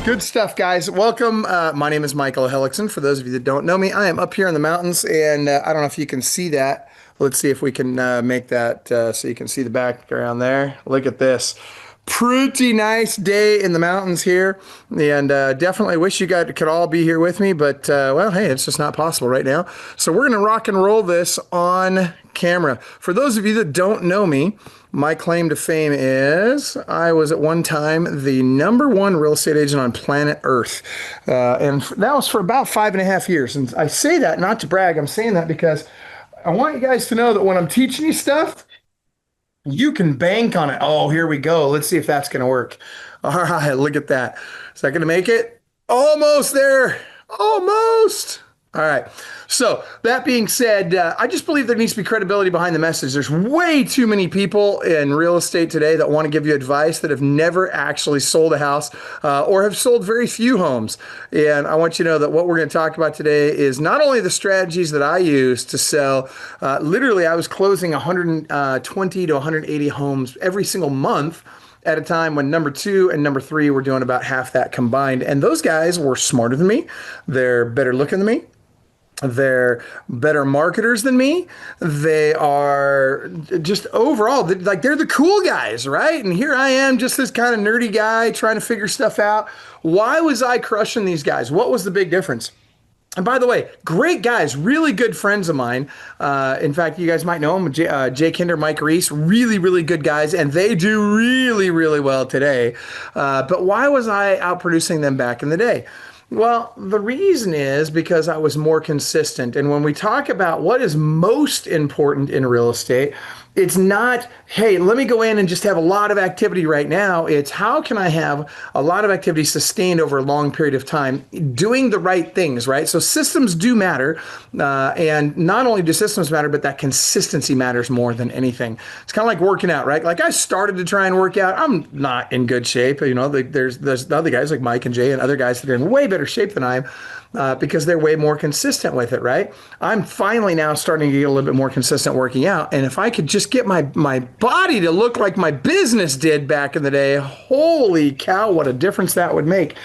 Good stuff, guys. Welcome. My name is Michael Hellickson. For those of you that don't know me, I am up here in the mountains, and I don't know if you can see that. Let's see if we can make that so you can see the background there. Look at this. Pretty nice day in the mountains here, and definitely wish you guys could all be here with me, but well, hey, it's just not possible right now. So we're going to rock and roll this on camera. For those of you that don't know me, my claim to fame is I was at one time the #1 real estate agent on planet Earth. And that was for about 5.5 years. And I say that not to brag. I'm saying that because I want you guys to know that when I'm teaching you stuff, you can bank on it. Oh, here we go. Let's see if that's going to work. All right, look at that. Is that going to make it? Almost there. Almost. All right. So that being said, I just believe there needs to be credibility behind the message. There's way too many people in real estate today that want to give you advice that have never actually sold a house or have sold very few homes. And I want you to know that what we're going to talk about today is not only the strategies that I use to sell. Literally, I was closing 120 to 180 homes every single month at a time when #2 and #3 were doing about half that combined. And those guys were smarter than me. They're better looking than me. They're better marketers than me. They are just overall, like they're the cool guys, right? And here I am, just this kind of nerdy guy trying to figure stuff out. Why was I crushing these guys? What was the big difference? And by the way, great guys, really good friends of mine. In fact, you guys might know them, Jay Kinder, Mike Reese, really, really good guys, and they do really, really well today. But why was I outproducing them back in the day? Well, the reason is because I was more consistent. And when we talk about what is most important in real estate, it's not, hey, let me go in and just have a lot of activity right now. It's how can I have a lot of activity sustained over a long period of time, doing the right things, right? So systems do matter. And not only do systems matter, but that consistency matters more than anything. It's kind of like working out, right? Like I started to try and work out. I'm not in good shape. You know, there's other guys like Mike and Jay and other guys that are in way better shape than I am. Because they're way more consistent with it, right? I'm finally now starting to get a little bit more consistent working out. And if I could just get my body to look like my business did back in the day, holy cow, what a difference that would make.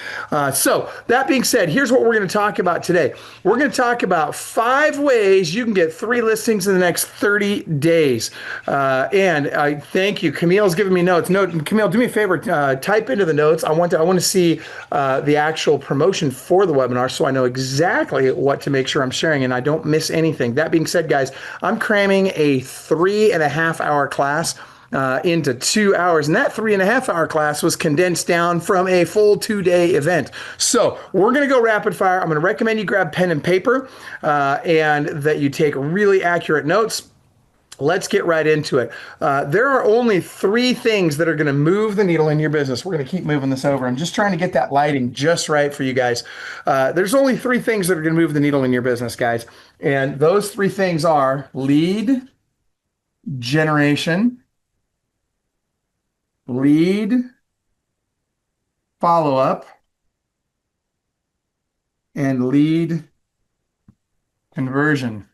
So that being said, here's what we're going to talk about today. We're going to talk about 5 ways you can get 3 listings in the next 30 days. And I thank you. Camille's giving me notes. Camille, do me a favor, type into the notes. I want to see the actual promotion for the webinar so I know exactly what to make sure I'm sharing and I don't miss anything. That being said, guys, I'm cramming a 3.5-hour class into 2 hours. And that 3.5-hour class was condensed down from a full 2-day event. So we're going to go rapid fire. I'm going to recommend you grab pen and paper and that you take really accurate notes. Let's get right into it. There are only 3 things that are going to move the needle in your business. We're going to keep moving this over. I'm just trying to get that lighting just right for you guys. There's only 3 things that are going to move the needle in your business, guys. And those 3 things are lead generation, lead follow-up, and lead conversion.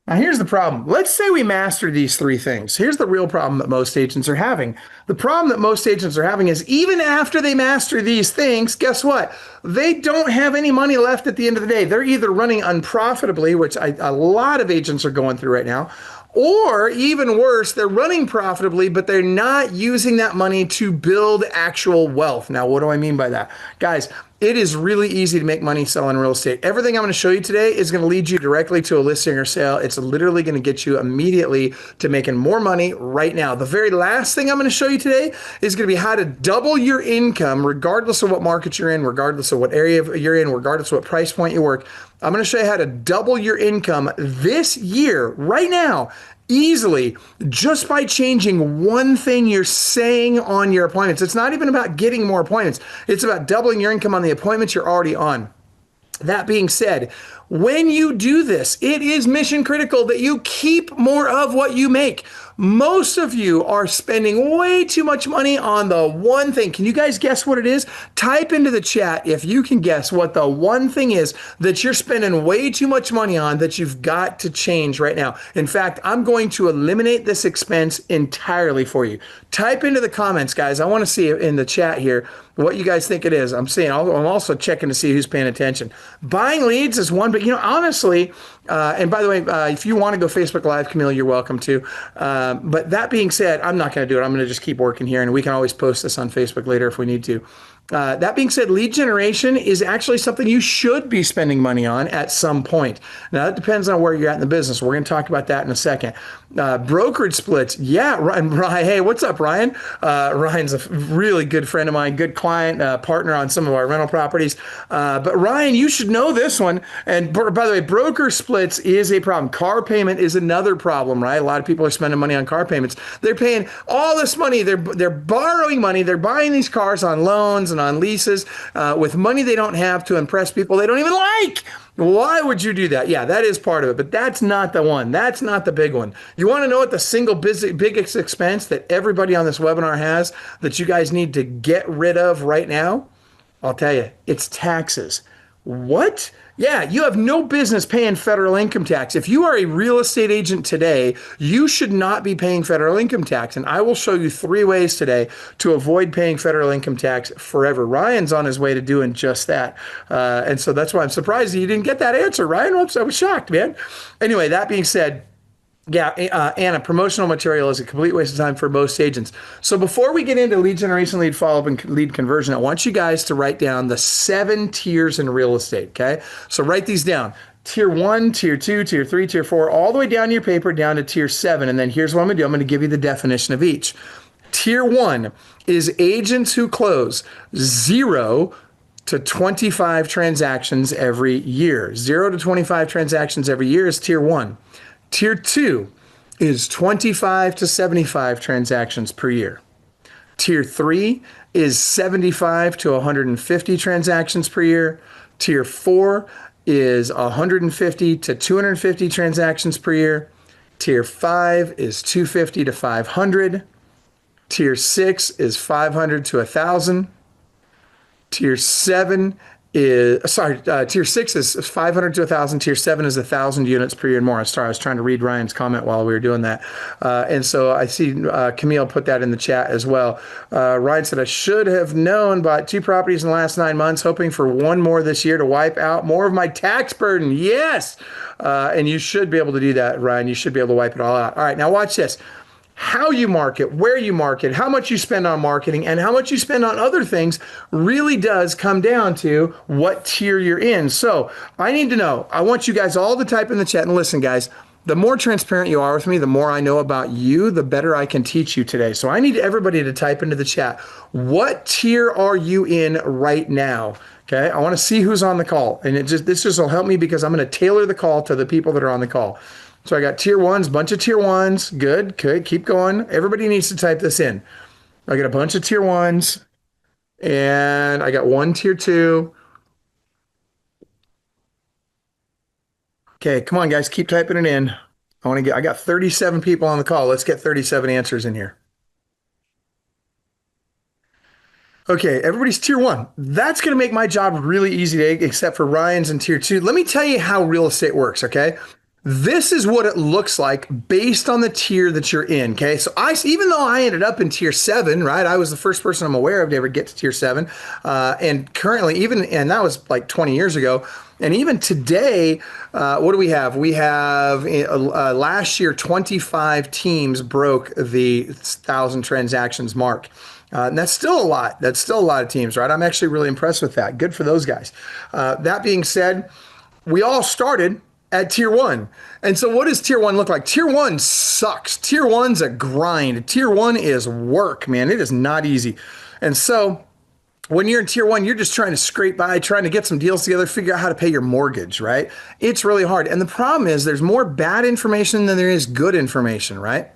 Now, here's the problem. Let's say we master these 3 things. Here's the real problem that most agents are having. The problem that most agents are having is even after they master these things, guess what? They don't have any money left at the end of the day. They're either running unprofitably, which a lot of agents are going through right now, or even worse, they're running profitably, but they're not using that money to build actual wealth. Now, what do I mean by that? Guys, it is really easy to make money selling real estate. Everything I'm going to show you today is going to lead you directly to a listing or sale. It's literally going to get you immediately to making more money right now. The very last thing I'm going to show you today is going to be how to double your income regardless of what market you're in, regardless of what area you're in, regardless of what price point you work. I'm going to show you how to double your income this year, right now, easily, just by changing one thing you're saying on your appointments. It's not even about getting more appointments. It's about doubling your income on the appointments you're already on. That being said, when you do this, it is mission critical that you keep more of what you make. Most of you are spending way too much money on the one thing. Can you guys guess what it is? Type into the chat if you can guess what the one thing is that you're spending way too much money on that you've got to change right now. In fact, I'm going to eliminate this expense entirely for you. Type into the comments, guys. I want to see in the chat here what you guys think it is. I'm also checking to see who's paying attention. Buying leads is one, but honestly, and by the way, if you want to go Facebook Live, Camille, you're welcome to. But that being said, I'm not going to do it. I'm going to just keep working here, and we can always post this on Facebook later if we need to. That being said, lead generation is actually something you should be spending money on at some point. Now, that depends on where you're at in the business. We're going to talk about that in a second. Brokerage splits. Yeah, Ryan, hey, what's up, Ryan? Ryan's a really good friend of mine, good client, partner on some of our rental properties. But Ryan, you should know this one. And by the way, broker splits is a problem. Car payment is another problem, right? A lot of people are spending money on car payments. They're paying all this money. They're borrowing money. They're buying these cars on loans and on leases with money they don't have to impress people they don't even like. Why would you do that? Yeah, that is part of it, but that's not the one. That's not the big one. You want to know what the single biggest expense that everybody on this webinar has that you guys need to get rid of right now? I'll tell you, it's taxes. What? Yeah, you have no business paying federal income tax. If you are a real estate agent today, you should not be paying federal income tax. And I will show you 3 ways today to avoid paying federal income tax forever. Ryan's on his way to doing just that. And so that's why I'm surprised you didn't get that answer, Ryan. Oops, I was shocked, man. Anyway, that being said, yeah, Anna, promotional material is a complete waste of time for most agents. So before we get into lead generation, lead follow-up, and lead conversion, I want you guys to write down the 7 tiers in real estate, okay? So write these down. Tier 1, Tier 2, Tier 3, Tier 4, all the way down your paper, down to Tier 7. And then here's what I'm going to do. I'm going to give you the definition of each. Tier 1 is agents who close 0 to 25 transactions every year. 0 to 25 transactions every year is Tier 1. Tier 2 is 25 to 75 transactions per year. Tier 3 is 75 to 150 transactions per year. Tier 4 is 150 to 250 transactions per year. Tier 5 is 250 to 500. Tier 6 is 500 to 1,000. Tier 7 Tier 6 is 500 to 1,000. Tier 7 is 1,000 units per year and more. I was trying to read Ryan's comment while we were doing that. And so I see Camille put that in the chat as well. Ryan said, I should have known, bought 2 properties in the last 9 months, hoping for 1 more this year to wipe out more of my tax burden. Yes. And you should be able to do that, Ryan. You should be able to wipe it all out. All right, now watch this. How you market, where you market, how much you spend on marketing, and how much you spend on other things really does come down to what tier you're in. So I need to know. I want you guys all to type in the chat. And listen, guys, the more transparent you are with me, the more I know about you, the better I can teach you today. So I need everybody to type into the chat. What tier are you in right now? Okay, I want to see who's on the call. And this just will help me because I'm going to tailor the call to the people that are on the call. So I got tier 1s, bunch of tier 1s. Good, keep going. Everybody needs to type this in. I got a bunch of tier 1s, and I got 1 tier 2. Okay, come on, guys, keep typing it in. I got 37 people on the call. Let's get 37 answers in here. Okay, everybody's tier 1. That's going to make my job really easy today, except for Ryan's in tier 2. Let me tell you how real estate works, okay? This is what it looks like based on the tier that you're in, okay? So even though I ended up in tier 7, right? I was the first person I'm aware of to ever get to tier 7. And currently, and that was like 20 years ago. And even today, what do we have? We have last year, 25 teams broke the 1,000 transactions mark. And that's still a lot. That's still a lot of teams, right? I'm actually really impressed with that. Good for those guys. That being said, we all started at tier 1. And so what does tier 1 look like? Tier 1 sucks. Tier 1's a grind. Tier 1 is work, man. It is not easy. And so when you're in tier 1, you're just trying to scrape by, trying to get some deals together, figure out how to pay your mortgage, right? It's really hard. And the problem is there's more bad information than there is good information, right?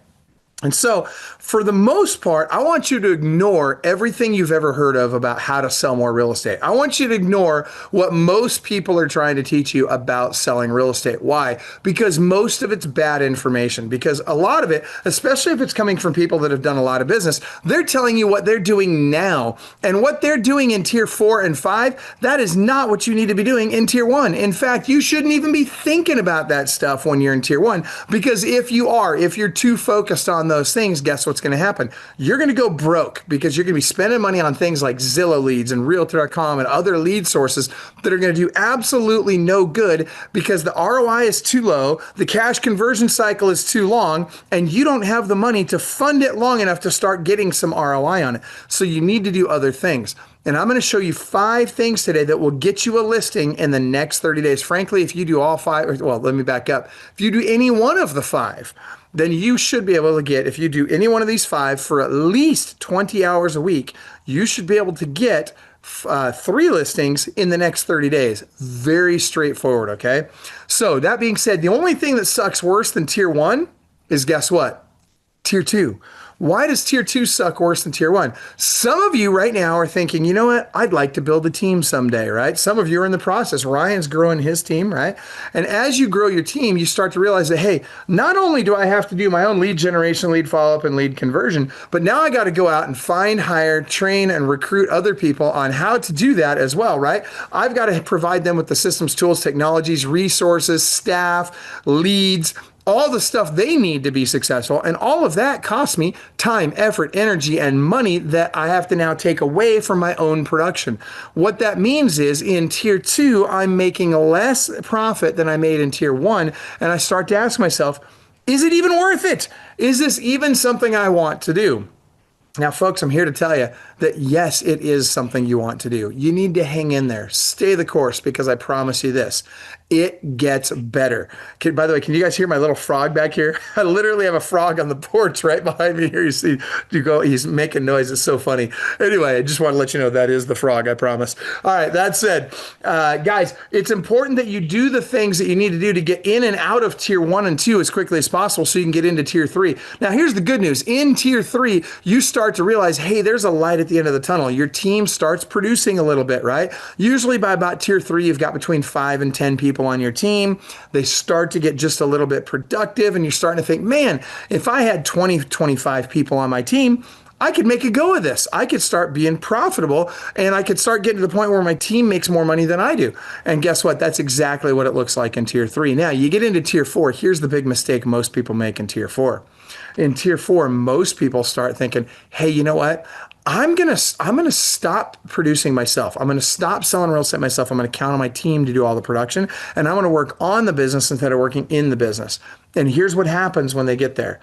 And so, for the most part, I want you to ignore everything you've ever heard of about how to sell more real estate. I want you to ignore what most people are trying to teach you about selling real estate. Why? Because most of it's bad information. Because a lot of it, especially if it's coming from people that have done a lot of business, they're telling you what they're doing now. And what they're doing in tier 4 and 5, that is not what you need to be doing in tier 1. In fact, you shouldn't even be thinking about that stuff when you're in tier 1. Because if you're too focused on those things, guess what's going to happen? You're going to go broke because you're going to be spending money on things like Zillow leads and Realtor.com and other lead sources that are going to do absolutely no good because the ROI is too low, the cash conversion cycle is too long, and you don't have the money to fund it long enough to start getting some ROI on it. So you need to do other things. And I'm going to show you 5 things today that will get you a listing in the next 30 days. Frankly, if you do all 5, well, let me back up. If you do any one of the 5, then you should be able to get, if you do any one of these 5 for at least 20 hours a week, you should be able to get 3 listings in the next 30 days. Very straightforward, okay? So that being said, the only thing that sucks worse than tier 1 is, guess what? Tier 2. Why does tier 2 suck worse than tier 1? Some of you right now are thinking, you know what? I'd like to build a team someday, right? Some of you are in the process. Ryan's growing his team, right? And as you grow your team, you start to realize that, hey, not only do I have to do my own lead generation, lead follow-up, and lead conversion, but now I got to go out and find, hire, train, and recruit other people on how to do that as well, right? I've got to provide them with the systems, tools, technologies, resources, staff, leads, all the stuff they need to be successful. And all of that costs me time, effort, energy, and money that I have to now take away from my own production. What that means is in tier 2, I'm making less profit than I made in tier 1. And I start to ask myself, is it even worth it? Is this even something I want to do? Now, folks, I'm here to tell you that yes, it is something you want to do. You need to hang in there, stay the course, because I promise you this, it gets better. Okay, by the way, can you guys hear my little frog back here? I literally have a frog on the porch right behind me here. You see, he's making noise. It's so funny. Anyway, I just want to let you know that is the frog, I promise. All right, that said, guys, it's important that you do the things that you need to do to get in and out of tier 1 and 2 as quickly as possible so you can get into tier 3. Now, here's the good news. In tier 3, you start to realize, hey, there's a light at the end of the tunnel. Your team starts producing a little bit, right? Usually by about tier 3, you've got between 5 and 10 people on your team. They start to get just a little bit productive, and you're starting to think, man, if I had 20, 25 people on my team, I could make a go of this. I could start being profitable, and I could start getting to the point where my team makes more money than I do. And guess what? That's exactly what it looks like in tier 3. Now, you get into tier 4. Here's the big mistake most people make in tier 4. In tier 4, most people start thinking, hey, you know what? I'm gonna stop producing myself. I'm gonna stop selling real estate myself. I'm gonna count on my team to do all the production, and I'm gonna work on the business instead of working in the business. And here's what happens when they get there.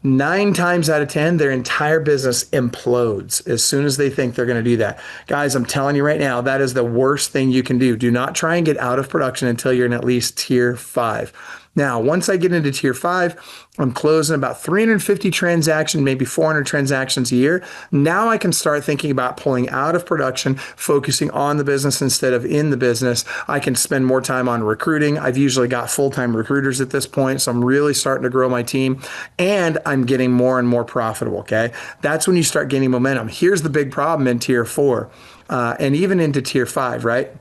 9 times out of 10, their entire business implodes as soon as they think they're going to do that. Guys, I'm telling you right now, that is the worst thing you can do. Do not try and get out of production until you're in at least tier 5. Now, once I get into tier 5, I'm closing about 350 transactions, maybe 400 transactions a year. Now I can start thinking about pulling out of production, focusing on the business instead of in the business. I can spend more time on recruiting. I've usually got full-time recruiters at this point, so I'm really starting to grow my team, and I'm getting more and more profitable, okay? That's when you start gaining momentum. Here's the big problem in tier 4, and even into tier 5, right?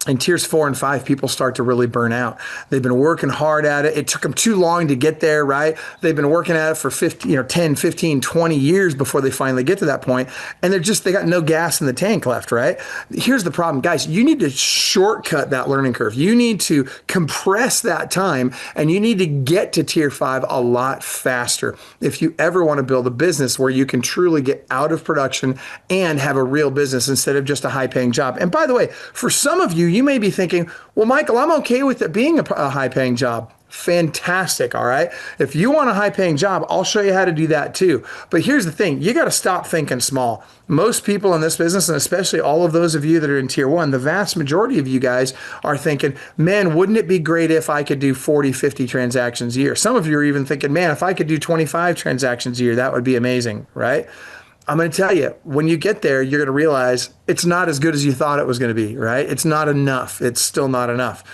In tiers 4 and 5, people start to really burn out. They've been working hard at it. It took them too long to get there, right? They've been working at it for 10, 15, 20 years before they finally get to that point. And they got no gas in the tank left, right? Here's the problem, guys. You need to shortcut that learning curve. You need to compress that time, and you need to get to tier 5 a lot faster if you ever want to build a business where you can truly get out of production and have a real business instead of just a high-paying job. And by the way, for some of you, you may be thinking, well, Michael, I'm okay with it being a high-paying job. Fantastic, all right? If you want a high-paying job, I'll show you how to do that too. But here's the thing. You got to stop thinking small. Most people in this business, and especially all of those of you that are in tier 1, the vast majority of you guys are thinking, man, wouldn't it be great if I could do 40, 50 transactions a year? Some of you are even thinking, man, if I could do 25 transactions a year, that would be amazing, right? I'm going to tell you, when you get there, you're going to realize it's not as good as you thought it was going to be, right? It's not enough. It's still not enough.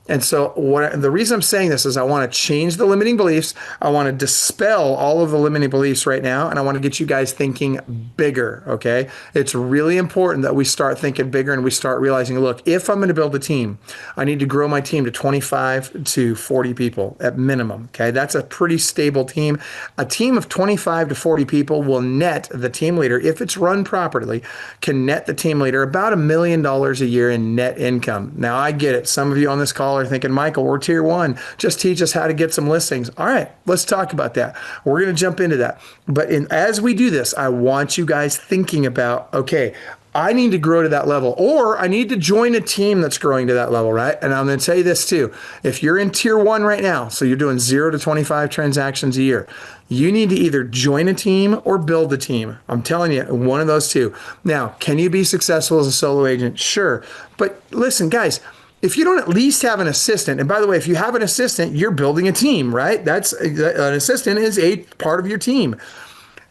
And so the reason I'm saying this is I want to change the limiting beliefs. I want to dispel all of the limiting beliefs right now, and I want to get you guys thinking bigger, okay? It's really important that we start thinking bigger and we start realizing, look, if I'm going to build a team, I need to grow my team to 25 to 40 people at minimum, okay? That's a pretty stable team. A team of 25 to 40 people will net the team leader, if it's run properly, can net the team leader about $1 million a year in net income. Now, I get it. Some of you on this call are thinking, Michael, we're tier one. Just teach us how to get some listings. All right, let's talk about that. We're going to jump into that. But as we do this, I want you guys thinking about, okay, I need to grow to that level, or I need to join a team that's growing to that level, right? And I'm going to tell you this too. If you're in tier one right now, so you're doing 0 to 25 transactions a year, you need to either join a team or build a team. I'm telling you, one of those two. Now, can you be successful as a solo agent? Sure. But listen, guys, if you don't at least have an assistant, and by the way, if you have an assistant, you're building a team, right? That's an assistant is a part of your team.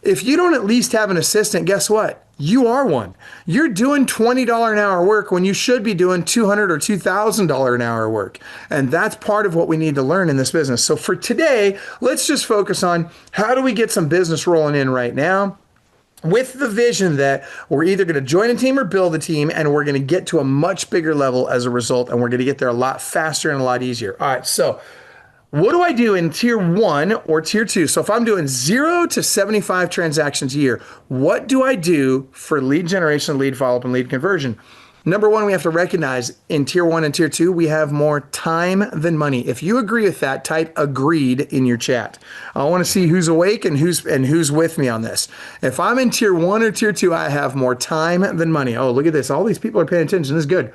If you don't at least have an assistant, guess what? You are one. You're doing $20 an hour work when you should be doing $200 or $2,000 an hour work. And that's part of what we need to learn in this business. So for today, let's just focus on how do we get some business rolling in right now, with the vision that we're either going to join a team or build a team, and we're going to get to a much bigger level as a result, and we're going to get there a lot faster and a lot easier. All right, so what do I do in tier one or tier two? So if I'm doing 0 to 75 transactions a year, what do I do for lead generation, lead follow-up, and lead conversion? Number one, we have to recognize in tier one and tier two, we have more time than money. If you agree with that, type agreed in your chat. I want to see who's awake and who's with me on this. If I'm in tier one or tier two, I have more time than money. Oh, look at this. All these people are paying attention. This is good.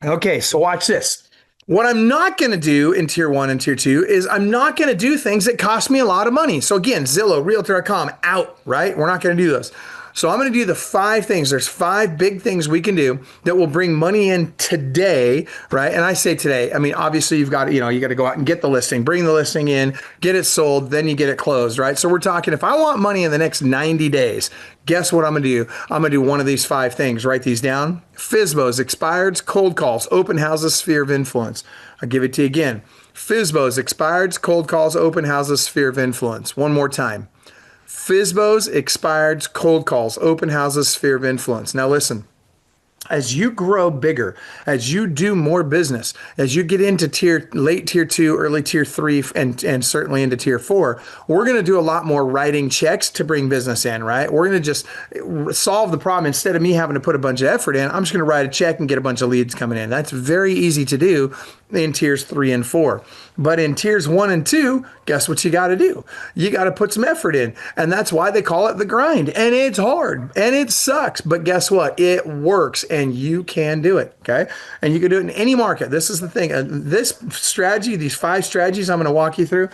Okay, so watch this. What I'm not going to do in tier one and tier two is I'm not going to do things that cost me a lot of money. So again, Zillow, Realtor.com, out, right? We're not going to do those. So I'm going to do the 5 things. There's 5 big things we can do that will bring money in today, right? And I say today, I mean, obviously you got to go out and get the listing, bring the listing in, get it sold, then you get it closed, right? So we're talking, if I want money in the next 90 days, guess what I'm going to do? I'm going to do one of these 5 things. Write these down. FSBOs, expireds, cold calls, open houses, sphere of influence. I'll give it to you again. FSBOs, expireds, cold calls, open houses, sphere of influence. One more time. FSBOs, expireds, cold calls, open houses, sphere of influence. Now listen, as you grow bigger, as you do more business, as you get into late tier 2, early tier 3, and certainly into tier 4, we're going to do a lot more writing checks to bring business in, right? We're going to just solve the problem. Instead of me having to put a bunch of effort in, I'm just going to write a check and get a bunch of leads coming in. That's very easy to do in tiers 3 and 4. But in tiers 1 and 2, guess what you got to do? You got to put some effort in. And that's why they call it the grind. And it's hard and it sucks. But guess what? It works and you can do it. Okay. And you can do it in any market. This is the thing. This strategy, these 5 strategies I'm going to walk you through,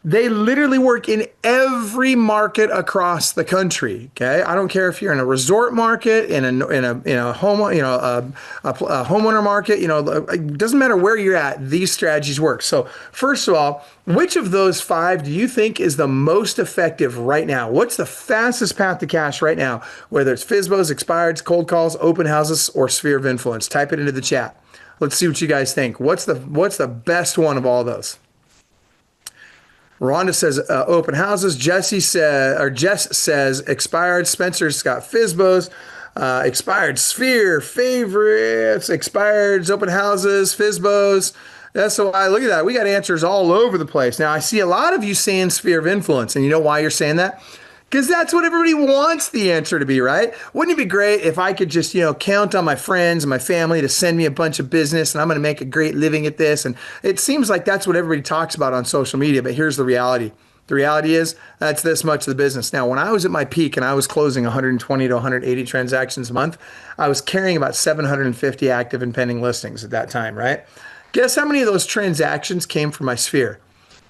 they literally work in every market across the country. Okay, I don't care if you're in a resort market, in a home, a homeowner market. It doesn't matter where you're at. These strategies work. So first of all, which of those 5 do you think is the most effective right now? What's the fastest path to cash right now? Whether it's FSBOs, expireds, cold calls, open houses, or sphere of influence. Type it into the chat. Let's see what you guys think. What's the best one of all those? Rhonda says open houses. Jess says expired. Spencer's got FSBOs. Expired sphere, favorites, expireds, open houses, FSBOs. SOI. Look at that. We got answers all over the place. Now I see a lot of you saying sphere of influence, and you know why you're saying that? Because that's what everybody wants the answer to be, right? Wouldn't it be great if I could just, count on my friends and my family to send me a bunch of business and I'm going to make a great living at this? And it seems like that's what everybody talks about on social media, but here's the reality. The reality is that's this much of the business. Now, when I was at my peak and I was closing 120 to 180 transactions a month, I was carrying about 750 active and pending listings at that time, right? Guess how many of those transactions came from my sphere?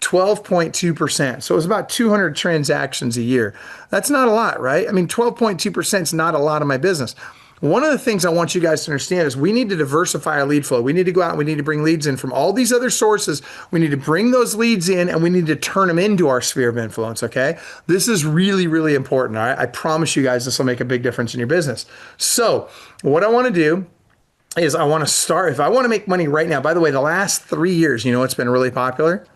12.2%. So it was about 200 transactions a year. That's not a lot, right? I mean, 12.2% is not a lot of my business. One of the things I want you guys to understand is we need to diversify our lead flow. We need to go out and we need to bring leads in from all these other sources. We need to bring those leads in and we need to turn them into our sphere of influence, okay? This is really, really important, all right? I promise you guys this will make a big difference in your business. So what I want to do is I want to start, if I want to make money right now, by the way, the last 3 years, you know what's been really popular?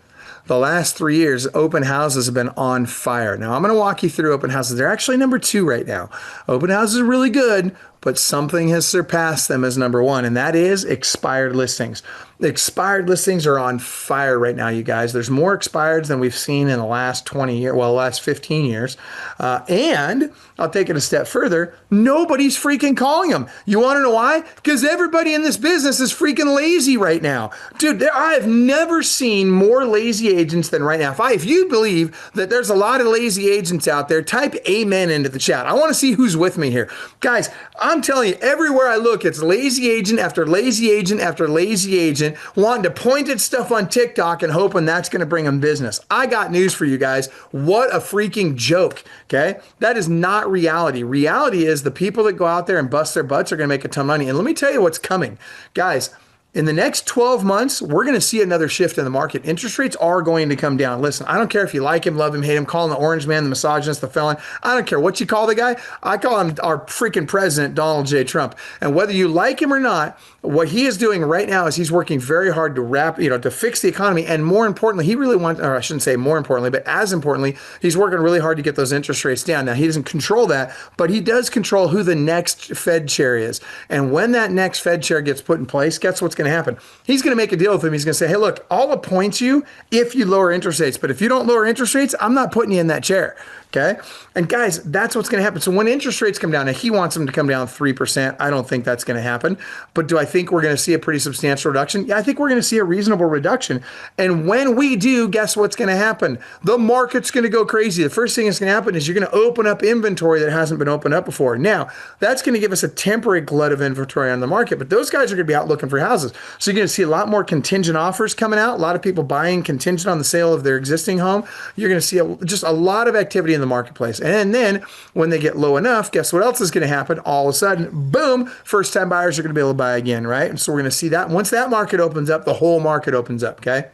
The last 3 years, open houses have been on fire. Now, I'm going to walk you through open houses. They're actually number two right now. Open houses are really good, but something has surpassed them as number one, and that is expired listings. Expired listings are on fire right now, you guys. There's more expireds than we've seen in the last 20 years, well, the last 15 years. And I'll take it a step further. Nobody's freaking calling them. You want to know why? Because everybody in this business is freaking lazy right now. Dude, I have never seen more lazy agents than right now. If you believe that there's a lot of lazy agents out there, type amen into the chat. I want to see who's with me here. Guys, I'm telling you, everywhere I look, it's lazy agent after lazy agent after lazy agent wanting to point at stuff on TikTok and hoping that's going to bring them business. I got news for you guys. What a freaking joke, okay? That is not reality. Reality is the people that go out there and bust their butts are going to make a ton of money. And let me tell you what's coming. Guys, in the next 12 months, we're going to see another shift in the market. Interest rates are going to come down. Listen, I don't care if you like him, love him, hate him, call him the orange man, the misogynist, the felon. I don't care what you call the guy. I call him our freaking president, Donald J. Trump. And whether you like him or not, what he is doing right now is he's working very hard to fix the economy. And more importantly, he really wants, or I shouldn't say more importantly, but as importantly, he's working really hard to get those interest rates down. Now, he doesn't control that, but he does control who the next Fed chair is. And when that next Fed chair gets put in place, guess what's going to happen? He's going to make a deal with him. He's going to say, hey, look, I'll appoint you if you lower interest rates. But if you don't lower interest rates, I'm not putting you in that chair. Okay. And guys, that's what's going to happen. So when interest rates come down, now he wants them to come down 3%. I don't think that's going to happen. But do I think we're going to see a pretty substantial reduction? Yeah, I think we're going to see a reasonable reduction. And when we do, guess what's going to happen? The market's going to go crazy. The first thing that's going to happen is you're going to open up inventory that hasn't been opened up before. Now, that's going to give us a temporary glut of inventory on the market, but those guys are going to be out looking for houses. So you're going to see a lot more contingent offers coming out, a lot of people buying contingent on the sale of their existing home. You're going to see just a lot of activity in the marketplace. And then when they get low enough, guess what else is going to happen? All of a sudden, boom, first time buyers are going to be able to buy again, right? And so we're going to see that. Once that market opens up, the whole market opens up, okay?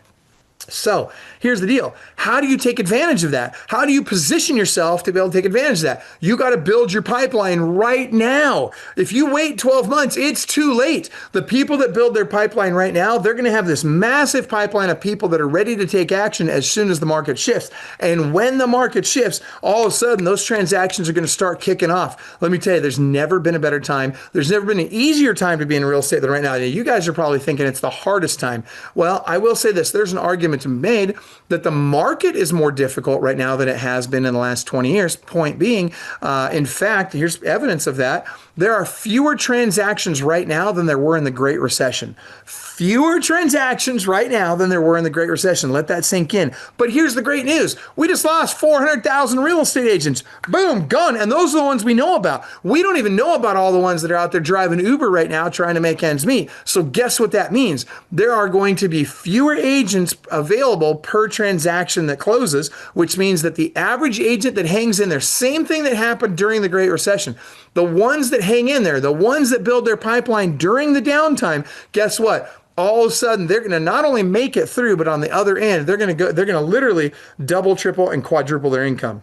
So here's the deal. How do you take advantage of that? How do you position yourself to be able to take advantage of that? You got to build your pipeline right now. If you wait 12 months, it's too late. The people that build their pipeline right now, they're going to have this massive pipeline of people that are ready to take action as soon as the market shifts. And when the market shifts, all of a sudden, those transactions are going to start kicking off. Let me tell you, there's never been a better time. There's never been an easier time to be in real estate than right now. You guys are probably thinking it's the hardest time. Well, I will say this. There's an argument to be made that the market is more difficult right now than it has been in the last 20 years. Point being, in fact, here's evidence of that. There are fewer transactions right now than there were in the Great Recession. Fewer transactions right now than there were in the Great Recession. Let that sink in. But here's the great news. We just lost 400,000 real estate agents. Boom, gone. And those are the ones we know about. We don't even know about all the ones that are out there driving Uber right now trying to make ends meet. So guess what that means? There are going to be fewer agents available per transaction that closes, which means that the average agent that hangs in there, same thing that happened during the Great Recession, the ones that hang in there, the ones that build their pipeline during the downtime, guess what? All of a sudden, they're going to not only make it through, but on the other end, they're going to literally double, triple, and quadruple their income.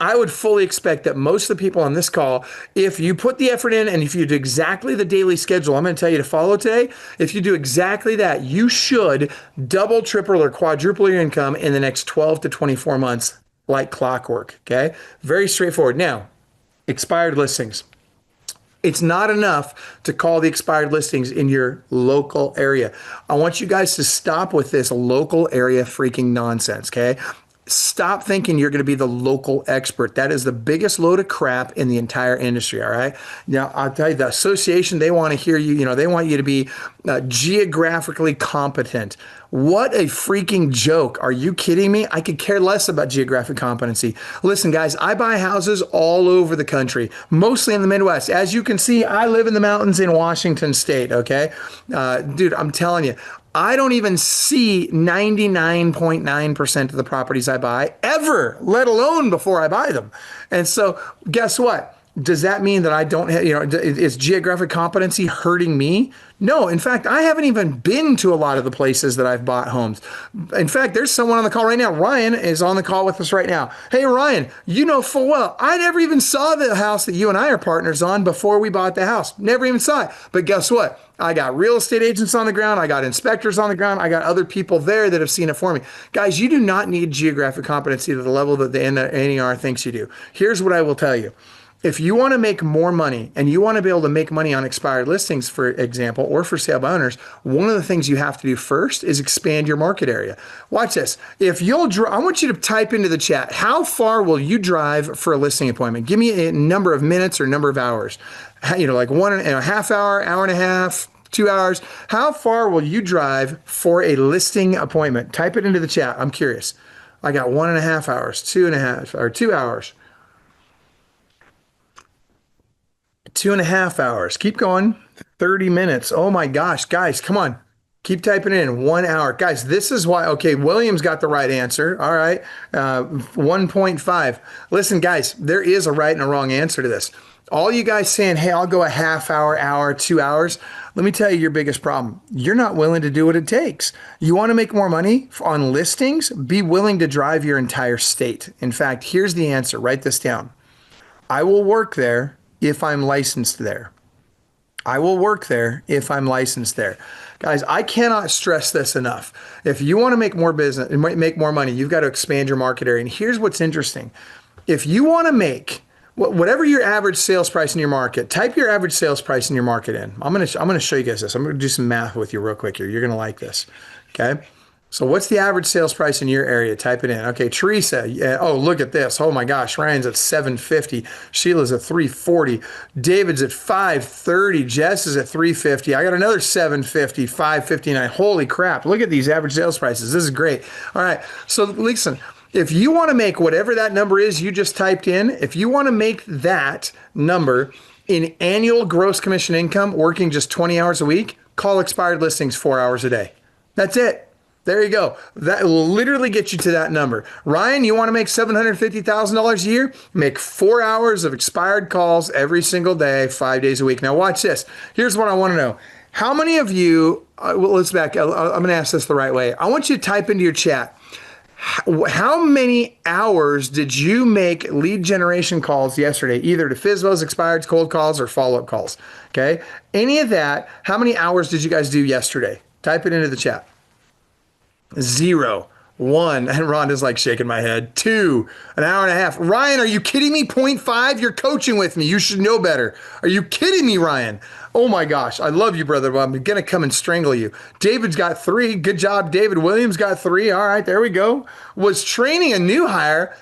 I would fully expect that most of the people on this call, if you put the effort in and if you do exactly the daily schedule I'm going to tell you to follow today, if you do exactly that, you should double, triple, or quadruple your income in the next 12 to 24 months like clockwork, okay? Very straightforward. Now, expired listings. It's not enough to call the expired listings in your local area. I want you guys to stop with this local area freaking nonsense, okay? Stop thinking you're going to be the local expert. That is the biggest load of crap in the entire industry, all right? Now, I'll tell you, the association, they want to hear you, they want you to be geographically competent. What a freaking joke. Are you kidding me? I could care less about geographic competency. Listen, guys, I buy houses all over the country, mostly in the Midwest. As you can see, I live in the mountains in Washington State, okay? Dude, I'm telling you, I don't even see 99.9% of the properties I buy ever, let alone before I buy them. And so guess what? Does that mean that I don't have, is geographic competency hurting me? No. In fact, I haven't even been to a lot of the places that I've bought homes. In fact, there's someone on the call right now. Ryan is on the call with us right now. Hey, Ryan, you know full well, I never even saw the house that you and I are partners on before we bought the house. Never even saw it. But guess what? I got real estate agents on the ground. I got inspectors on the ground. I got other people there that have seen it for me. Guys, you do not need geographic competency to the level that the NER thinks you do. Here's what I will tell you. If you want to make more money and you want to be able to make money on expired listings, for example, or for sale by owners, one of the things you have to do first is expand your market area. Watch this. If you'll, I want you to type into the chat, how far will you drive for a listing appointment? Give me a number of minutes or number of hours. Like 1.5 hour, hour and a half, 2 hours. How far will you drive for a listing appointment? Type it into the chat. I'm curious. I got 1.5 hours, 2.5, or 2 hours. 2.5 hours. Keep going. 30 minutes. Oh my gosh, guys, come on. Keep typing it in. 1 hour. Guys, this is why. Okay, William's got the right answer. All right. 1.5. Listen, guys, there is a right and a wrong answer to this. All you guys saying, hey, I'll go a half hour, hour, 2 hours. Let me tell you your biggest problem. You're not willing to do what it takes. You want to make more money on listings? Be willing to drive your entire state. In fact, here's the answer. Write this down. I will work there if I'm licensed there. I will work there if I'm licensed there. Guys, I cannot stress this enough. If you want to make more business and make more money, you've got to expand your market area. And here's what's interesting. If you want to make whatever your average sales price in your market, type your average sales price in your market in. I'm going to show you guys this. I'm going to do some math with you real quick here. You're going to like this. Okay. So what's the average sales price in your area? Type it in. Okay, Teresa. Yeah, oh, look at this. Oh my gosh, Ryan's at 750. Sheila's at 340. David's at 530. Jess is at 350. I got another 750, 559. Holy crap. Look at these average sales prices. This is great. All right. So listen, if you want to make whatever that number is you just typed in, if you want to make that number in annual gross commission income working just 20 hours a week, call expired listings 4 hours a day. That's it. There you go. That will literally get you to that number. Ryan, you want to make $750,000 a year? Make 4 hours of expired calls every single day, 5 days a week. Now watch this. Here's what I want to know. How many of you, let's back, I'm going to ask this the right way. I want you to type into your chat. How many hours did you make lead generation calls yesterday, either to FSBOs, expireds, cold calls, or follow-up calls? Okay. Any of that, how many hours did you guys do yesterday? Type it into the chat. 0, 1, and Rhonda's like shaking my head. 2, an hour and a half. Ryan, are you kidding me? 0.5? You're coaching with me. You should know better. Are you kidding me, Ryan? Oh my gosh, I love you, brother, but I'm gonna come and strangle you. David's got 3. Good job, David. Williams got 3. All right, there we go. Was training a new hire.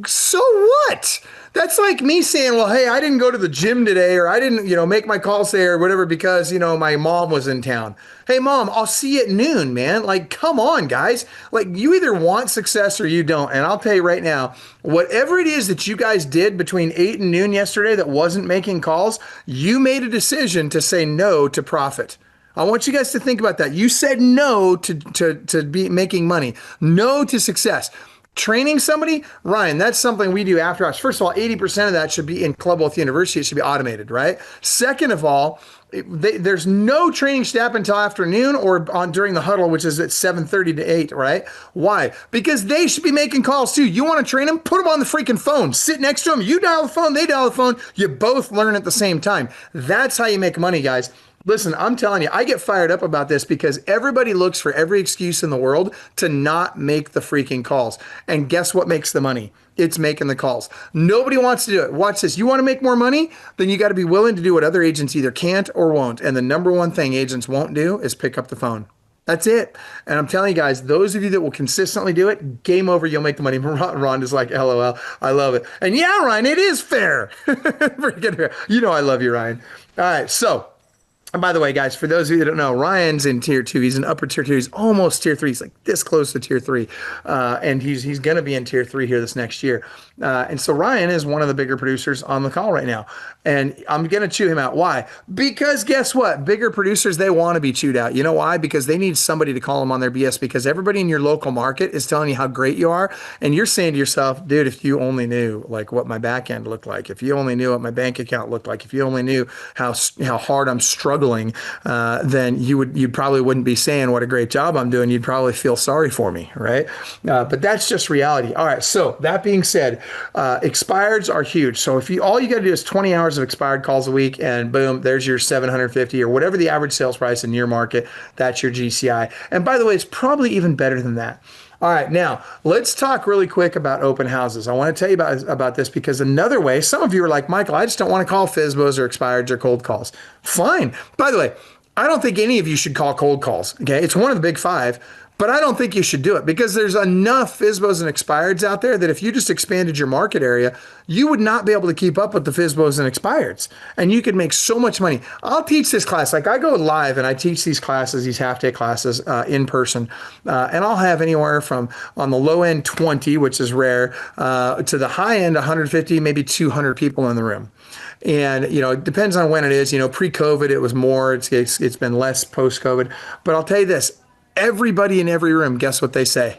So what? That's like me saying, well, hey, I didn't go to the gym today, or I didn't, make my calls today or whatever because, my mom was in town. Hey, mom, I'll see you at noon, man. Like, come on, guys. Like, you either want success or you don't. And I'll tell you right now, whatever it is that you guys did between 8 and noon yesterday that wasn't making calls, you made a decision to say no to profit. I want you guys to think about that. You said no to be making money, no to success. Training somebody, Ryan, that's something we do after hours. First of all, 80% of that should be in Club Wealth University. It should be automated, right? Second of all, there's no training staff until afternoon or during the huddle, which is at 7:30 to 8, right? Why? Because they should be making calls too. You want to train them? Put them on the freaking phone. Sit next to them. You dial the phone, they dial the phone. You both learn at the same time. That's how you make money, guys. Listen, I'm telling you, I get fired up about this because everybody looks for every excuse in the world to not make the freaking calls. And guess what makes the money? It's making the calls. Nobody wants to do it. Watch this. You want to make more money? Then you got to be willing to do what other agents either can't or won't. And the number one thing agents won't do is pick up the phone. That's it. And I'm telling you guys, those of you that will consistently do it, game over, you'll make the money. Rhonda's like, LOL, I love it. And yeah, Ryan, it is fair. I love you, Ryan. All right, so And by the way, guys, for those of you that don't know, Ryan's in tier two. He's in upper tier two. He's almost tier three. He's like this close to tier three, and he's going to be in tier three here this next year. And so Ryan is one of the bigger producers on the call right now, and I'm going to chew him out. Why? Because guess what? Bigger producers, they want to be chewed out. You know why? Because they need somebody to call them on their BS. Because everybody in your local market is telling you how great you are, and you're saying to yourself, dude, if you only knew like what my back end looked like, if you only knew what my bank account looked like, if you only knew how hard I'm struggling, then you'd probably wouldn't be saying what a great job I'm doing. You'd probably feel sorry for me, right? But that's just reality. All right. So that being said, expireds are huge. So if you all you got to do is 20 hours of expired calls a week, and boom, there's your 750 or whatever the average sales price in your market. That's your GCI. And by the way, it's probably even better than that. All right, now let's talk really quick about open houses. I want to tell you about this because another way, some of you are like, Michael, I just don't want to call FSBOs or expireds or cold calls. Fine. By the way, I don't think any of you should call cold calls. Okay, it's one of the big five, but I don't think you should do it because there's enough FSBOs and expireds out there that if you just expanded your market area, you would not be able to keep up with the FSBOs and expireds, and you could make so much money. I'll teach this class. Like I go live and I teach these classes, these half-day classes in person, and I'll have anywhere from on the low end 20, which is rare, to the high end 150, maybe 200 people in the room. And, you know, it depends on when it is. You know, pre-COVID, it was more. It's been less post-COVID. But I'll tell you this. Everybody in every room, guess what they say?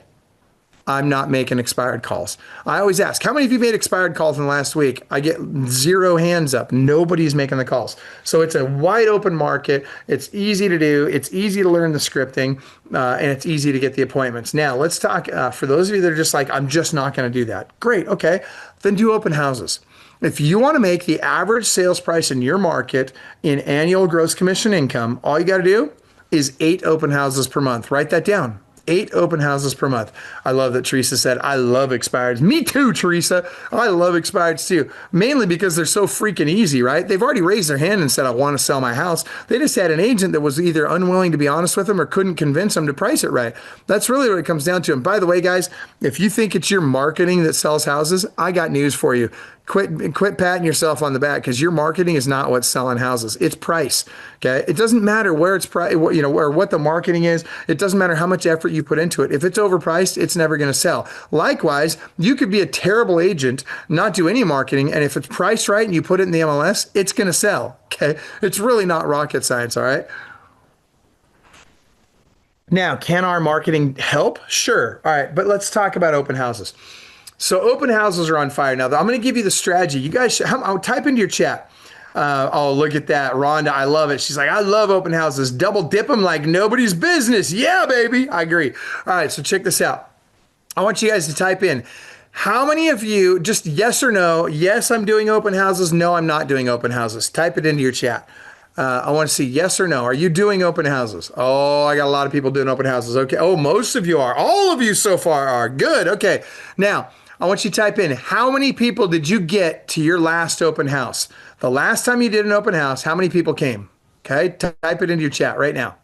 I'm not making expired calls. I always ask, how many of you made expired calls in the last week? I get 0 hands up. Nobody's making the calls. So it's a wide open market. It's easy to do. It's easy to learn the scripting, and it's easy to get the appointments. Now, let's talk, for those of you that are just like, I'm just not going to do that. Great. Okay. Then do open houses. If you want to make the average sales price in your market in annual gross commission income, all you got to do is 8 open houses per month. Write that down. 8 open houses per month. I love that Teresa said, I love expireds. Me too, Teresa. I love expireds too. Mainly because they're so freaking easy, right? They've already raised their hand and said, I want to sell my house. They just had an agent that was either unwilling to be honest with them or couldn't convince them to price it right. That's really what it comes down to. And by the way, guys, if you think it's your marketing that sells houses, I got news for you. Quit patting yourself on the back because your marketing is not what's selling houses. It's price. Okay. It doesn't matter where it's priced, you know, or what the marketing is. It doesn't matter how much effort you put into it. If it's overpriced, it's never going to sell. Likewise, you could be a terrible agent, not do any marketing. And if it's priced right and you put it in the MLS, it's going to sell. Okay. It's really not rocket science. All right. Now, can our marketing help? Sure. All right. But let's talk about open houses. So open houses are on fire. Now, I'm going to give you the strategy. You guys should, I'll type into your chat. Oh, look at that. Rhonda, I love it. She's like, I love open houses. Double dip them like nobody's business. Yeah, baby. I agree. All right, so check this out. I want you guys to type in, how many of you, just yes or no, yes, I'm doing open houses. No, I'm not doing open houses. Type it into your chat. I want to see yes or no. Are you doing open houses? Oh, I got a lot of people doing open houses. Okay. Oh, most of you are. All of you so far are. Good. Okay. Now, I want you to type in, how many people did you get to your last open house? The last time you did an open house, how many people came? Okay, type it into your chat right now.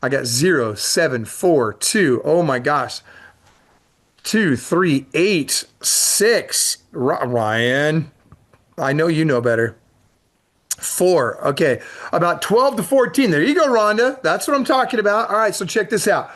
I got 0, 7, 4, 2. Oh my gosh. 2, 3, 8, 6. Ryan, I know you know better. 4. Okay, about 12 to 14. There you go, Rhonda. That's what I'm talking about. All right, so check this out.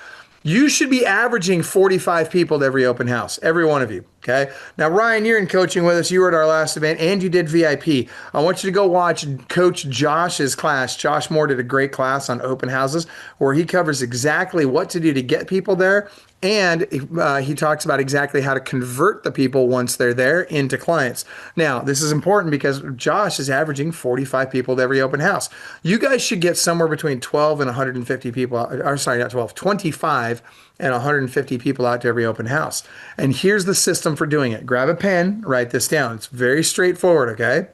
You should be averaging 45 people to every open house, every one of you, okay? Now, Ryan, you're in coaching with us. You were at our last event, and you did VIP. I want you to go watch Coach Josh's class. Josh Moore did a great class on open houses where he covers exactly what to do to get people there, and he talks about exactly how to convert the people once they're there into clients. Now, this is important because Josh is averaging 45 people to every open house. You guys should get somewhere between 12 and 150 people, or sorry, not 12, 25 and 150 people out to every open house. And here's the system for doing it. Grab a pen, write this down. It's very straightforward, okay?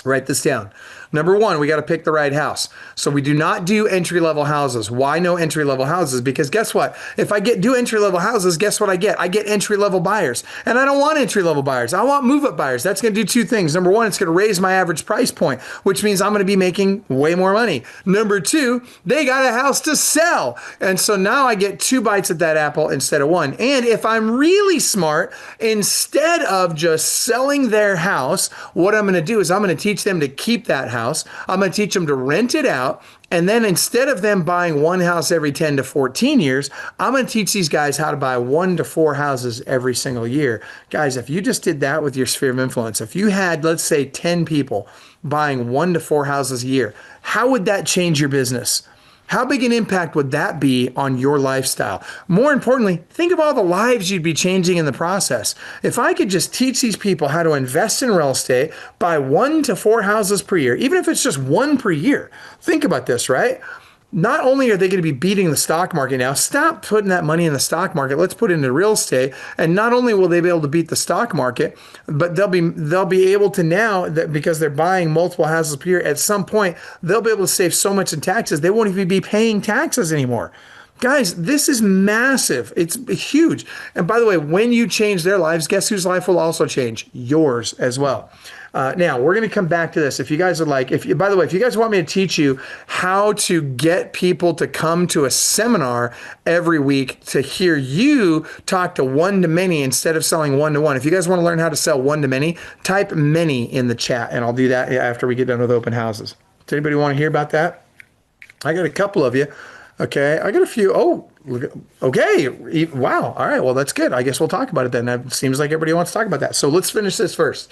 Write this down. Number 1, we got to pick the right house. So we do not do entry-level houses. Why no entry-level houses? Because guess what? If I do entry-level houses, guess what I get? I get entry-level buyers. And I don't want entry-level buyers. I want move-up buyers. That's going to do 2 things. Number 1, it's going to raise my average price point, which means I'm going to be making way more money. Number 2, they got a house to sell. And so now I get 2 bites at that apple instead of 1. And if I'm really smart, instead of just selling their house, what I'm going to do is I'm going to teach them to keep that house house. I'm going to teach them to rent it out. And then instead of them buying one house every 10 to 14 years, I'm going to teach these guys how to buy 1 to 4 houses every single year. Guys, if you just did that with your sphere of influence, if you had, let's say, 10 people buying 1 to 4 houses a year, how would that change your business? How big an impact would that be on your lifestyle? More importantly, think of all the lives you'd be changing in the process. If I could just teach these people how to invest in real estate, buy 1 to 4 houses per year, even if it's just one per year. Think about this, right? Not only are they going to be beating the stock market now, stop putting that money in the stock market. Let's put it into real estate. And not only will they be able to beat the stock market, but they'll be able to now, that because they're buying multiple houses per year, at some point they'll be able to save so much in taxes they won't even be paying taxes anymore. Guys, this is massive. It's huge. And by the way, when you change their lives, guess whose life will also change? Yours as well. Now, we're going to come back to this. If you guys would like, by the way, if you guys want me to teach you how to get people to come to a seminar every week to hear you talk to one-to-many instead of selling one-to-one. If you guys want to learn how to sell one-to-many, type many in the chat, and I'll do that after we get done with open houses. Does anybody want to hear about that? I got a couple of you. Okay, I got a few. Oh, okay. Wow. All right. Well, that's good. I guess we'll talk about it then. It seems like everybody wants to talk about that. So let's finish this first.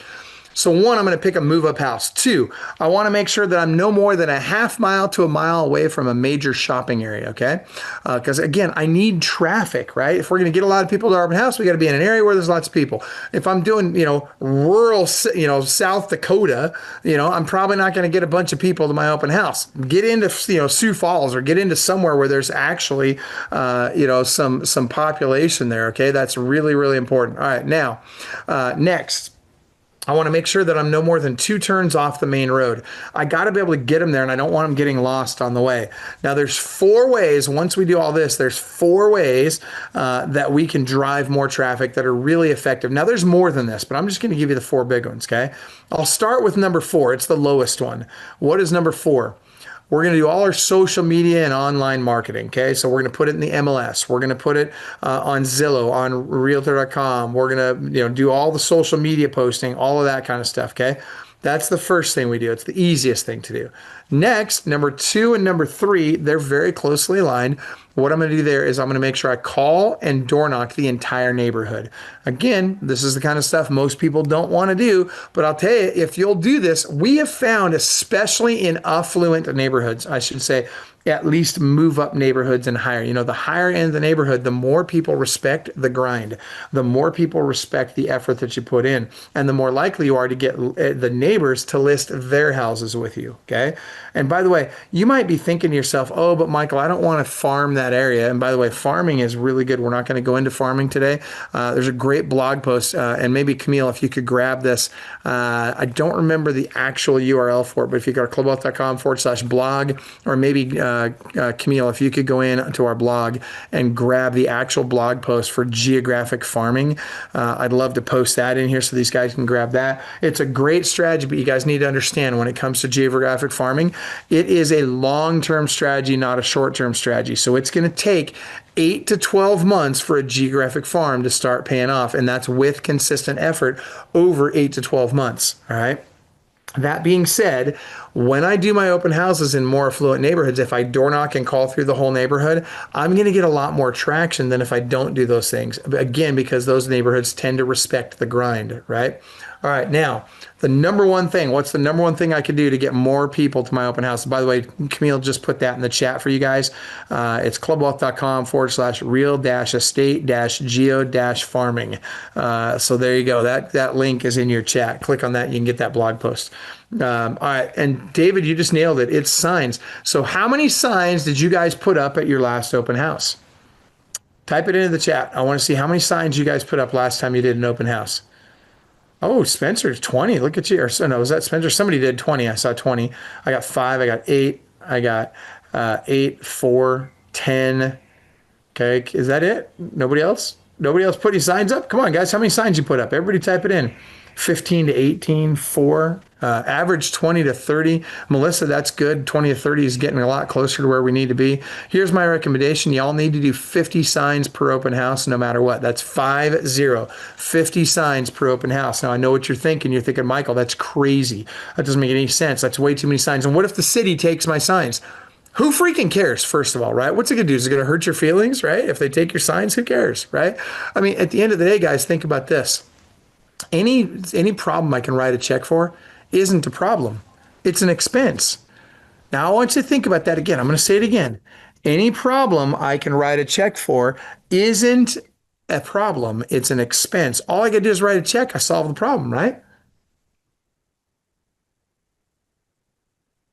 So 1, I'm going to pick a move-up house. 2, I want to make sure that I'm no more than a half mile to a mile away from a major shopping area, okay? Because again, I need traffic, right? If we're going to get a lot of people to our open house, we got to be in an area where there's lots of people. If I'm doing, rural, South Dakota, I'm probably not going to get a bunch of people to my open house. Get into, Sioux Falls, or get into somewhere where there's actually, some population there, okay? That's really, really important. All right, now, next. I want to make sure that I'm no more than 2 turns off the main road. I got to be able to get them there, and I don't want them getting lost on the way. Now, there's 4 ways. Once we do all this, there's 4 ways that we can drive more traffic that are really effective. Now, there's more than this, but I'm just going to give you the 4 big ones, okay? I'll start with number 4. It's the lowest one. What is number 4? We're going to do all our social media and online marketing, okay? So we're going to put it in the MLS. We're going to put it on Zillow, on Realtor.com. We're going to do all the social media posting, all of that kind of stuff, okay? That's the first thing we do. It's the easiest thing to do. Next, number 2 and number 3, they're very closely aligned. What I'm going to do there is I'm going to make sure I call and door knock the entire neighborhood. Again, this is the kind of stuff most people don't want to do, but I'll tell you, if you'll do this, we have found, especially in affluent neighborhoods, I should say, at least move up neighborhoods and higher. The higher end of the neighborhood, the more people respect the grind, the more people respect the effort that you put in, and the more likely you are to get the neighbors to list their houses with you, okay? And by the way, you might be thinking to yourself, oh, but Michael, I don't want to farm that area. And by the way, farming is really good. We're not going to go into farming today. There's a great blog post, and maybe Camille, if you could grab this. I don't remember the actual URL for it, but if you go to clubwealth.com/blog, or maybe Camille, if you could go in to our blog and grab the actual blog post for geographic farming, I'd love to post that in here so these guys can grab that. It's a great strategy, but you guys need to understand when it comes to geographic farming, it is a long-term strategy, not a short-term strategy. So it's going to take 8 to 12 months for a geographic farm to start paying off, and that's with consistent effort over 8 to 12 months, all right? That being said, when I do my open houses in more affluent neighborhoods, if I door knock and call through the whole neighborhood, I'm going to get a lot more traction than if I don't do those things. Again, because those neighborhoods tend to respect the grind, right? All right, now, the number one thing, what's the number one thing I could do to get more people to my open house? By the way, Camille just put that in the chat for you guys. It's clubwealth.com/real-estate-geo-farming. So there you go. That link is in your chat. Click on that. You can get that blog post. All right. And David, you just nailed it. It's signs. So how many signs did you guys put up at your last open house? Type it into the chat. I want to see how many signs you guys put up last time you did an open house. Oh, Spencer, 20. Look at you. Or, no, was that Spencer? Somebody did 20. I saw 20. I got 5. I got 8. I got 8, 4, 10. Okay. Is that it? Nobody else? Nobody else put any signs up? Come on, guys. How many signs you put up? Everybody type it in. 15 to 18, 4. Average 20 to 30. Melissa, that's good. 20 to 30 is getting a lot closer to where we need to be. Here's my recommendation. Y'all need to do 50 signs per open house no matter what. That's 50. 50 signs per open house. Now, I know what you're thinking. You're thinking, Michael, that's crazy. That doesn't make any sense. That's way too many signs. And what if the city takes my signs? Who freaking cares, first of all, right? What's it going to do? Is it going to hurt your feelings, right? If they take your signs, who cares, right? I mean, at the end of the day, guys, think about this. Any problem I can write a check for isn't a problem. It's an expense. Now I want you to think about that again. I'm going to say it again. Any problem I can write a check for isn't a problem. It's an expense. All I got to do is write a check. I solve the problem, right?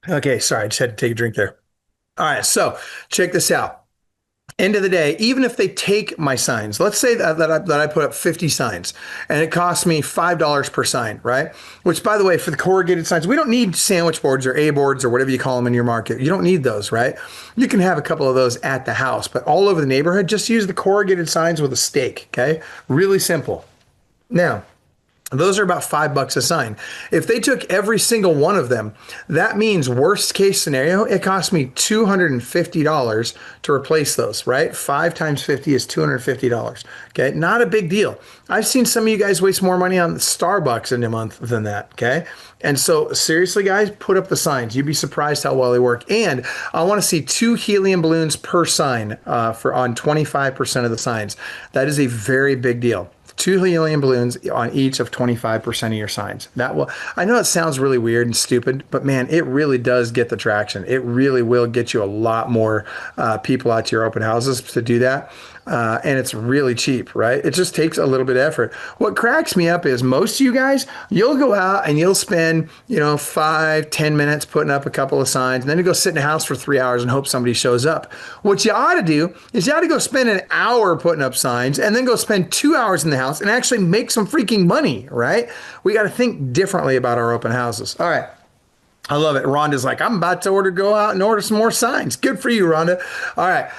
Okay, sorry. I just had to take a drink there. All right, so check this out. End of the day, even if they take my signs, let's say that I put up 50 signs and it costs me $5 per sign, right? Which, by the way, for the corrugated signs, we don't need sandwich boards or A boards or whatever you call them in your market. You don't need those, right? You can have a couple of those at the house, but all over the neighborhood, just use the corrugated signs with a stake, okay? Really simple. Now, those are about $5 a sign. If they took every single one of them, that means worst case scenario, it cost me $250 to replace those, right? 5 times 50 is $250. Okay, not a big deal. I've seen some of you guys waste more money on Starbucks in a month than that, okay? And so seriously, guys, put up the signs. You'd be surprised how well they work. And I want to see 2 helium balloons per sign for on 25% of the signs. That is a very big deal. 2 helium balloons on each of 25% of your signs. That will, I know it sounds really weird and stupid, but man, it really does get the traction. It really will get you a lot more people out to your open houses to do that. And it's really cheap, right? It just takes a little bit of effort. What cracks me up is most of you guys, you'll go out and you'll spend, 5, 10 minutes putting up a couple of signs, and then you go sit in a house for 3 hours and hope somebody shows up. What you ought to do is you ought to go spend an hour putting up signs and then go spend 2 hours in the house and actually make some freaking money, right? We got to think differently about our open houses. All right. I love it. Rhonda's like, I'm about to go out and order some more signs. Good for you, Rhonda. All right.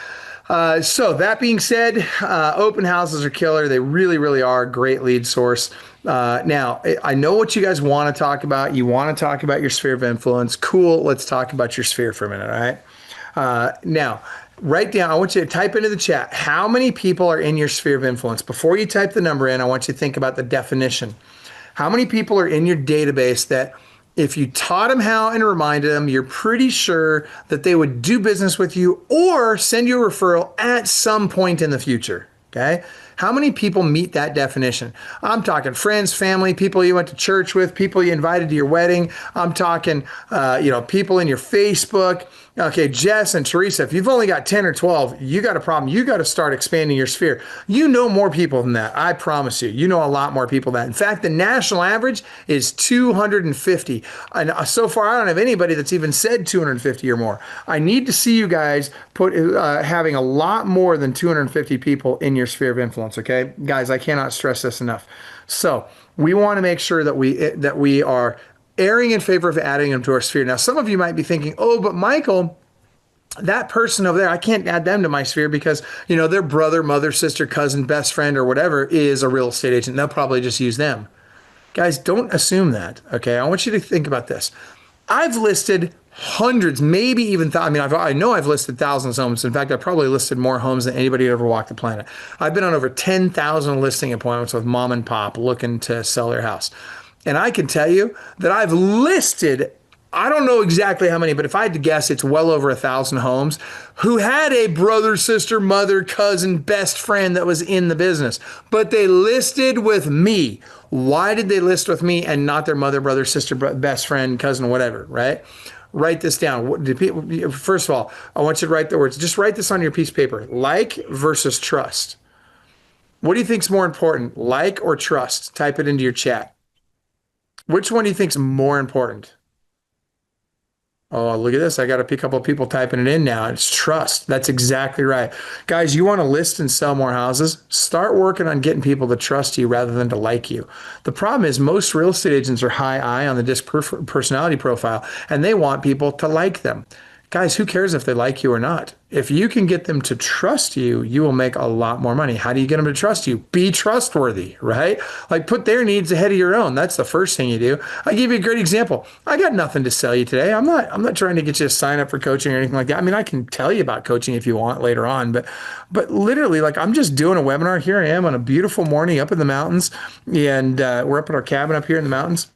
So that being said, open houses are killer. They really, really are a great lead source. Now, I know what you guys want to talk about. You want to talk about your sphere of influence. Cool. Let's talk about your sphere for a minute. All right. Now, write down, I want you to type into the chat, how many people are in your sphere of influence? Before you type the number in, I want you to think about the definition. How many people are in your database that if you taught them how and reminded them, you're pretty sure that they would do business with you or send you a referral at some point in the future? Okay. How many people meet that definition? I'm talking friends, family, people you went to church with, people you invited to your wedding. I'm talking, people in your Facebook. Okay, Jess and Teresa, if you've only got 10 or 12, you got a problem. You got to start expanding your sphere. You know more people than that. I promise you. You know a lot more people than that. In fact, the national average is 250. And so far, I don't have anybody that's even said 250 or more. I need to see you guys having a lot more than 250 people in your sphere of influence. Okay, guys, I cannot stress this enough. So we want to make sure that we are erring in favor of adding them to our sphere. Now, some of you might be thinking, oh, but Michael, that person over there, I can't add them to my sphere because, their brother, mother, sister, cousin, best friend, or whatever is a real estate agent. They'll probably just use them. Guys, don't assume that. Okay, I want you to think about this. I've listed hundreds, maybe even I know I've listed thousands of homes. In fact, I've probably listed more homes than anybody who ever walked the planet. I've been on over 10,000 listing appointments with mom and pop looking to sell their house. And I can tell you that I've listed, I don't know exactly how many, but if I had to guess, it's well over 1,000 homes who had a brother, sister, mother, cousin, best friend that was in the business, but they listed with me. Why did they list with me and not their mother, brother, sister, best friend, cousin, whatever, right? Write this down. First of all, I want you to write the words. Just write this on your piece of paper. Like versus trust. What do you think is more important, like or trust? Type it into your chat. Which one do you think is more important? Oh, look at this. I got a couple of people typing it in now. It's trust. That's exactly right. Guys, you want to list and sell more houses? Start working on getting people to trust you rather than to like you. The problem is most real estate agents are high I on the DISC personality profile, and they want people to like them. Guys, who cares if they like you or not? If you can get them to trust you, you will make a lot more money. How do you get them to trust you? Be trustworthy, right? Like put their needs ahead of your own. That's the first thing you do. I'll give you a great example. I got nothing to sell you today. I'm not trying to get you to sign up for coaching or anything like that. I mean, I can tell you about coaching if you want later on, but literally like I'm just doing a webinar. Here I am on a beautiful morning up in the mountains, and we're up at our cabin up here in the mountains.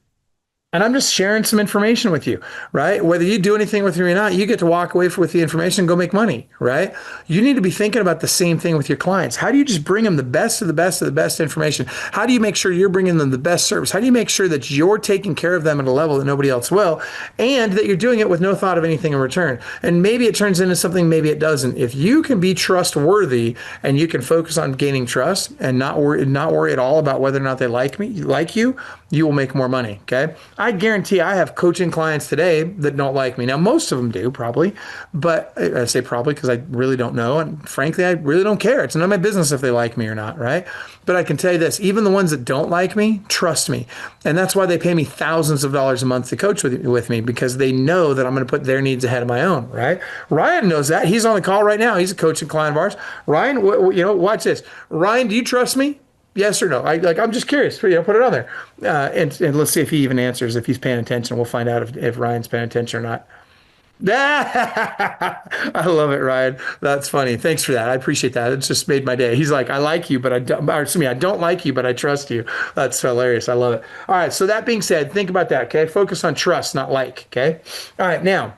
And I'm just sharing some information with you, right? Whether you do anything with me or not, you get to walk away with the information and go make money, right? You need to be thinking about the same thing with your clients. How do you just bring them the best of the best of the best information? How do you make sure you're bringing them the best service? How do you make sure that you're taking care of them at a level that nobody else will, and that you're doing it with no thought of anything in return? And maybe it turns into something, maybe it doesn't. If you can be trustworthy and you can focus on gaining trust and not worry at all about whether or not they like you, you will make more money, okay? I guarantee I have coaching clients today that don't like me. Now, most of them do probably, but I say probably because I really don't know. And frankly, I really don't care. It's none of my business if they like me or not, right? But I can tell you this, even the ones that don't like me, trust me. And that's why they pay me thousands of dollars a month to coach with me, because they know that I'm going to put their needs ahead of my own, right? Ryan knows that. He's on the call right now. He's a coaching client of ours. Ryan, watch this. Ryan, do you trust me? Yes or no? I'm just curious. Put it on there, and let's see if he even answers. If he's paying attention, we'll find out if Ryan's paying attention or not. I love it, Ryan. That's funny. Thanks for that. I appreciate that. It just made my day. He's like, I like you, but I don't. Or excuse me, I don't like you, but I trust you. That's hilarious. I love it. All right. So that being said, think about that. Okay. Focus on trust, not like. Okay. All right. Now,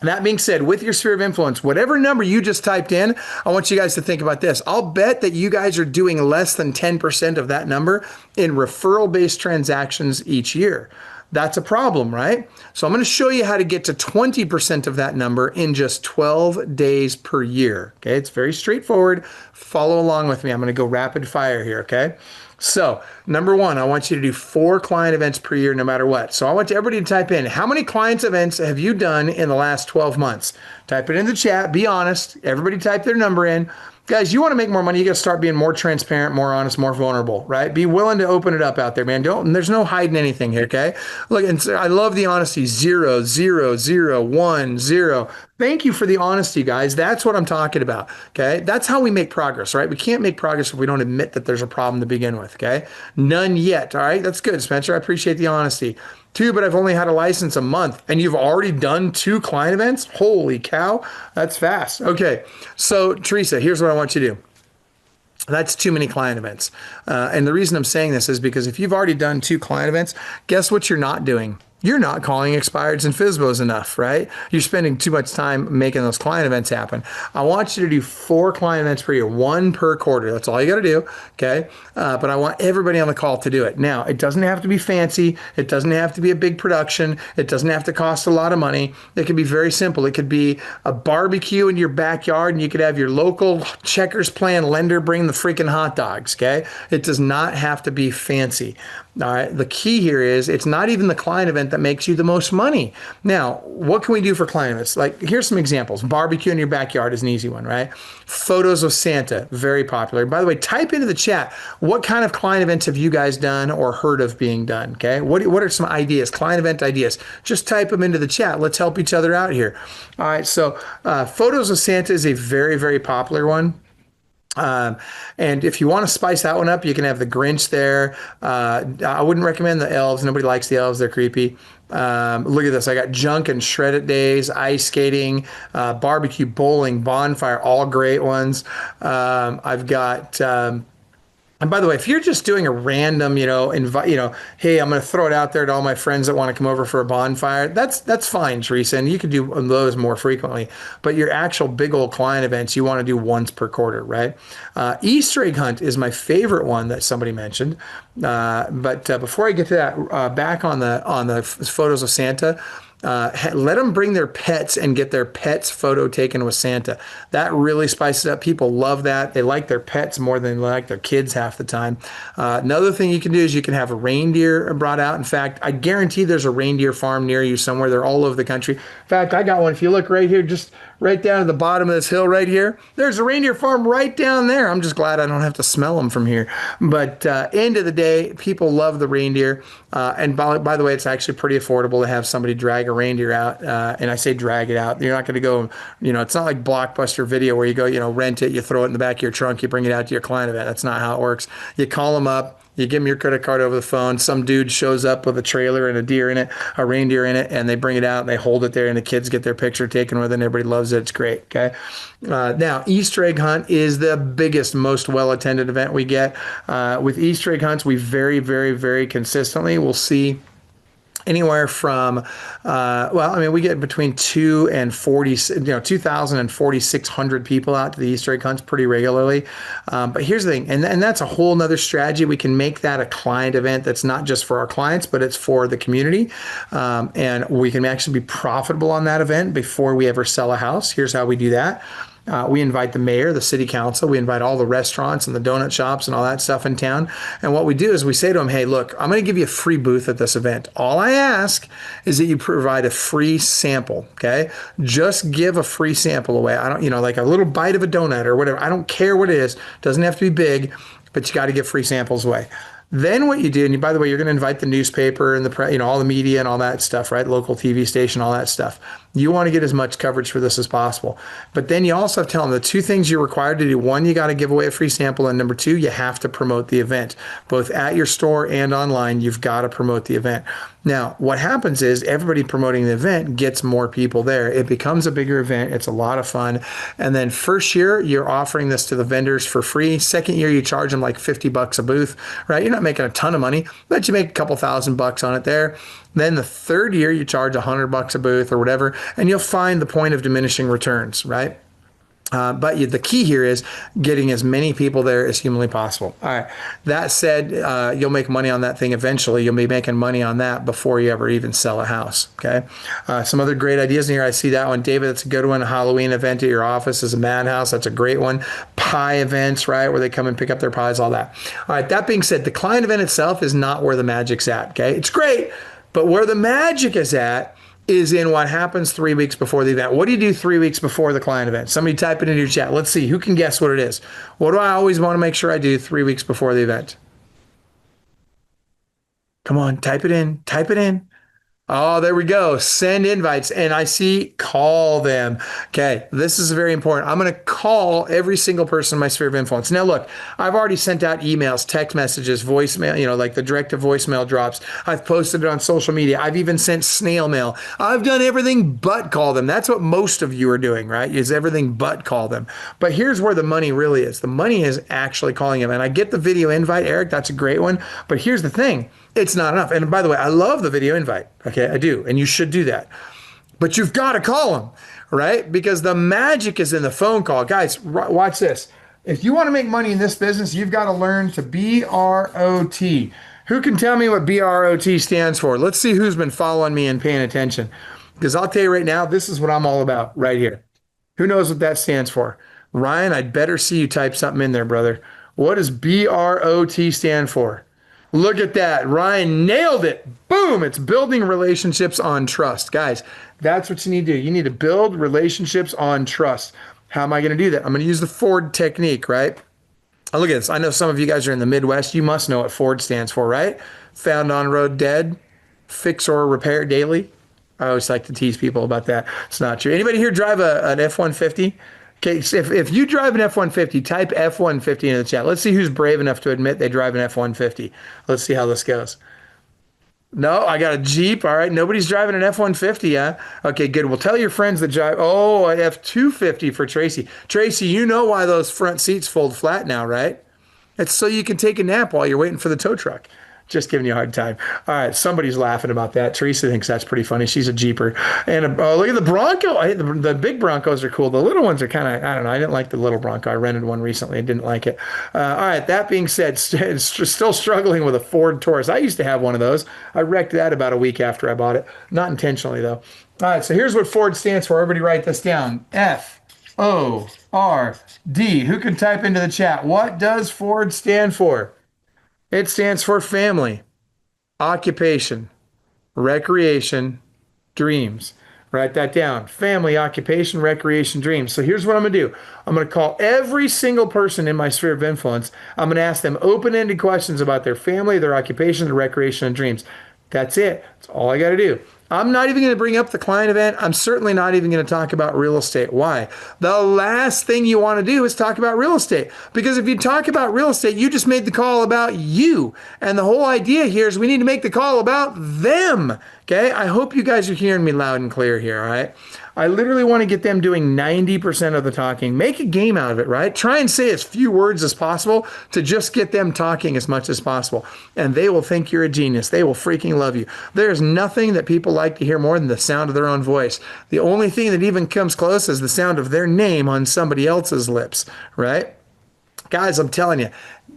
that being said, with your sphere of influence, whatever number you just typed in, I want you guys to think about this. I'll bet that you guys are doing less than 10% of that number in referral-based transactions each year. That's a problem, right? So I'm going to show you how to get to 20% of that number in just 12 days per year. Okay, it's very straightforward. Follow along with me. I'm going to go rapid fire here, okay? So, number one, I want you to do 4 client events per year no matter what. So I want everybody to type in, how many clients events have you done in the last 12 months? Type it in the chat. Be honest. Everybody type their number in. Guys, you want to make more money, you got to start being more transparent, more honest, more vulnerable, right? Be willing to open it up out there, man. There's no hiding anything here, okay? Look, and so I love the honesty. 0, 0, 0, 1, 0. Thank you for the honesty, guys. That's what I'm talking about, okay? That's how we make progress, right? We can't make progress if we don't admit that there's a problem to begin with, okay? None yet, all right? That's good, Spencer. I appreciate the honesty. 2, but I've only had a license a month, and you've already done 2 client events? Holy cow, that's fast. Okay, so Teresa, here's what I want you to do. That's too many client events. And the reason I'm saying this is because if you've already done 2 client events, guess what you're not doing? You're not calling expireds and FSBOs enough, right? You're spending too much time making those client events happen. I want you to do 4 client events per year, 1 per quarter. That's all you got to do, okay? But I want everybody on the call to do it. Now, it doesn't have to be fancy. It doesn't have to be a big production. It doesn't have to cost a lot of money. It could be very simple. It could be a barbecue in your backyard, and you could have your local checkers playing lender bring the freaking hot dogs, okay? It does not have to be fancy. All right. The key here is it's not even the client event that makes you the most money. Now, what can we do for client events? Like, here's some examples. Barbecue in your backyard is an easy one, right? Photos of Santa, very popular. By the way, type into the chat, what kind of client events have you guys done or heard of being done? Okay. What are some ideas, client event ideas? Just type them into the chat. Let's help each other out here. All right. So photos of Santa is a very, very popular one. And if you want to spice that one up, you can have the Grinch there. I wouldn't recommend the elves. Nobody likes the elves. They're creepy. Look at this. I got junk and shredded days, ice skating, barbecue, bowling, bonfire, all great ones. I've got, and by the way, if you're just doing a random, hey, I'm going to throw it out there to all my friends that want to come over for a bonfire, that's fine, Teresa, and you can do those more frequently. But your actual big old client events, you want to do once per quarter, right? Easter egg hunt is my favorite one that somebody mentioned. But before I get to that, back on the photos of Santa. Let them bring their pets and get their pets photo taken with Santa. That really spices up. People love that. They like their pets more than they like their kids half the time. Another thing you can do is you can have a reindeer brought out. In fact, I guarantee there's a reindeer farm near you somewhere. They're all over the country. In fact, I got one. If you look right here, just right down at the bottom of this hill right here. There's a reindeer farm right down there. I'm just glad I don't have to smell them from here. But end of the day, people love the reindeer. And by the way, it's actually pretty affordable to have somebody drag a reindeer out. And I say drag it out. You're not going to go, it's not like Blockbuster Video where you go, rent it, you throw it in the back of your trunk, you bring it out to your client event. That's not how it works. You call them up. You give them your credit card over the phone. Some dude shows up with a trailer and a deer in it, a reindeer in it, and they bring it out and they hold it there, and the kids get their picture taken with it, and everybody loves it. It's great. Okay. Now, Easter egg hunt is the biggest, most well attended event we get. With Easter egg hunts, we very, very, very consistently will see anywhere from we get between 2,000 and 4,600 people out to the Easter egg hunts pretty regularly. But here's the thing, and that's a whole nother strategy. We can make that a client event that's not just for our clients, but it's for the community. And we can actually be profitable on that event before we ever sell a house. Here's how we do that. We invite the mayor, the city council, we invite all the restaurants and the donut shops and all that stuff in town. And what we do is we say to them, hey, look, I'm going to give you a free booth at this event. All I ask is that you provide a free sample, okay? Just give a free sample away. I don't, like a little bite of a donut or whatever. I don't care what it is. It doesn't have to be big, but you got to give free samples away. Then what you do, and by the way, you're going to invite the newspaper and the all the media and all that stuff, right? Local TV station, all that stuff. You want to get as much coverage for this as possible. But then you also have to tell them the two things you're required to do. One, you got to give away a free sample. And number two, you have to promote the event. Both at your store and online, you've got to promote the event. Now, what happens is everybody promoting the event gets more people there. It becomes a bigger event. It's a lot of fun. And then first year, you're offering this to the vendors for free. Second year, you charge them like $50 a booth, right? You're not making a ton of money, but you make a couple $1,000 on it there. Then the third year, you charge $100 a booth or whatever, and you'll find the point of diminishing returns, right? But the key here is getting as many people there as humanly possible. All right. That said, you'll make money on that thing eventually. You'll be making money on that before you ever even sell a house. Okay. Some other great ideas in here. I see that one. David, that's a good one. A Halloween event at your office is a madhouse. That's a great one. Pie events, right? Where they come and pick up their pies, all that. All right. That being said, the client event itself is not where the magic's at. Okay. It's great. But where the magic is at is in what happens 3 weeks before the event. What do you do 3 weeks before the client event? Somebody type it into your chat. Let's see. Who can guess what it is? What do I always want to make sure I do 3 weeks before the event? Come on, type it in. Type it in. Oh, there we go. Send invites. And I see call them. Okay, this is very important. I'm going to call every single person in my sphere of influence. Now, look, I've already sent out emails, text messages, voicemail, like the direct to voicemail drops. I've posted it on social media. I've even sent snail mail. I've done everything but call them. That's what most of you are doing, right? Is everything but call them. But here's where the money really is. The money is actually calling them. And I get the video invite, Eric. That's a great one. But here's the thing. It's not enough. And by the way, I love the video invite. Okay, I do. And you should do that. But you've got to call them, right? Because the magic is in the phone call. Guys, watch this. If you want to make money in this business, you've got to learn to BROT. Who can tell me what BROT stands for? Let's see who's been following me and paying attention. Because I'll tell you right now, this is what I'm all about right here. Who knows what that stands for? Ryan, I'd better see you type something in there, brother. What does BROT stand for? Look at that. Ryan nailed it. Boom. It's building relationships on trust. Guys, that's what you need to do. You need to build relationships on trust. How am I going to do that? I'm going to use the Ford technique, right? Oh, look at this. I know some of you guys are in the Midwest. You must know what Ford stands for, right? Found on road dead, fix or repair daily. I always like to tease people about that. It's not true. Anybody here drive an F-150? Okay, so if you drive an F-150, type F-150 in the chat. Let's see who's brave enough to admit they drive an F-150. Let's see how this goes. No, I got a Jeep. All right, nobody's driving an F-150, yeah? Okay, good. Well, tell your friends that drive. Oh, an F-250 for Tracy. Tracy, you know why those front seats fold flat now, right? It's so you can take a nap while you're waiting for the tow truck. Just giving you a hard time. All right, somebody's laughing about that. Teresa thinks that's pretty funny. She's a Jeeper. And look at the Bronco. The big Broncos are cool. The little ones are kind of, I don't know. I didn't like the little Bronco. I rented one recently. I didn't like it. All right, that being said, still struggling with a Ford Taurus. I used to have one of those. I wrecked that about a week after I bought it. Not intentionally, though. All right, so here's what Ford stands for. Everybody write this down. F-O-R-D. Who can type into the chat? What does Ford stand for? It stands for family, occupation, recreation, dreams, Write that down. Family, occupation, recreation, dreams. So here's what I'm going to do. I'm going to call every single person in my sphere of influence. I'm going to ask them open-ended questions about their family, their occupation, their recreation, and dreams. That's it. That's all I got to do. I'm not even going to bring up the client event. I'm certainly not even going to talk about real estate. Why? The last thing you want to do is talk about real estate. Because if you talk about real estate, you just made the call about you. And the whole idea here is we need to make the call about them. Okay? I hope you guys are hearing me loud and clear here, all right? I literally want to get them doing 90% of the talking. Make a game out of it, right? Try and say as few words as possible to just get them talking as much as possible. And they will think you're a genius. They will freaking love you. There's nothing that people like to hear more than the sound of their own voice. The only thing that even comes close is the sound of their name on somebody else's lips, right? Guys, I'm telling you,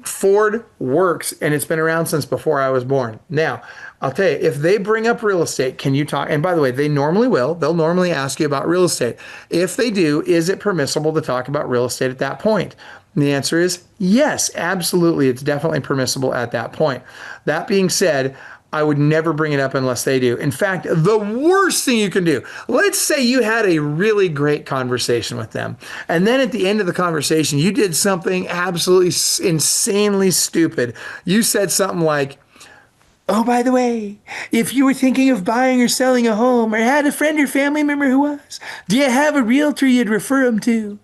Ford works, and it's been around since before I was born. Now, I'll tell you, if they bring up real estate, can you talk? And by the way, they normally will. They'll normally ask you about real estate. If they do, is it permissible to talk about real estate at that point? And the answer is yes, absolutely. It's definitely permissible at that point. That being said, I would never bring it up unless they do. In fact, the worst thing you can do, let's say you had a really great conversation with them, and then at the end of the conversation, you did something absolutely insanely stupid. You said something like, oh, by the way, if you were thinking of buying or selling a home or had a friend or family member who was, do you have a realtor you'd refer them to?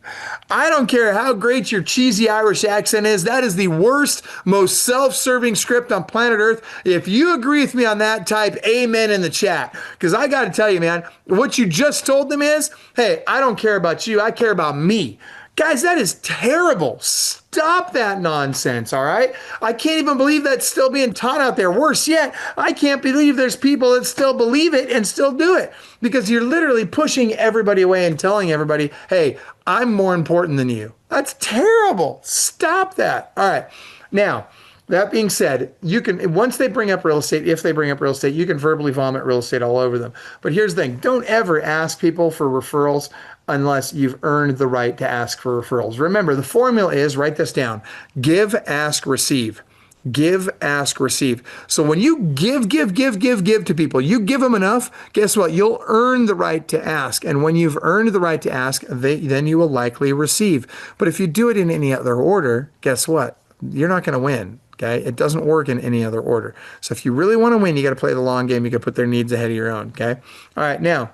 I don't care how great your cheesy Irish accent is. That is the worst, most self-serving script on planet Earth. If you agree with me on that, type amen in the chat. Because I got to tell you, man, what you just told them is, hey, I don't care about you. I care about me. Guys, that is terrible. Stop that nonsense, all right? I can't even believe that's still being taught out there. Worse yet, I can't believe there's people that still believe it and still do it, because you're literally pushing everybody away and telling everybody, hey, I'm more important than you. That's terrible. Stop that. All right. Now, that being said, you can, once they bring up real estate, if they bring up real estate, you can verbally vomit real estate all over them. But here's the thing. Don't ever ask people for referrals unless you've earned the right to ask for referrals. Remember, the formula is, write this down, give, ask, receive. Give, ask, receive. So when you give to people, you give them enough, guess what? You'll earn the right to ask. And when you've earned the right to ask, then you will likely receive. But if you do it in any other order, guess what? You're not going to win. Okay, it doesn't work in any other order. So if you really want to win, you got to play the long game. You got to put their needs ahead of your own. Okay. All right. Now,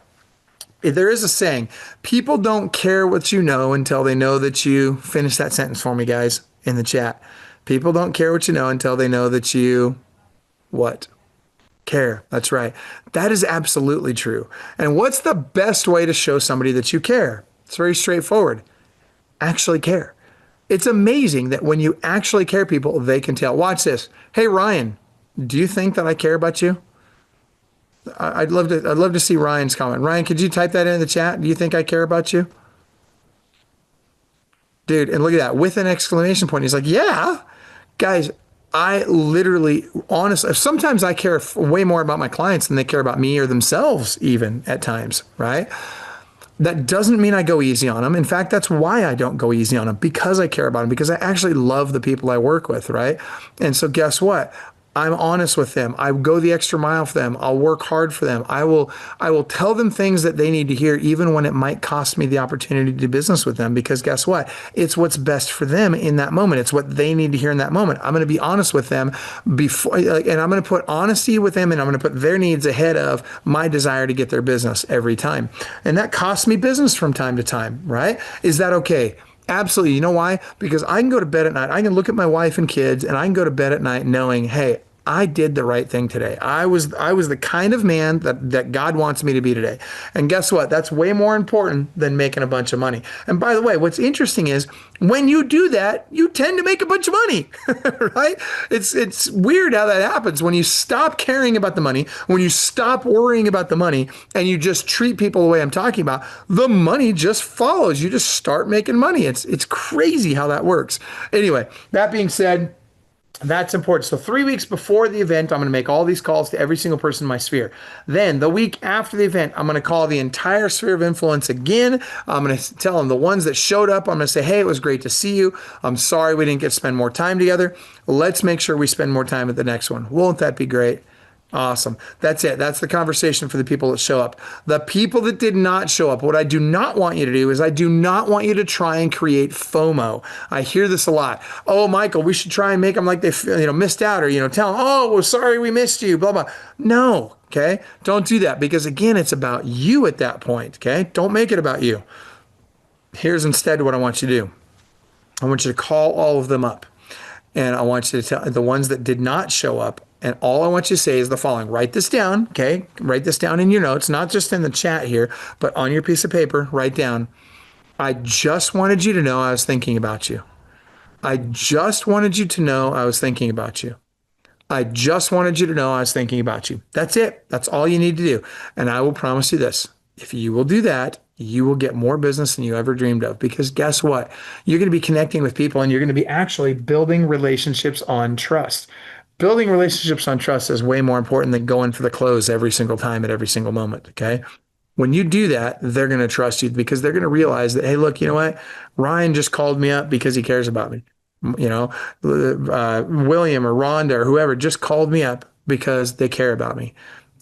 there is a saying, people don't care what you know until they know that you, finish that sentence for me, guys, in the chat. People don't care what you know until they know that you, what? Care. That's right. That is absolutely true. And what's the best way to show somebody that you care? It's very straightforward. Actually care. It's amazing that when you actually care, people, they can tell. Watch this. Hey, Ryan, do you think that I care about you? I'd love to see Ryan's comment. Ryan, could you type that in the chat? Do you think I care about you? Dude, and look at that, with an exclamation point. He's like, yeah. Guys, I literally, honestly, sometimes I care way more about my clients than they care about me or themselves even at times, right? That doesn't mean I go easy on them. In fact, that's why I don't go easy on them, because I care about them, because I actually love the people I work with, right? And so guess what? I'm honest with them. I go the extra mile for them. I'll work hard for them. I will tell them things that they need to hear, even when it might cost me the opportunity to do business with them, because guess what? It's what's best for them in that moment. It's what they need to hear in that moment. I'm going to be honest with them before, and I'm going to put honesty with them, and I'm going to put their needs ahead of my desire to get their business every time. And that costs me business from time to time, right? Is that okay? Absolutely. You know why? Because I can go to bed at night, I can look at my wife and kids, and I can go to bed at night knowing, hey, I did the right thing today. I was the kind of man that God wants me to be today. And guess what? That's way more important than making a bunch of money. And by the way, what's interesting is when you do that, you tend to make a bunch of money, right? It's weird how that happens. When you stop caring about the money, when you stop worrying about the money, and you just treat people the way I'm talking about, the money just follows. You just start making money. It's crazy how that works. Anyway, that being said, that's important. So 3 weeks before the event, I'm going to make all these calls to every single person in my sphere. Then the week after the event, I'm going to call the entire sphere of influence again. I'm going to tell them, the ones that showed up, I'm going to say, hey, it was great to see you. I'm sorry we didn't get to spend more time together. Let's make sure we spend more time at the next one. Won't that be great? Awesome. That's it. That's the conversation for the people that show up. The people that did not show up, what I do not want you to do is I do not want you to try and create FOMO. I hear this a lot. Oh, Michael, we should try and make them like they missed out, or tell them, oh, well, sorry we missed you, blah blah. No, okay? Don't do that, because again, it's about you at that point, okay? Don't make it about you. Here's instead what I want you to do. I want you to call all of them up. And I want you to tell the ones that did not show up. And all I want you to say is the following. Write this down, okay? Write this down in your notes, not just in the chat here, but on your piece of paper. Write down, I just wanted you to know I was thinking about you. I just wanted you to know I was thinking about you. I just wanted you to know I was thinking about you. That's it. That's all you need to do. And I will promise you this. If you will do that, you will get more business than you ever dreamed of, because guess what? You're going to be connecting with people, and you're going to be actually building relationships on trust. Building relationships on trust is way more important than going for the close every single time at every single moment. Okay. When you do that, they're going to trust you, because they're going to realize that, hey, look, you know what? Ryan just called me up because he cares about me. William or Rhonda or whoever just called me up because they care about me.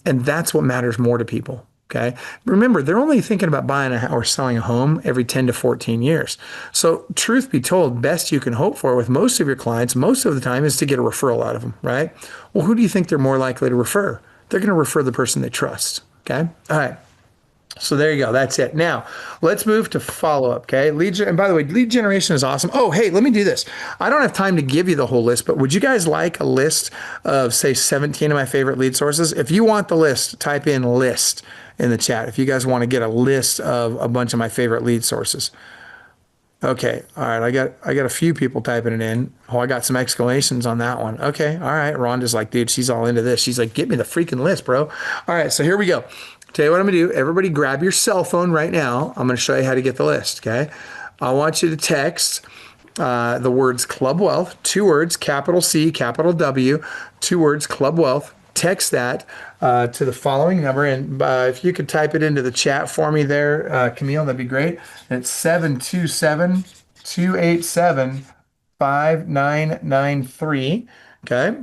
And that's what matters more to people. Okay. Remember, they're only thinking about buying or selling a home every 10 to 14 years. So truth be told, best you can hope for with most of your clients, most of the time, is to get a referral out of them, right? Well, who do you think they're more likely to refer? They're going to refer the person they trust. Okay. All right. So there you go. That's it. Now let's move to follow-up. Okay. And by the way, lead generation is awesome. Oh, hey, let me do this. I don't have time to give you the whole list, but would you guys like a list of, say, 17 of my favorite lead sources? If you want the list, type in list in the chat. If you guys want to get a list of a bunch of my favorite lead sources. Okay. All right. I got a few people typing it in. Oh, I got some exclamations on that one. Okay. All right. Rhonda's like, dude, she's all into this. She's like, get me the freaking list, bro. All right. So here we go. Tell you what I'm going to do. Everybody grab your cell phone right now. I'm going to show you how to get the list, okay? I want you to text the words Club Wealth, 2 words, capital C, capital W, 2 words, Club Wealth. Text that to the following number. And if you could type it into the chat for me there, Camille, that'd be great. It's 727-287-5993, okay?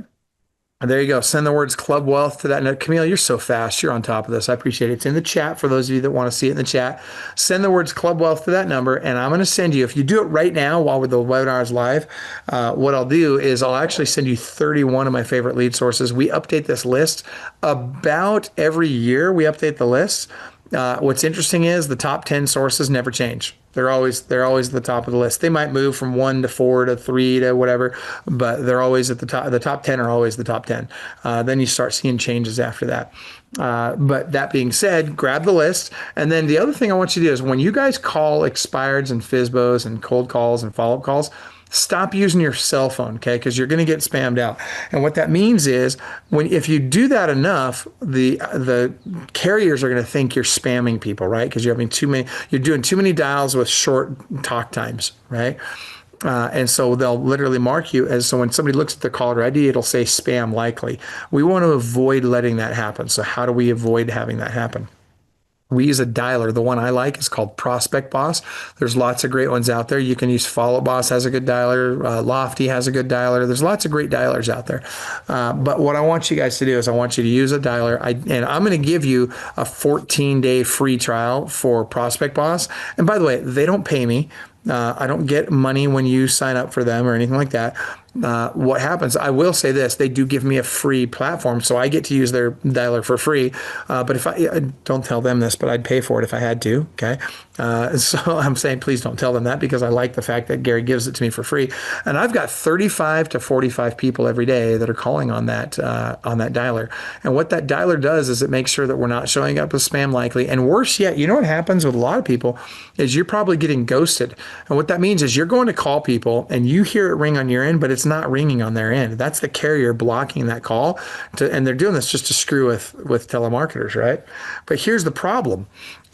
There you go. Send the words Club Wealth to that note. Camille, you're so fast. You're on top of this. I appreciate it. It's in the chat for those of you that want to see it in the chat. Send the words Club Wealth to that number, and I'm going to send you, if you do it right now while the webinar is live, what I'll do is I'll actually send you 31 of my favorite lead sources. We update this list about every year. We update the list. What's interesting is the top 10 sources never change. They're always at the top of the list. They might move from 1 to 4 to 3 to whatever, but they're always at the top. The top 10 are always the top 10. Then you start seeing changes after that. But that being said, grab the list. And then the other thing I want you to do is when you guys call expireds and FSBOs and cold calls and follow-up calls, stop using your cell phone, okay? Because you're going to get spammed out. And what that means is, if you do that enough, the carriers are going to think you're spamming people, right? Because you're doing too many dials with short talk times, right? And so they'll literally mark you as, so when somebody looks at the caller ID, it'll say spam likely. We want to avoid letting that happen. So how do we avoid having that happen? We use a dialer. The one I like is called Prospect Boss. There's lots of great ones out there. You can use Follow Boss has a good dialer. Lofty has a good dialer. There's lots of great dialers out there. But what I want you guys to do is I want you to use a dialer. And I'm going to give you a 14-day free trial for Prospect Boss. And by the way, they don't pay me. I don't get money when you sign up for them or anything like that. What happens, I will say this, they do give me a free platform, so I get to use their dialer for free. But if I don't tell them this, but I'd pay for it if I had to, okay? So I'm saying please don't tell them that, because I like the fact that Gary gives it to me for free. And I've got 35 to 45 people every day that are calling on that dialer. And what that dialer does is it makes sure that we're not showing up as spam likely. And worse yet, you know what happens with a lot of people is you're probably getting ghosted. And what that means is you're going to call people and you hear it ring on your end, but it's not ringing on their end. That's the carrier blocking that call, and they're doing this just to screw with telemarketers, right? But here's the problem.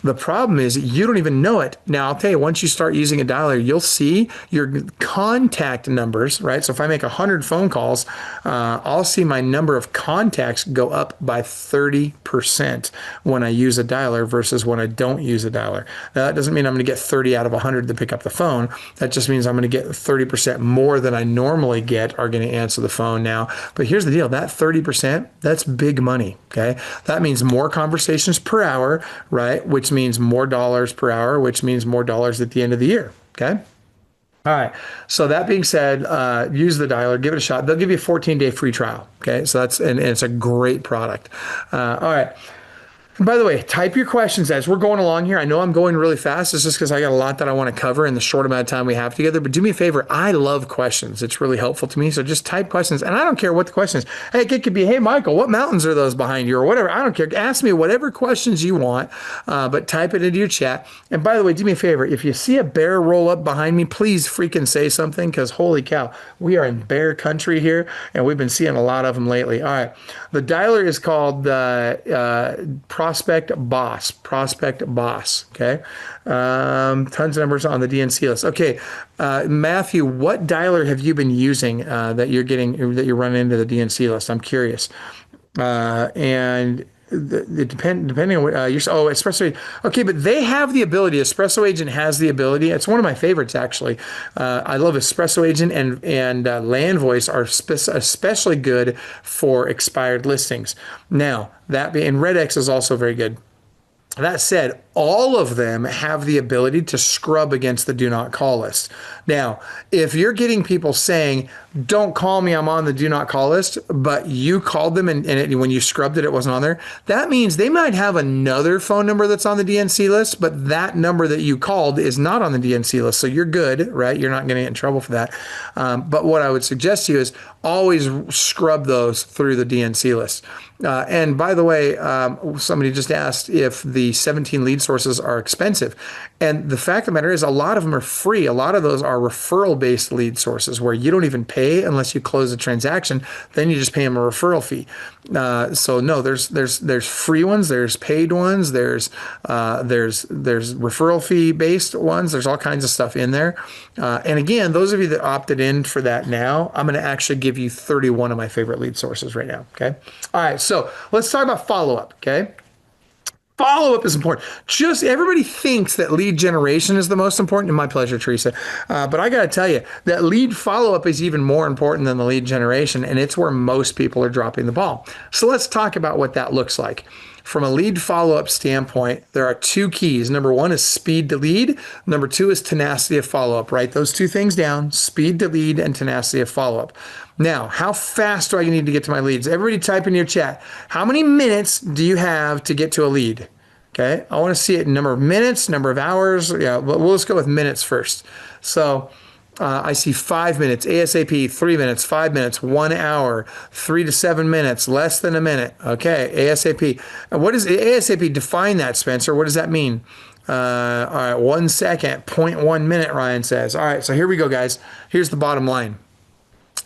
The problem is you don't even know it. Now, I'll tell you, once you start using a dialer, you'll see your contact numbers, right? So if I make 100 phone calls, I'll see my number of contacts go up by 30% when I use a dialer versus when I don't use a dialer. Now, that doesn't mean I'm going to get 30 out of 100 to pick up the phone. That just means I'm going to get 30% more than I normally get are going to answer the phone now. But here's the deal, that 30%, that's big money, okay? That means more conversations per hour, right? Which means more dollars per hour, which means more dollars at the end of the year. Okay. All right. So that being said, use the dialer, give it a shot. They'll give you a 14-day free trial. Okay. So and it's a great product. All right. And by the way, type your questions as we're going along here. I know I'm going really fast. It's just because I got a lot that I want to cover in the short amount of time we have together. But do me a favor. I love questions. It's really helpful to me. So just type questions. And I don't care what the question is. Hey, it could be, hey, Michael, what mountains are those behind you or whatever. I don't care. Ask me whatever questions you want, but type it into your chat. And by the way, do me a favor. If you see a bear roll up behind me, please freaking say something because holy cow, we are in bear country here. And we've been seeing a lot of them lately. All right. The dialer is called Prospect Boss. Okay. Tons of numbers on the DNC list. Okay. Matthew, what dialer have you been using that you're running into the DNC list? I'm curious. And depending on what Espresso. Okay, but they have the ability. Espresso Agent has the ability. It's one of my favorites actually. I love Espresso Agent and Land Voice are especially good for expired listings. Now and RedX is also very good. That said, all of them have the ability to scrub against the do not call list. Now, if you're getting people saying, don't call me, I'm on the do not call list, but you called them and when you scrubbed it, it wasn't on there, that means they might have another phone number that's on the DNC list, but that number that you called is not on the DNC list. So you're good, right? You're not going to get in trouble for that. But what I would suggest to you is always scrub those through the DNC list. And by the way, somebody just asked if the 17 lead sources are expensive. And the fact of the matter is a lot of them are free. A lot of those are referral-based lead sources where you don't even pay unless you close a transaction. Then you just pay them a referral fee. So no, there's free ones, there's paid ones, there's referral fee based ones. There's all kinds of stuff in there. And again, those of you that opted in for that now, I'm going to actually give you 31 of my favorite lead sources right now. Okay. All right. So let's talk about follow-up. Okay. Follow-up is important. Just everybody thinks that lead generation is the most important. And my pleasure, Teresa. But I got to tell you that lead follow-up is even more important than the lead generation. And it's where most people are dropping the ball. So let's talk about what that looks like. From a lead follow-up standpoint, there are two keys. Number one is speed to lead. Number two is tenacity of follow-up. Write those two things down, speed to lead and tenacity of follow-up. Now, how fast do I need to get to my leads? Everybody type in your chat. How many minutes do you have to get to a lead? Okay, I want to see it in number of minutes, number of hours. Yeah, but we'll just go with minutes first. So I see 5 minutes, ASAP, 3 minutes, 5 minutes, 1 hour, 3 to 7 minutes, less than a minute. Okay, ASAP. And what does ASAP define that, Spencer? What does that mean? All right, 1 second, 0.1 minute, Ryan says. All right, so here we go, guys. Here's the bottom line.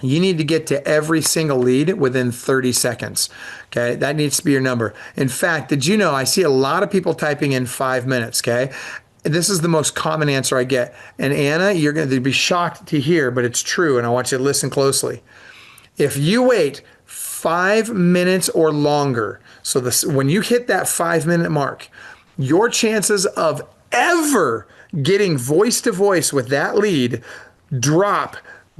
You need to get to every single lead within 30 seconds. Okay, that needs to be your number. In fact, did you know I see a lot of people typing in 5 minutes, okay? This is the most common answer I get. And Anna, you're going to be shocked to hear, but it's true, and I want you to listen closely. If you wait 5 minutes or longer, so when you hit that 5-minute mark, your chances of ever getting voice-to-voice with that lead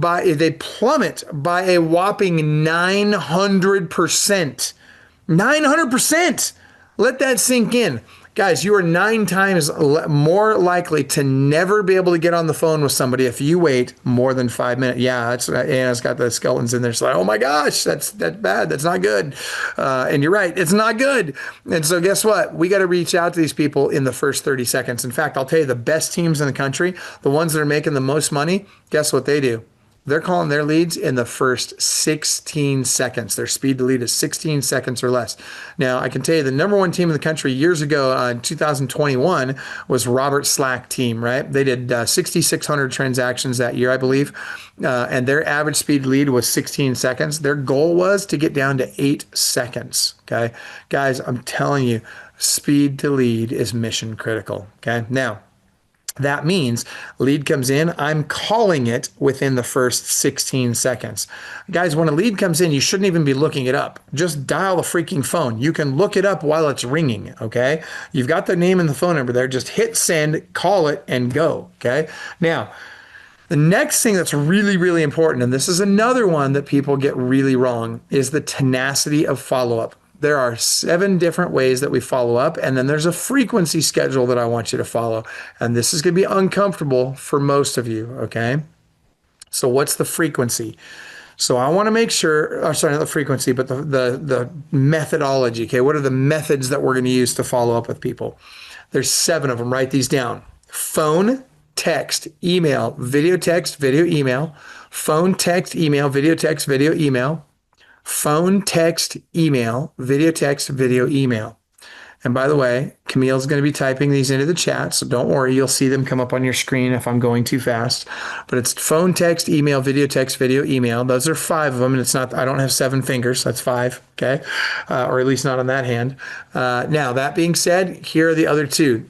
they plummet by a whopping 900%. 900%. Let that sink in. Guys, you are 9 times more likely to never be able to get on the phone with somebody if you wait more than 5 minutes. Yeah, Anna's got the skeletons in there. She's like, oh my gosh, that's bad. That's not good. And you're right, it's not good. And so guess what? We got to reach out to these people in the first 30 seconds. In fact, I'll tell you the best teams in the country, the ones that are making the most money, guess what they do? They're calling their leads in the first 16 seconds. Their speed to lead is 16 seconds or less. Now, I can tell you the number one team in the country years ago in 2021 was Robert Slack team, right? They did 6,600 transactions that year, I believe. And their average speed to lead was 16 seconds. Their goal was to get down to 8 seconds. Okay. Guys, I'm telling you, speed to lead is mission critical. Okay. Now, that means lead comes in, I'm calling it within the first 16 seconds. Guys, when a lead comes in, you shouldn't even be looking it up. Just dial the freaking phone. You can look it up while it's ringing, okay? You've got the name and the phone number there. Just hit send, call it, and go, okay? Now, the next thing that's really, really important, and this is another one that people get really wrong, is the tenacity of follow-up. There are 7 different ways that we follow up, and then there's a frequency schedule that I want you to follow. And this is going to be uncomfortable for most of you, okay? So what's the frequency? So I want to make sure, or sorry, not the frequency, but the methodology, okay? What are the methods that we're going to use to follow up with people? There's 7 of them. Write these down. Phone, text, email, video text, video email, phone, text, email, video text, video email, phone, text, email, video text, video email. And by the way, Camille's going to be typing these into the chat, so don't worry, you'll see them come up on your screen if I'm going too fast. But it's phone, text, email, video text, video email. Those are 5 of them, and it's not, I don't have 7 fingers, that's 5, okay? Or at least not on that hand. Now, that being said, here are the other 2.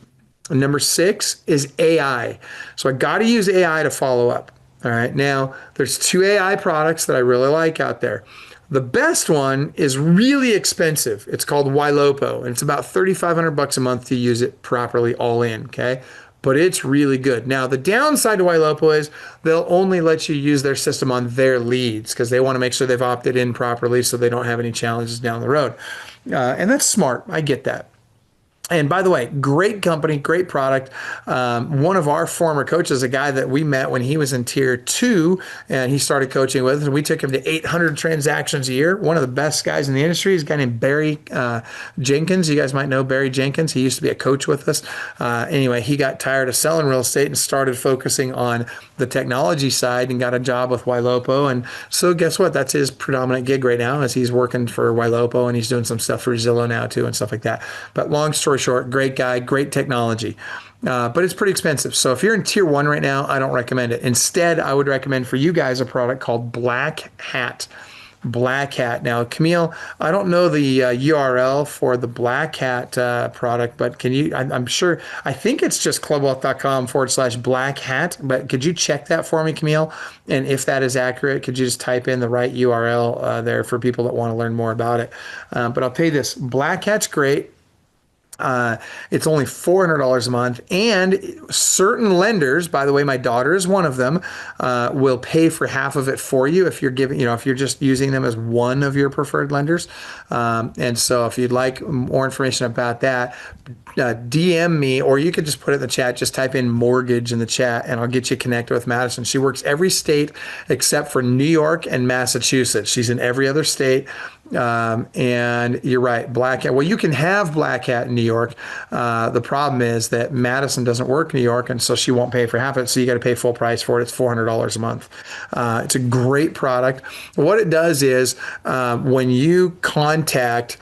Number 6 is AI. So I got to use AI to follow up. All right, now there's 2 AI products that I really like out there. The best one is really expensive. It's called Ylopo, and it's about $3,500 a month to use it properly all in, okay? But it's really good. Now, the downside to Ylopo is they'll only let you use their system on their leads because they want to make sure they've opted in properly so they don't have any challenges down the road. And that's smart. I get that. And by the way, great company, great product. One of our former coaches, a guy that we met when he was in tier 2 and he started coaching with us, and we took him to 800 transactions a year. One of the best guys in the industry is a guy named Barry Jenkins. You guys might know Barry Jenkins. He used to be a coach with us. Anyway, he got tired of selling real estate and started focusing on the technology side and got a job with Ylopo. And so guess what? That's his predominant gig right now, as he's working for Ylopo, and he's doing some stuff for Zillow now too and stuff like that. But long story short, great guy, great technology, but it's pretty expensive. So if you're in tier 1 right now, I don't recommend it. Instead, I would recommend for you guys a product called Black Hat. Black Hat. Now, Camille, I don't know the URL for the Black Hat product, but can you, I'm sure, I think it's just clubwealth.com/Black Hat, but could you check that for me, Camille? And if that is accurate, could you just type in the right URL there for people that want to learn more about it? But I'll tell you this, Black Hat's great. It's only $400 a month, and certain lenders, by the way, my daughter is one of them, will pay for half of it for you if you're giving, if you're just using them as one of your preferred lenders. And so if you'd like more information about that, DM me, or you could just put it in the chat, just type in mortgage in the chat and I'll get you connected with Madison. She works every state except for New York and Massachusetts. She's in every other state. And you're right, Black Hat. Well, you can have Black Hat in New York. The problem is that Madison doesn't work in New York, and so she won't pay for half of it. So you got to pay full price for it. It's $400 a month. It's a great product. What it does is when you contact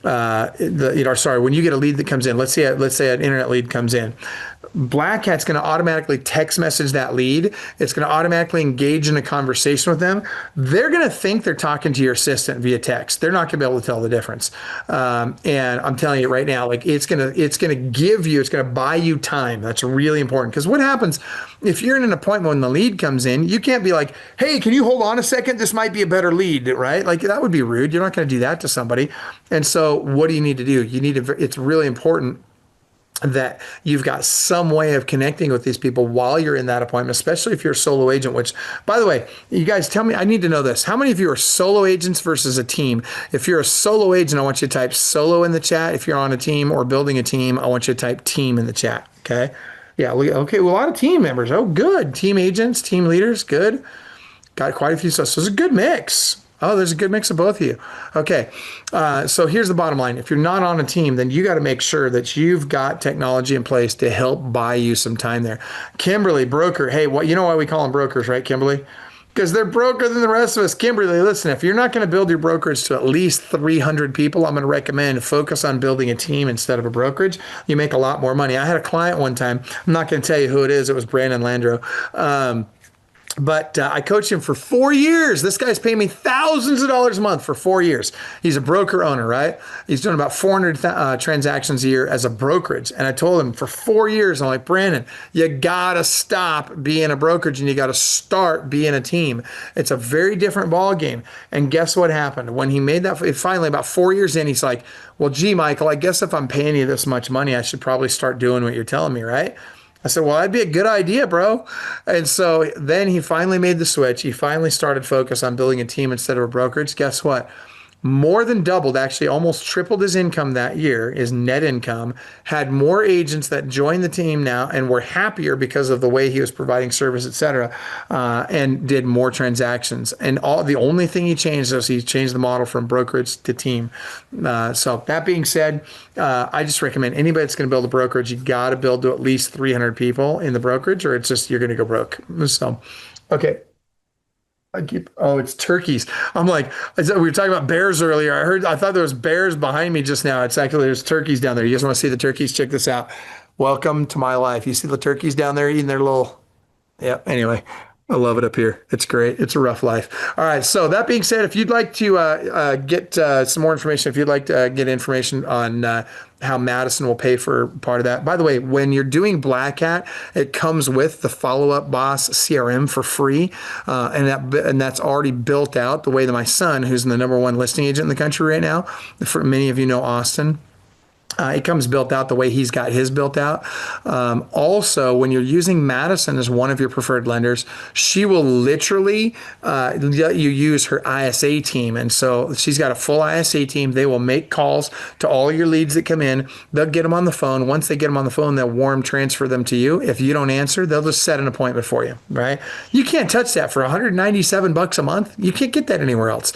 when you get a lead that comes in, let's say an internet lead comes in, Black Hat's going to automatically text message that lead. It's going to automatically engage in a conversation with them. They're going to think they're talking to your assistant via text. They're not going to be able to tell the difference. And I'm telling you right now, like it's going to buy you time. That's really important, because what happens if you're in an appointment when the lead comes in, you can't be like, hey, can you hold on a second? This might be a better lead, right? Like that would be rude. You're not going to do that to somebody. And so what do you need to do? It's really important that you've got some way of connecting with these people while you're in that appointment, especially if you're a solo agent, which, by the way, you guys tell me, I need to know this. How many of you are solo agents versus a team? If you're a solo agent, I want you to type solo in the chat. If you're on a team or building a team, I want you to type team in the chat, okay? Yeah, okay, well, a lot of team members. Oh, good. Team agents, team leaders, good. Got quite a few stuff. So it's a good mix. Oh, there's a good mix of both of you. Okay, so here's the bottom line. If you're not on a team, then you got to make sure that you've got technology in place to help buy you some time there. Kimberly, broker. Hey, you know why we call them brokers, right, Kimberly? because they're broker than the rest of us. Kimberly, listen, if you're not going to build your brokerage to at least 300 people, I'm going to recommend focus on building a team instead of a brokerage. You make a lot more money. I had a client one time. I'm not going to tell you who it is. It was Brandon Landro. But I coached him for 4 years. This guy's paying me thousands of dollars a month for 4 years. He's a broker owner, right? He's doing about 400 transactions a year as a brokerage. And I told him for 4 years, I'm like, Brandon, you got to stop being a brokerage and you got to start being a team. It's a very different ball game. And guess what happened? When he made that, finally about 4 years in, he's like, well, gee, Michael, I guess if I'm paying you this much money, I should probably start doing what you're telling me, right? I said, well, that'd be a good idea, bro. And so then he finally made the switch. He finally started focus on building a team instead of a brokerage. Guess what? More than doubled, actually almost tripled his income that year, his net income, had more agents that joined the team now and were happier because of the way he was providing service, et cetera, and did more transactions. And the only thing he changed was he changed the model from brokerage to team. So that being said, I just recommend anybody that's going to build a brokerage, you got to build to at least 300 people in the brokerage, or it's just you're going to go broke. So, okay. Oh, it's turkeys. I'm like, we were talking about bears earlier. I thought there was bears behind me just now. It's actually, there's turkeys down there. You guys want to see the turkeys? Check this out. Welcome to my life. You see the turkeys down there eating their little, yeah, anyway. I love it up here. It's great. It's a rough life. All right. So that being said, if you'd like to get some more information, if you'd like to get information on how Madison will pay for part of that. By the way, when you're doing Black Hat, it comes with the Follow Up Boss CRM for free, and that's already built out the way that my son, who's the #1 listing agent in the country right now, for many of you know Austin. It comes built out the way he's got his built out. Also, when you're using Madison as one of your preferred lenders, she will literally let you use her ISA team. And so she's got a full ISA team. They will make calls to all your leads that come in. They'll get them on the phone. Once they get them on the phone, they'll warm transfer them to you. If you don't answer, they'll just set an appointment for you, right? You can't touch that for $197 a month. You can't get that anywhere else.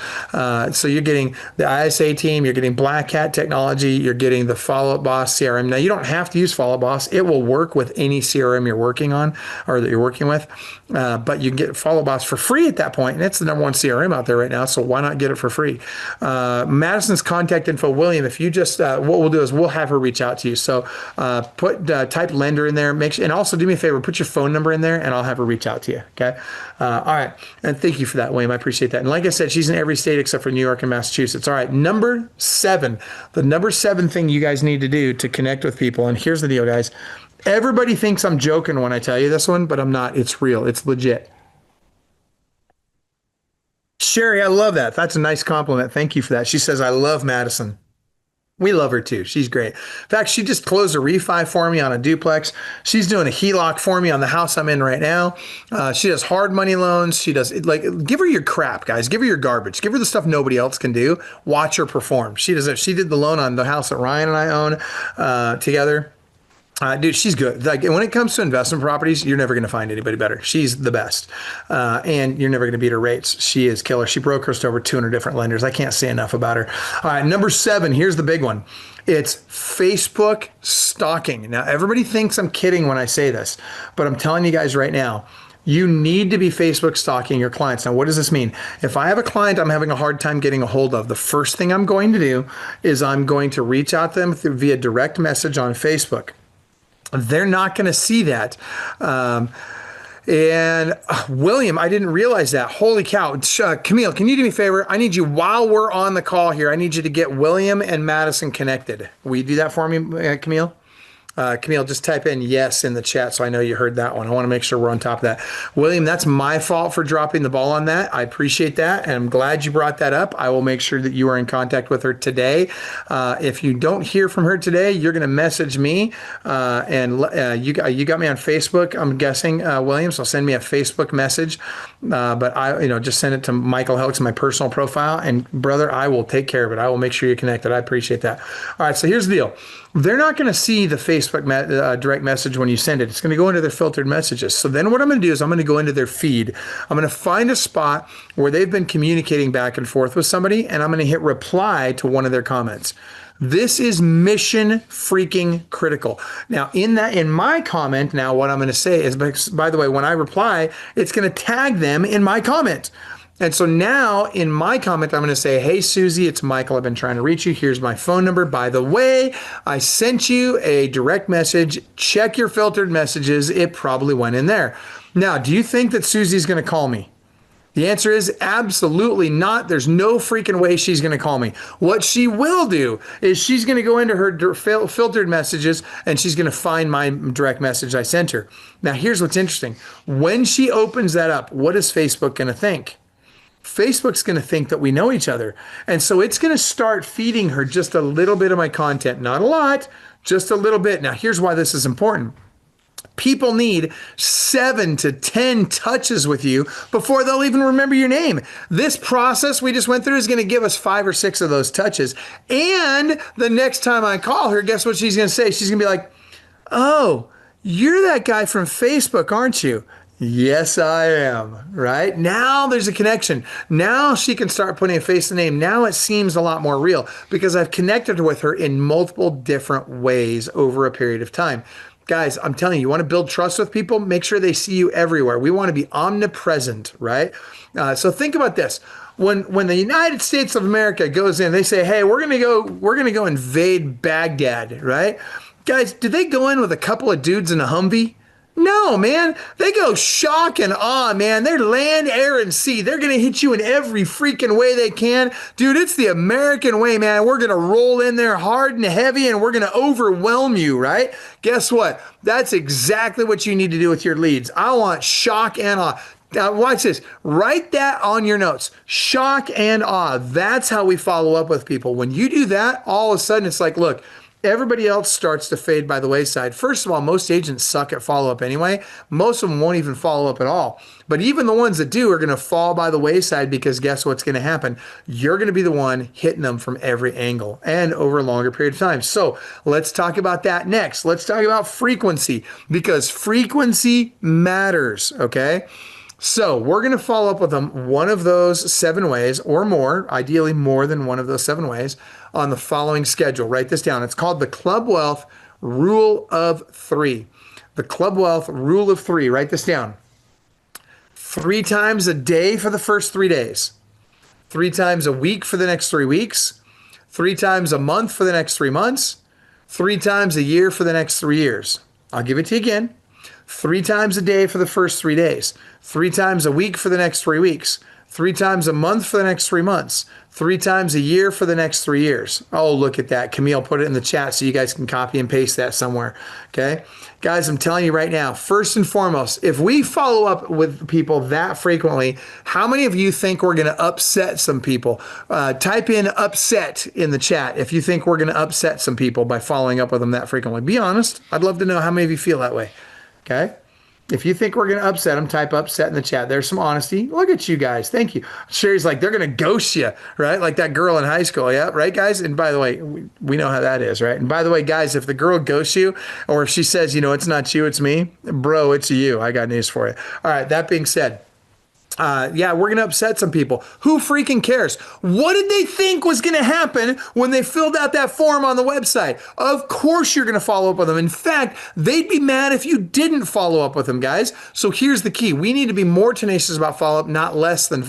So you're getting the ISA team, you're getting Black Hat technology, you're getting the Follow Up Boss CRM. Now, you don't have to use Follow Up Boss. It will work with any CRM you're working on or that you're working with. But you can get Follow Up Boss for free at that point, and it's the #1 CRM out there right now, so why not get it for free? Madison's contact info, William, if you just, what we'll do is we'll have her reach out to you. So type lender in there, and also do me a favor, put your phone number in there, and I'll have her reach out to you, okay? All right, and thank you for that, William. I appreciate that. And like I said, she's in every state except for New York and Massachusetts. All right, number 7, the number 7 thing you guys need to do to connect with people. And here's the deal, guys. Everybody thinks I'm joking when I tell you this one, but I'm not. It's real. It's legit. Sherry, I love that. That's a nice compliment. Thank you for that. She says, I love Madison. We love her too. She's great. In fact, she just closed a refi for me on a duplex. She's doing a HELOC for me on the house I'm in right now. She does hard money loans. She does, like, give her your crap, guys. Give her your garbage. Give her the stuff nobody else can do. Watch her perform. She does it. She did the loan on the house that Ryan and I own together. Dude, she's good. Like, when it comes to investment properties, you're never going to find anybody better. She's the best. And you're never going to beat her rates. She is killer. She brokers to over 200 different lenders. I can't say enough about her. All right, number 7, here's the big one. It's Facebook stalking. Now, everybody thinks I'm kidding when I say this, but I'm telling you guys right now, you need to be Facebook stalking your clients. Now, what does this mean? If I have a client I'm having a hard time getting a hold of, the first thing I'm going to do is I'm going to reach out to them via direct message on Facebook. They're not going to see that. William, I didn't realize that. Holy cow. Camille, can you do me a favor? I need you, while we're on the call here, I need you to get William and Madison connected. Will you do that for me, Camille? Camille, just type in yes in the chat so I know you heard that one. I want to make sure we're on top of that. William, that's my fault for dropping the ball on that. I appreciate that, and I'm glad you brought that up. I will make sure that you are in contact with her today. If you don't hear from her today, you're going to message me, and you got me on Facebook, I'm guessing, William, so send me a Facebook message. But just send it to Michael Hellickson, my personal profile, and brother, I will take care of it. I will make sure you're connected. I appreciate that. All right, so here's the deal. They're not going to see the Facebook direct message when you send it. It's going to go into their filtered messages. So then what I'm going to do is I'm going to go into their feed. I'm going to find a spot where they've been communicating back and forth with somebody, and I'm going to hit reply to one of their comments. This is mission freaking critical. Now, in my comment, now what I'm going to say is, by the way, when I reply, it's going to tag them in my comment. And so now in my comment, I'm going to say, hey, Susie, it's Michael. I've been trying to reach you. Here's my phone number. By the way, I sent you a direct message. Check your filtered messages. It probably went in there. Now, do you think that Susie's going to call me? The answer is absolutely not. There's no freaking way she's going to call me. What she will do is she's going to go into her filtered messages and she's going to find my direct message I sent her. Now, here's what's interesting. When she opens that up, what is Facebook going to think? Facebook's going to think that we know each other. And so it's going to start feeding her just a little bit of my content. Not a lot, just a little bit. Now, here's why this is important. People need 7 to 10 touches with you before they'll even remember your name. This process we just went through is going to give us 5 or 6 of those touches. And the next time I call her, guess what she's going to say? She's going to be like, oh, you're that guy from Facebook, aren't you? Yes, I am, right? Now there's a connection. Now she can start putting a face to name. Now it seems a lot more real because I've connected with her in multiple different ways over a period of time. Guys, I'm telling you, you want to build trust with people, make sure they see you everywhere. We want to be omnipresent, right? So think about this. When the United States of America goes in, they say, hey, we're gonna go invade Baghdad, right? Guys, did they go in with a couple of dudes in a Humvee? No, man. They go shock and awe, man. They're land, air, and sea. They're going to hit you in every freaking way they can. Dude, it's the American way, man. We're going to roll in there hard and heavy, and we're going to overwhelm you, right? Guess what? That's exactly what you need to do with your leads. I want shock and awe. Now, watch this. Write that on your notes. Shock and awe. That's how we follow up with people. When you do that, all of a sudden, it's like, look, everybody else starts to fade by the wayside. First of all, most agents suck at follow-up anyway. Most of them won't even follow up at all. But even the ones that do are going to fall by the wayside because guess what's going to happen? You're going to be the one hitting them from every angle and over a longer period of time. So let's talk about that next. Let's talk about frequency because frequency matters, okay? So we're going to follow up with them one of those 7 ways or more, ideally more than one of those 7 ways on the following schedule. Write this down. It's called the Club Wealth Rule of 3. The Club Wealth Rule of 3. Write this down. 3 times a day for the first 3 days. 3 times a week for the next 3 weeks. 3 times a month for the next 3 months. 3 times a year for the next 3 years. I'll give it to you again. 3 times a day for the first 3 days, 3 times a week for the next 3 weeks, 3 times a month for the next 3 months, 3 times a year for the next 3 years. Oh, look at that. Camille put it in the chat so you guys can copy and paste that somewhere. Okay. Guys, I'm telling you right now, first and foremost, if we follow up with people that frequently, how many of you think we're going to upset some people? Type in upset in the chat if you think we're going to upset some people by following up with them that frequently. Be honest. I'd love to know how many of you feel that way. Okay. If you think we're going to upset them, type upset in the chat. There's some honesty. Look at you guys. Thank you. Sherry's like, they're going to ghost you, right? Like that girl in high school. Yeah. Right, guys? And by the way, we know how that is, right? And by the way, guys, if the girl ghosts you or if she says, you know, it's not you, it's me, bro, it's you. I got news for you. All right. That being said, yeah, we're going to upset some people. Who freaking cares? What did they think was going to happen when they filled out that form on the website? Of course you're going to follow up with them. In fact, they'd be mad if you didn't follow up with them, guys. So here's the key. We need to be more tenacious about follow-up, not less than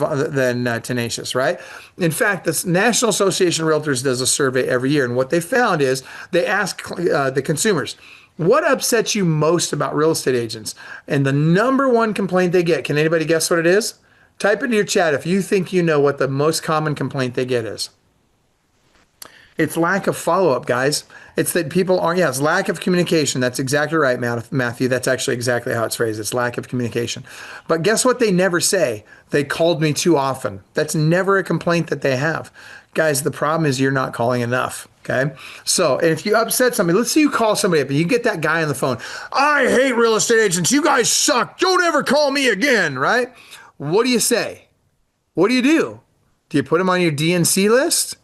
tenacious, right? In fact, the National Association of Realtors does a survey every year, and what they found is they ask the consumers, what upsets you most about real estate agents? And the number one complaint they get, can anybody guess what it is? Type into your chat if you think you know what the most common complaint they get is. It's lack of follow-up, guys. It's that people aren't, it's lack of communication. That's exactly right, Matthew. That's actually exactly how it's phrased. It's lack of communication. But guess what they never say? They called me too often. That's never a complaint that they have. Guys, the problem is you're not calling enough. Okay. So, and if you upset somebody, let's say you call somebody up and you get that guy on the phone. I hate real estate agents. You guys suck. Don't ever call me again. Right? What do you say? What do you do? Do you put him on your DNC list?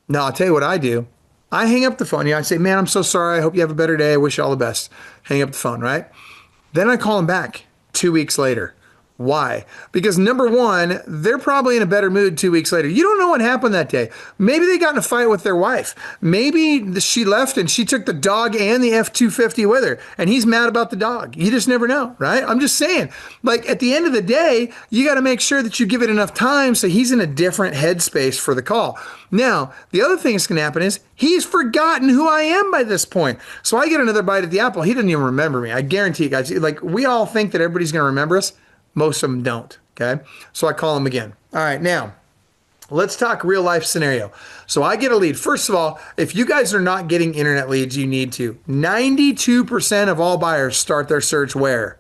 No, I'll tell you what I do. I hang up the phone. I say, man, I'm so sorry. I hope you have a better day. I wish you all the best. Hang up the phone, right? Then I call him back 2 weeks later. Why? Because number one, they're probably in a better mood 2 weeks later. You don't know what happened that day. Maybe they got in a fight with their wife. Maybe she left and she took the dog and the F-250 with her, and he's mad about the dog. You just never know, right? I'm just saying, like at the end of the day, you got to make sure that you give it enough time so he's in a different headspace for the call. Now, the other thing that's going to happen is he's forgotten who I am by this point. So I get another bite at the apple. He doesn't even remember me. I guarantee you guys, like we all think that everybody's going to remember us. Most of them don't, okay? So I call him again. All right, now, let's talk real life scenario. So I get a lead. First of all, if you guys are not getting internet leads, you need to. 92% of all buyers start their search where?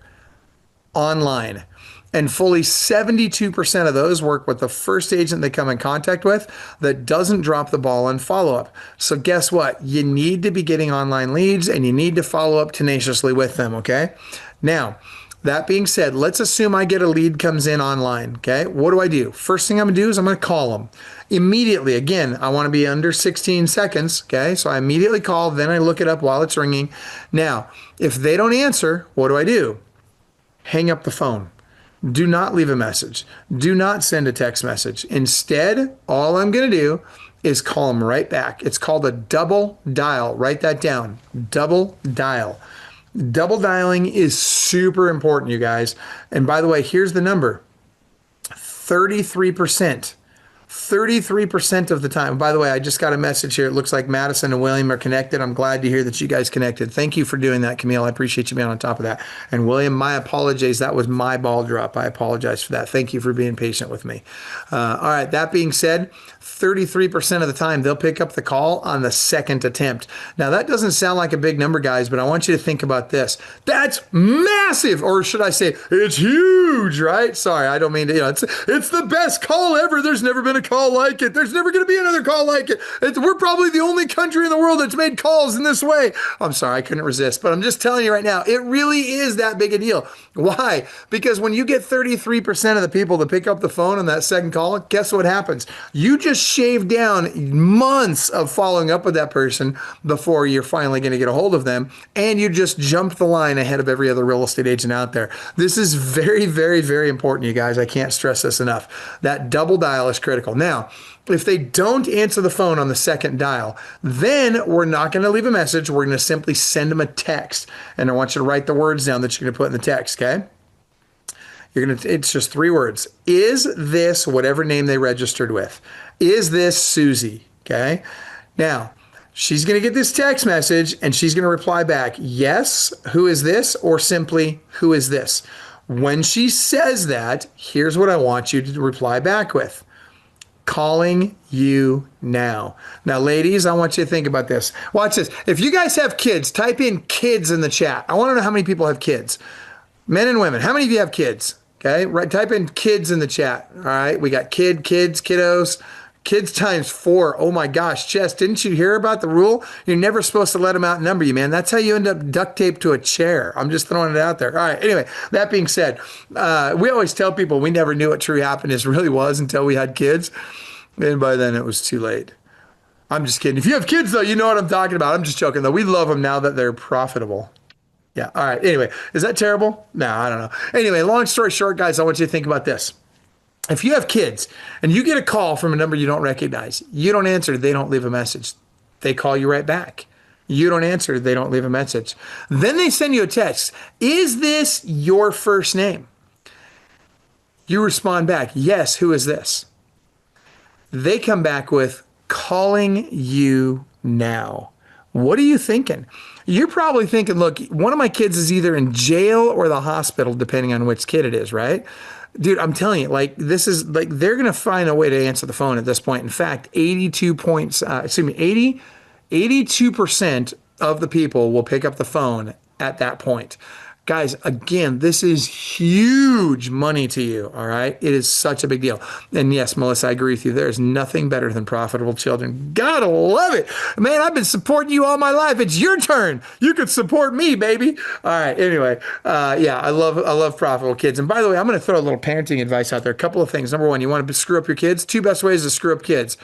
Online. And fully 72% of those work with the first agent they come in contact with that doesn't drop the ball on follow-up. So guess what? You need to be getting online leads and you need to follow up tenaciously with them, okay? Now, that being said, let's assume I get a lead comes in online, okay? What do I do? First thing I'm gonna do is I'm gonna call them. Immediately, again, I wanna be under 16 seconds, okay? So I immediately call, then I look it up while it's ringing. Now, if they don't answer, what do? Hang up the phone. Do not leave a message. Do not send a text message. Instead, all I'm gonna do is call them right back. It's called a double dial. Write that down, double dial. Double dialing is super important, you guys. And by the way, here's the number, 33%. 33% of the time. By the way, I just got a message here. It looks like Madison and William are connected. I'm glad to hear that you guys connected. Thank you for doing that, Camille. I appreciate you being on top of that. And William, my apologies. That was my ball drop. I apologize for that. Thank you for being patient with me. All right, that being said, 33% of the time, they'll pick up the call on the second attempt. Now, that doesn't sound like a big number, guys, but I want you to think about this. That's massive, or should I say, it's huge, right? Sorry, I don't mean to, it's the best call ever. There's never been a call like it. There's never going to be another call like it. We're probably the only country in the world that's made calls in this way. I'm sorry, I couldn't resist, but I'm just telling you right now, it really is that big a deal. Why? Because when you get 33% of the people to pick up the phone on that second call, guess what happens? You just shave down months of following up with that person before you're finally going to get a hold of them, and you just jump the line ahead of every other real estate agent out there. This is very, very, very important, you guys. I can't stress this enough. That double dial is critical. Now, if they don't answer the phone on the second dial, then we're not going to leave a message. We're going to simply send them a text, and I want you to write the words down that you're going to put in the text, okay? It's just 3 words. Is this whatever name they registered with? Is this Susie? Okay. Now, she's going to get this text message and she's going to reply back, yes, who is this? Or simply, who is this? When she says that, here's what I want you to reply back with. Calling you now. Now, ladies, I want you to think about this. Watch this. If you guys have kids, type in kids in the chat. I want to know how many people have kids. Men and women. How many of you have kids? Okay, right. Type in kids in the chat. All right, we got kids, kiddos. Kids times 4. Oh my gosh, Chess, didn't you hear about the rule? You're never supposed to let them outnumber you, man. That's how you end up duct taped to a chair. I'm just throwing it out there. All right, anyway, that being said, we always tell people we never knew what true happiness really was until we had kids. And by then it was too late. I'm just kidding. If you have kids, though, you know what I'm talking about. I'm just joking, though. We love them now that they're profitable. Yeah, all right. Anyway, is that terrible? No, I don't know. Anyway, long story short, guys, I want you to think about this. If you have kids and you get a call from a number you don't recognize, you don't answer, they don't leave a message. They call you right back. You don't answer, they don't leave a message. Then they send you a text. Is this your first name? You respond back, yes, who is this? They come back with calling you now. What are you thinking? You're probably thinking, look, one of my kids is either in jail or the hospital, depending on which kid it is, right? Dude, I'm telling you, like, this is like, they're going to find a way to answer the phone at this point. In fact, 82% of the people will pick up the phone at that point. Guys, again, this is huge money to you, all right? It is such a big deal. And yes, Melissa, I agree with you. There's nothing better than profitable children. Gotta love it. Man, I've been supporting you all my life. It's your turn. You could support me, baby. All right, anyway, yeah, I love profitable kids. And by the way, I'm gonna throw a little parenting advice out there. A couple of things. Number one, you want to screw up your kids? 2 best ways to screw up kids.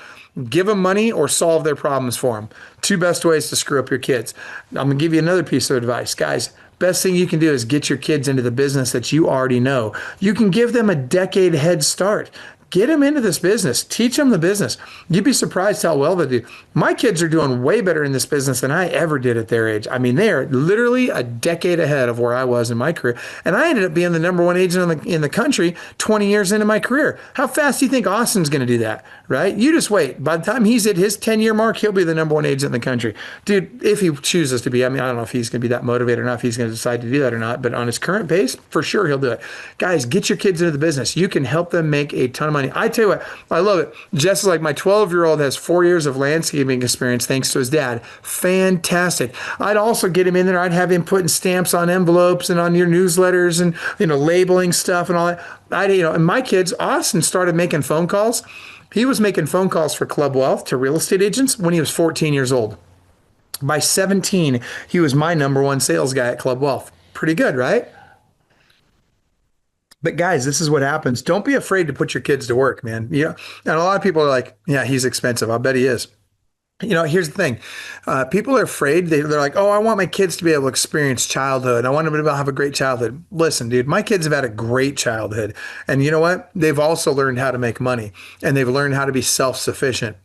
Give them money or solve their problems for them. 2 best ways to screw up your kids. I'm gonna give you another piece of advice. Guys, Best thing you can do is get your kids into the business that you already know. You can give them a decade head start. Get them into this business. Teach them the business. You'd be surprised how well they do. My kids are doing way better in this business than I ever did at their age. I mean, they are literally a decade ahead of where I was in my career. And I ended up being the number one agent in the country 20 years into my career. How fast do you think Austin's going to do that? Right? You just wait. By the time he's at his 10-year mark, he'll be the number one agent in the country. Dude, if he chooses to be, I mean, I don't know if he's going to be that motivated or not, if he's going to decide to do that or not, but on his current pace, for sure he'll do it. Guys, get your kids into the business. You can help them make a ton of money. I tell you what, I love it. Just like my 12-year-old has 4 years of landscaping experience thanks to his dad. Fantastic. I'd also get him in there. I'd have him putting stamps on envelopes and on your newsletters and, labeling stuff and all that. And my kids, Austin started making phone calls. He was making phone calls for Club Wealth to real estate agents when he was 14 years old. By 17, he was my number one sales guy at Club Wealth. Pretty good, right? But guys, this is what happens. Don't be afraid to put your kids to work, man. And a lot of people are like, yeah, he's expensive. I bet he is. Here's the thing. People are afraid. They're like, oh, I want my kids to be able to experience childhood. I want them to be able to have a great childhood. Listen, dude, my kids have had a great childhood. And you know what? They've also learned how to make money and they've learned how to be self-sufficient.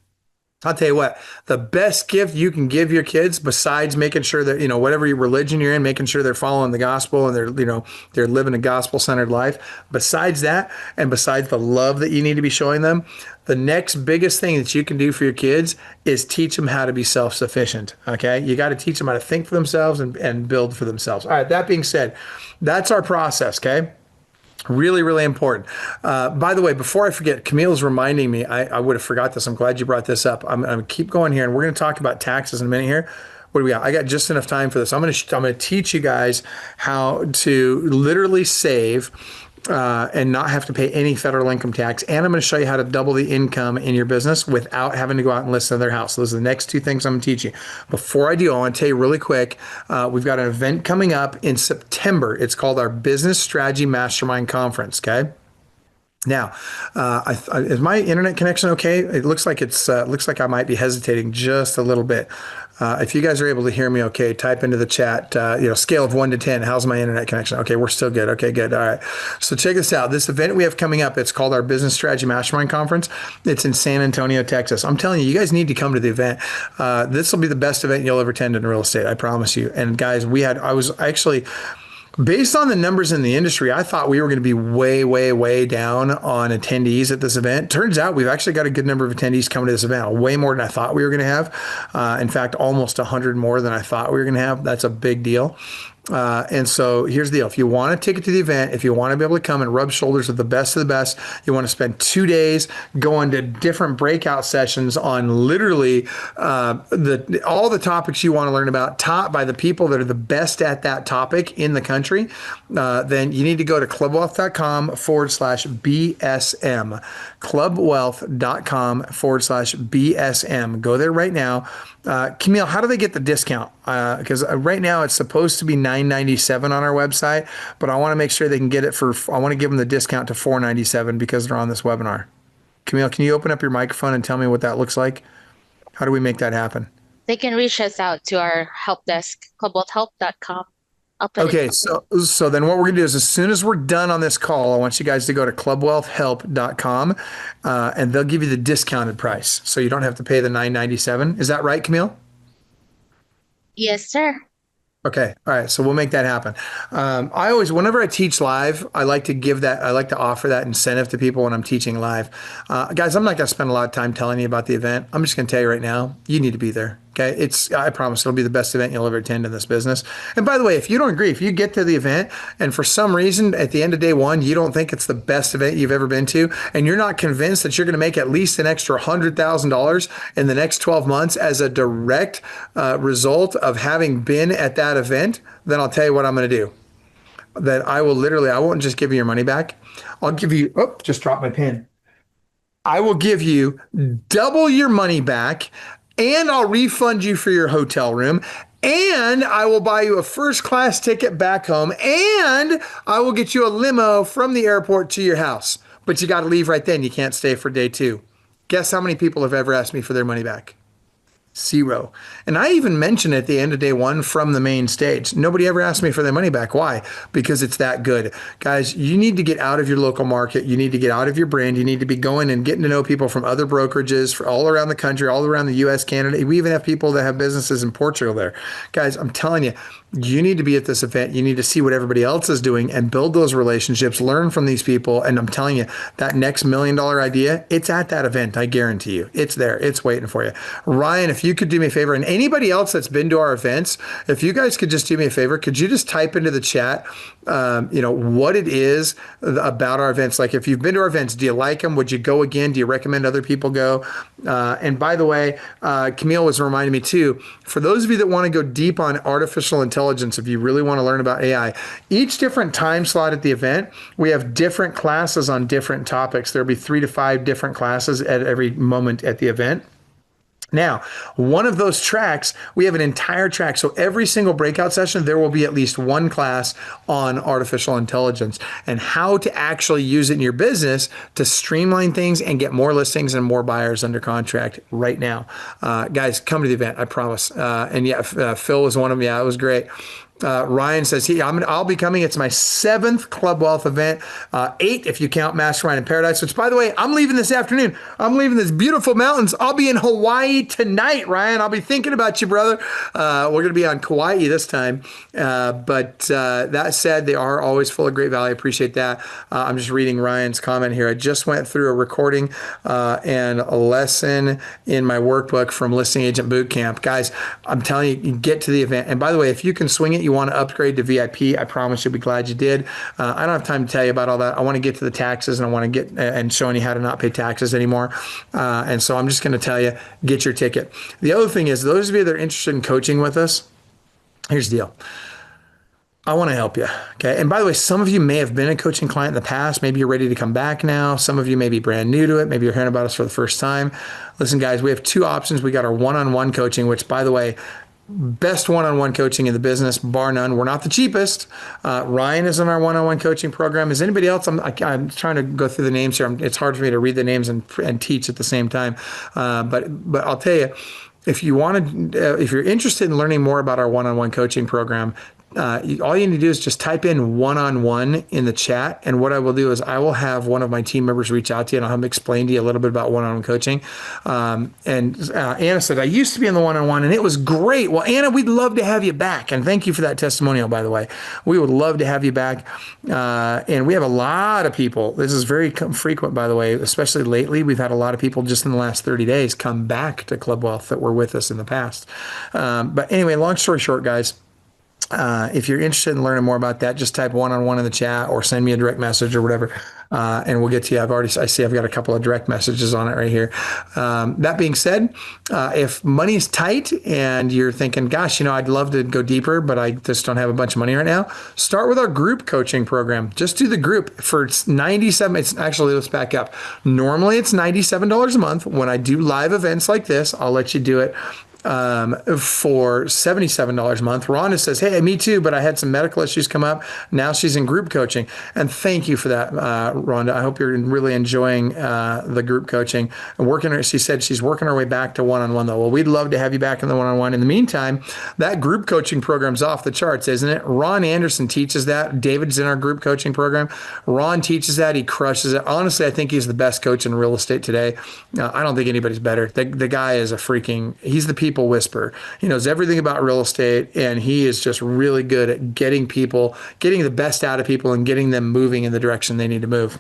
I'll tell you what, the best gift you can give your kids, besides making sure that, whatever your religion you're in, making sure they're following the gospel and they're living a gospel-centered life. Besides that, and besides the love that you need to be showing them, the next biggest thing that you can do for your kids is teach them how to be self-sufficient. Okay. You got to teach them how to think for themselves and build for themselves. All right. That being said, that's our process. Okay. Really, really important. By the way, before I forget, Camille's reminding me, I would have forgot this. I'm glad you brought this up. I'm going to keep going here and we're going to talk about taxes in a minute here. What do we got? I got just enough time for this. I'm going to teach you guys how to literally save and not have to pay any federal income tax. And I'm going to show you how to double the income in your business without having to go out and list another house. Those are the next two things I'm going to teach you. Before I do, I want to tell you really quick, we've got an event coming up in September. It's called our Business Strategy Mastermind Conference, okay? Now, is my internet connection okay? It looks like looks like I might be hesitating just a little bit. If you guys are able to hear me okay, type into the chat, scale of 1 to 10. How's my internet connection? Okay, we're still good. Okay, good. All right. So check this out. This event we have coming up, it's called our Business Strategy Mastermind Conference. It's in San Antonio, Texas. I'm telling you, you guys need to come to the event. This will be the best event you'll ever attend in real estate. I promise you. And guys, I was actually, based on the numbers in the industry, I thought we were going to be way, way, way down on attendees at this event. Turns out we've actually got a good number of attendees coming to this event, way more than I thought we were going to have. In fact, almost 100 more than I thought we were going to have. That's a big deal. And so here's the deal. If you want a ticket to the event, if you want to be able to come and rub shoulders with the best of the best, you want to spend 2 days going to different breakout sessions on literally all the topics you want to learn about, taught by the people that are the best at that topic in the country, then you need to go to clubwealth.com/BSM. Clubwealth.com/BSM. Go there right now. Camille, how do they get the discount? Because right now it's supposed to be $9.97 on our website, but I want to make sure they can get it I want to give them the discount to $4.97 because they're on this webinar. Camille, can you open up your microphone and tell me what that looks like? How do we make that happen? They can reach us out to our help desk, clubwealthhelp.com. Okay, so then what we're going to do is as soon as we're done on this call, I want you guys to go to clubwealthhelp.com and they'll give you the discounted price. So you don't have to pay the $9.97. Is that right, Camille? Yes, sir. Okay. All right. So we'll make that happen. Whenever I teach live, I like to offer that incentive to people when I'm teaching live. Guys, I'm not going to spend a lot of time telling you about the event. I'm just going to tell you right now, you need to be there. Okay. I promise it'll be the best event you'll ever attend in this business. And by the way, if you don't agree, if you get to the event and for some reason at the end of day one, you don't think it's the best event you've ever been to, and you're not convinced that you're going to make at least an extra $100,000 in the next 12 months as a direct result of having been at that event, then I'll tell you what I'm going to do. That I won't just give you your money back. I'll give you, just dropped my pen. I will give you double your money back, and I'll refund you for your hotel room, and I will buy you a first class ticket back home, and I will get you a limo from the airport to your house. But you got to leave right then. You can't stay for day two. Guess how many people have ever asked me for their money back? Zero. And I even mentioned at the end of day one from the main stage. Nobody ever asked me for their money back. Why? Because it's that good. Guys, you need to get out of your local market. You need to get out of your brand. You need to be going and getting to know people from other brokerages for all around the country, all around the US, Canada. We even have people that have businesses in Portugal there. Guys, I'm telling you, you need to be at this event. You need to see what everybody else is doing and build those relationships, learn from these people. And I'm telling you, that next $1 million idea, it's at that event. I guarantee you. It's there. It's waiting for you. Ryan, if you could do me a favor, and anybody else that's been to our events, if you guys could just do me a favor, could you just type into the chat, what it is about our events? Like if you've been to our events, do you like them? Would you go again? Do you recommend other people go? And by the way, Camille was reminding me too, for those of you that want to go deep on artificial intelligence, if you really want to learn about AI, each different time slot at the event, we have different classes on different topics. There'll be 3 to 5 different classes at every moment at the event. Now, one of those tracks, we have an entire track. So every single breakout session, there will be at least one class on artificial intelligence and how to actually use it in your business to streamline things and get more listings and more buyers under contract right now. Guys, come to the event, I promise. And yeah, Phil was one of them. Yeah, it was great. Ryan says I'll be coming. It's my 7th Club Wealth event, 8 if you count Mastermind in Paradise. Which, by the way, I'm leaving this afternoon. I'm leaving this beautiful mountains. I'll be in Hawaii tonight, Ryan. I'll be thinking about you, brother. We're going to be on Kauai this time. But that said, they are always full of great value. I appreciate that. I'm just reading Ryan's comment here. I just went through a recording and a lesson in my workbook from Listing Agent Bootcamp. Guys, I'm telling you, get to the event. And by the way, if you can swing it, you want to upgrade to VIP, I promise you'll be glad you did. I don't have time to tell you about all that. I want to get to the taxes and I want to get and showing you how to not pay taxes anymore. And so I'm just going to tell you, get your ticket. The other thing is, those of you that are interested in coaching with us, here's the deal. I want to help you. Okay. And by the way, some of you may have been a coaching client in the past. Maybe you're ready to come back now. Some of you may be brand new to it. Maybe you're hearing about us for the first time. Listen, guys, we have 2 options. We got our one-on-one coaching, which, by the way, best one-on-one coaching in the business, bar none. We're not the cheapest. Ryan is in our one-on-one coaching program. Is anybody else? I'm trying to go through the names here. It's hard for me to read the names and teach at the same time. But I'll tell you, if you're interested in learning more about our one-on-one coaching program, all you need to do is just type in one-on-one in the chat. And what I will do is I will have one of my team members reach out to you and I'll have them explain to you a little bit about one-on-one coaching. Anna said, I used to be in the one-on-one and it was great. Well, Anna, we'd love to have you back. And thank you for that testimonial, by the way. We would love to have you back. And we have a lot of people. This is very frequent, by the way, especially lately. We've had a lot of people just in the last 30 days come back to Club Wealth that were with us in the past. But anyway, long story short, guys, if you're interested in learning more about that, just type one-on-one in the chat or send me a direct message or whatever, and we'll get to you. I see I've got a couple of direct messages on it right here. That being said, if money's tight and you're thinking, gosh, I'd love to go deeper, but I just don't have a bunch of money right now, start with our group coaching program. Just do the group for $97. It's actually, let's back up. Normally it's $97 a month. When I do live events like this, I'll let you do it for $77 a month. Rhonda says, hey, me too, but I had some medical issues come up. Now she's in group coaching. And thank you for that, Rhonda. I hope you're really enjoying the group coaching. And she said she's working her way back to one-on-one though. Well, we'd love to have you back in the one-on-one. In the meantime, that group coaching program's off the charts, isn't it? Ron Anderson teaches that. David's in our group coaching program. Ron teaches that. He crushes it. Honestly, I think he's the best coach in real estate today. I don't think anybody's better. The guy is he's the people whisperer. He knows everything about real estate, and he is just really good at getting the best out of people and getting them moving in the direction they need to move.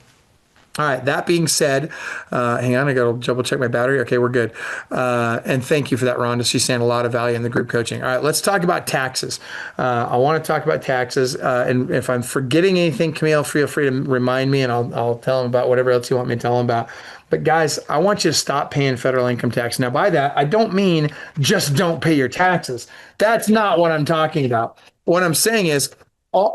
All right, that being said, hang on, I got to double check my battery. Okay, we're good. And thank you for that, Rhonda. She's saying a lot of value in the group coaching. All right, let's talk about taxes. I want to talk about taxes. And if I'm forgetting anything, Camille, feel free to remind me and I'll tell them about whatever else you want me to tell them about. But guys, I want you to stop paying federal income tax. Now, by that, I don't mean just don't pay your taxes. That's not what I'm talking about. What I'm saying is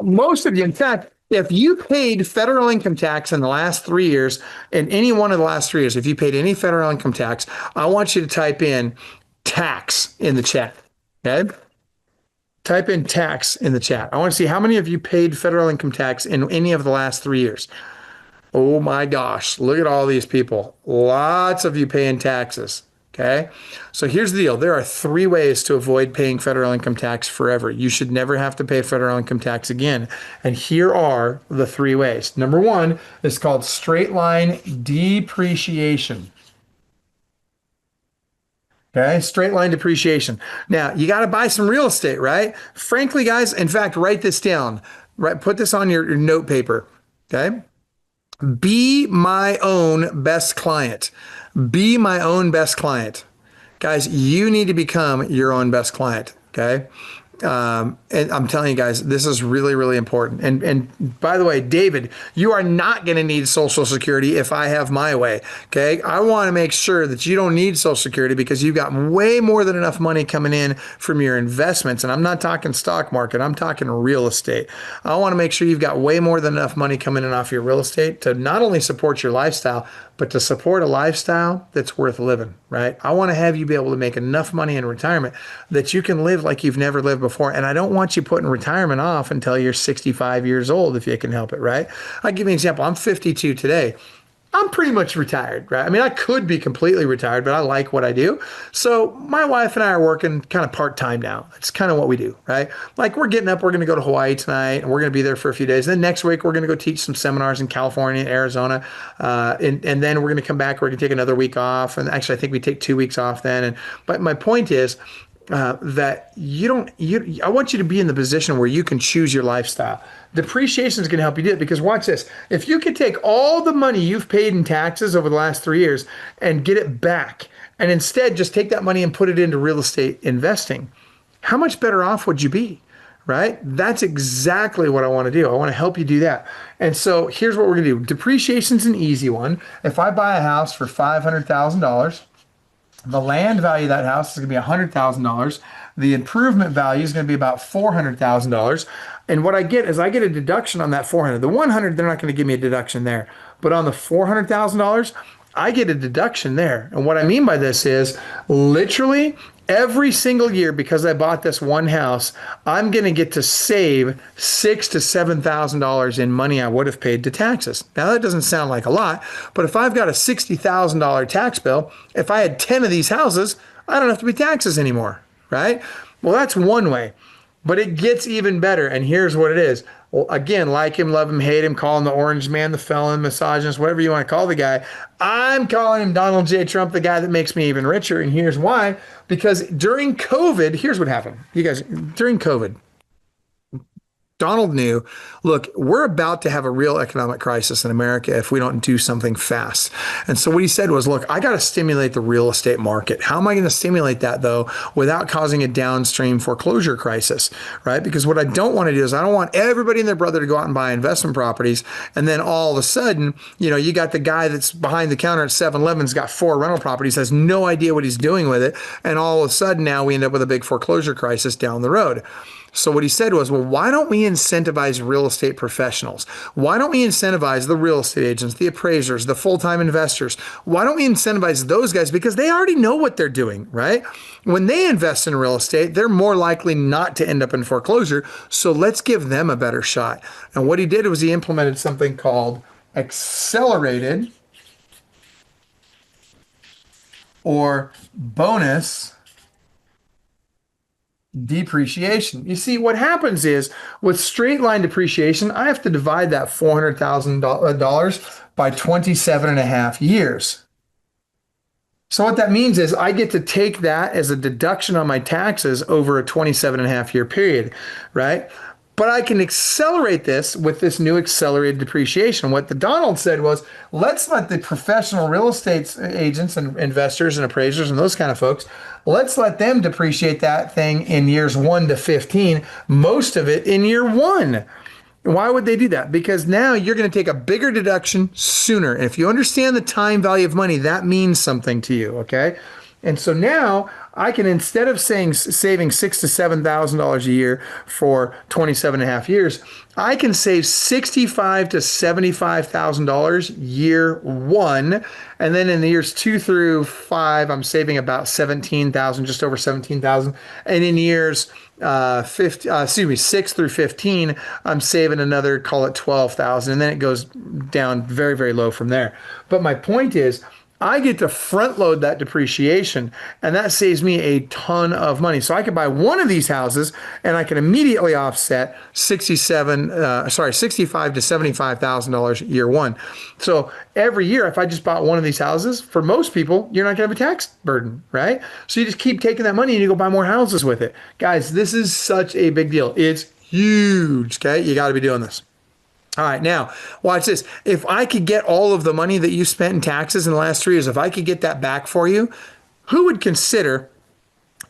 most of you, in fact, if you paid federal income tax in the last 3 years, in any one of the last 3 years, if you paid any federal income tax, I want you to type in tax in the chat. Okay? Type in tax in the chat. I want to see how many of you paid federal income tax in any of the last 3 years. Oh my gosh, look at all these people. Lots of you paying taxes. Okay. So here's the deal. There are three ways to avoid paying federal income tax forever. You should never have to pay federal income tax again. And here are the three ways. Number one is called straight line depreciation. Okay, straight line depreciation. Now, you got to buy some real estate, right? Frankly, guys, in fact, write this down. Right, put this on your note paper. Okay? Be my own best client. Be my own best client. Guys, you need to become your own best client. Okay. And I'm telling you guys, this is really, really important. And by the way, David, you are not going to need Social Security if I have my way. Okay. I want to make sure that you don't need Social Security because you've got way more than enough money coming in from your investments. And I'm not talking stock market, I'm talking real estate. I want to make sure you've got way more than enough money coming in off your real estate to not only support your lifestyle, but to support a lifestyle that's worth living, right? I want to have you be able to make enough money in retirement that you can live like you've never lived before. And I don't want you putting retirement off until you're 65 years old if you can help it, right? I'll give you an example. I'm 52 today. I'm pretty much retired, right? I mean, I could be completely retired, but I like what I do. So my wife and I are working kind of part-time now. It's kind of what we do, right? Like we're getting up, we're going to go to Hawaii tonight, and we're going to be there for a few days. Then next week, we're going to go teach some seminars in California, Arizona. And then we're going to come back, we're going to take another week off. And actually, I think we take 2 weeks off then. But my point is, that I want you to be in the position where you can choose your lifestyle. Depreciation is going to help you do it because watch this. If you could take all the money you've paid in taxes over the last 3 years and get it back, and instead just take that money and put it into real estate investing, how much better off would you be? Right? That's exactly what I want to do. I want to help you do that. And so here's what we're going to do. Depreciation's an easy one. If I buy a house for $500,000, the land value of that house is going to be $100,000. The improvement value is going to be about $400,000. And what I get is I get a deduction on that 400. The 100, they're not going to give me a deduction there. But on the $400,000, I get a deduction there. And what I mean by this is literally every single year, because I bought this one house, I'm going to get to save $6,000 to $7,000 in money I would have paid to taxes. Now that doesn't sound like a lot, but if I've got a $60,000 tax bill, if I had 10 of these houses, I don't have to pay taxes anymore, right? Well, that's one way. But it gets even better. And here's what it is. Well, again, like him, love him, hate him, call him the orange man, the felon, misogynist, whatever you want to call the guy. I'm calling him Donald J. Trump, the guy that makes me even richer. And here's why. Because during COVID, here's what happened. You guys, during COVID, Donald knew, look, we're about to have a real economic crisis in America if we don't do something fast. And so what he said was, look, I got to stimulate the real estate market. How am I going to stimulate that, though, without causing a downstream foreclosure crisis, right? Because what I don't want to do is I don't want everybody and their brother to go out and buy investment properties. And then all of a sudden, you got the guy that's behind the counter at 7-Eleven's got 4 rental properties, has no idea what he's doing with it. And all of a sudden now we end up with a big foreclosure crisis down the road. So what he said was, well, why don't we incentivize real estate professionals? Why don't we incentivize the real estate agents, the appraisers, the full-time investors? Why don't we incentivize those guys? Because they already know what they're doing, right? When they invest in real estate, they're more likely not to end up in foreclosure. So let's give them a better shot. And what he did was he implemented something called accelerated or bonus depreciation. You see, what happens is with straight line depreciation, I have to divide that $400,000 by 27 and a half years. So what that means is I get to take that as a deduction on my taxes over a 27 and a half year period, right? But I can accelerate this with this new accelerated depreciation. What the Donald said was, let's let the professional real estate agents and investors and appraisers and those kind of folks, let's let them depreciate that thing in years 1 to 15, most of it in year 1. Why would they do that? Because now you're going to take a bigger deduction sooner. And if you understand the time value of money, that means something to you, okay? And so now I can, instead of saving $6,000 to $7,000 a year for 27 and a half years, I can save $65,000 to $75,000 year 1. And then in the years 2 through 5, I'm saving about 17,000, just over 17,000. And in years 6 through 15, I'm saving another, call it 12,000. And then it goes down very, very low from there. But my point is, I get to front load that depreciation, and that saves me a ton of money. So I can buy one of these houses and I can immediately offset 65 to $75,000 year one. So every year, if I just bought one of these houses, for most people, you're not gonna have a tax burden, right? So you just keep taking that money and you go buy more houses with it. Guys, this is such a big deal. It's huge. Okay. You got to be doing this. All right, now watch this. If I could get all of the money that you spent in taxes in the last 3 years, if I could get that back for you, who would consider,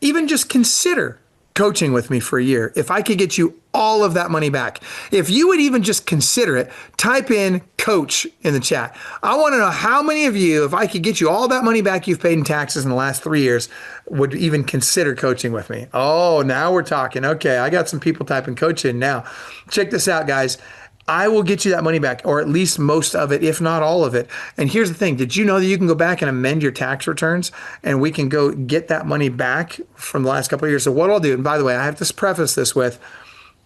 even just consider coaching with me for a year? If I could get you all of that money back, if you would even just consider it, type in coach in the chat. I want to know how many of you, if I could get you all that money back you've paid in taxes in the last 3 years, would even consider coaching with me. Oh, now we're talking. Okay, I got some people typing coach in now. Check this out, guys. I will get you that money back, or at least most of it, if not all of it. And here's the thing. Did you know that you can go back and amend your tax returns and we can go get that money back from the last couple of years? So what I'll do, and by the way, I have to preface this with,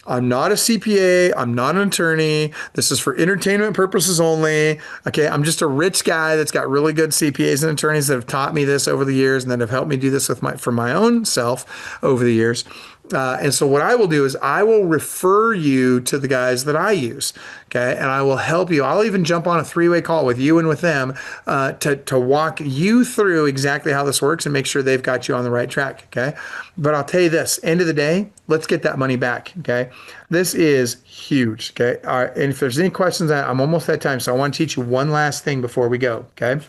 I'm not a CPA. I'm not an attorney. This is for entertainment purposes only. Okay. I'm just a rich guy that's got really good CPAs and attorneys that have taught me this over the years and that have helped me do this for my own self over the years. And so what I will do is I will refer you to the guys that I use. Okay. And I will help you. I'll even jump on a 3-way call with you and with them to walk you through exactly how this works and make sure they've got you on the right track. Okay. But I'll tell you this, end of the day, let's get that money back. Okay. This is huge. Okay. All right. And if there's any questions, I'm almost at time. So I want to teach you one last thing before we go. Okay.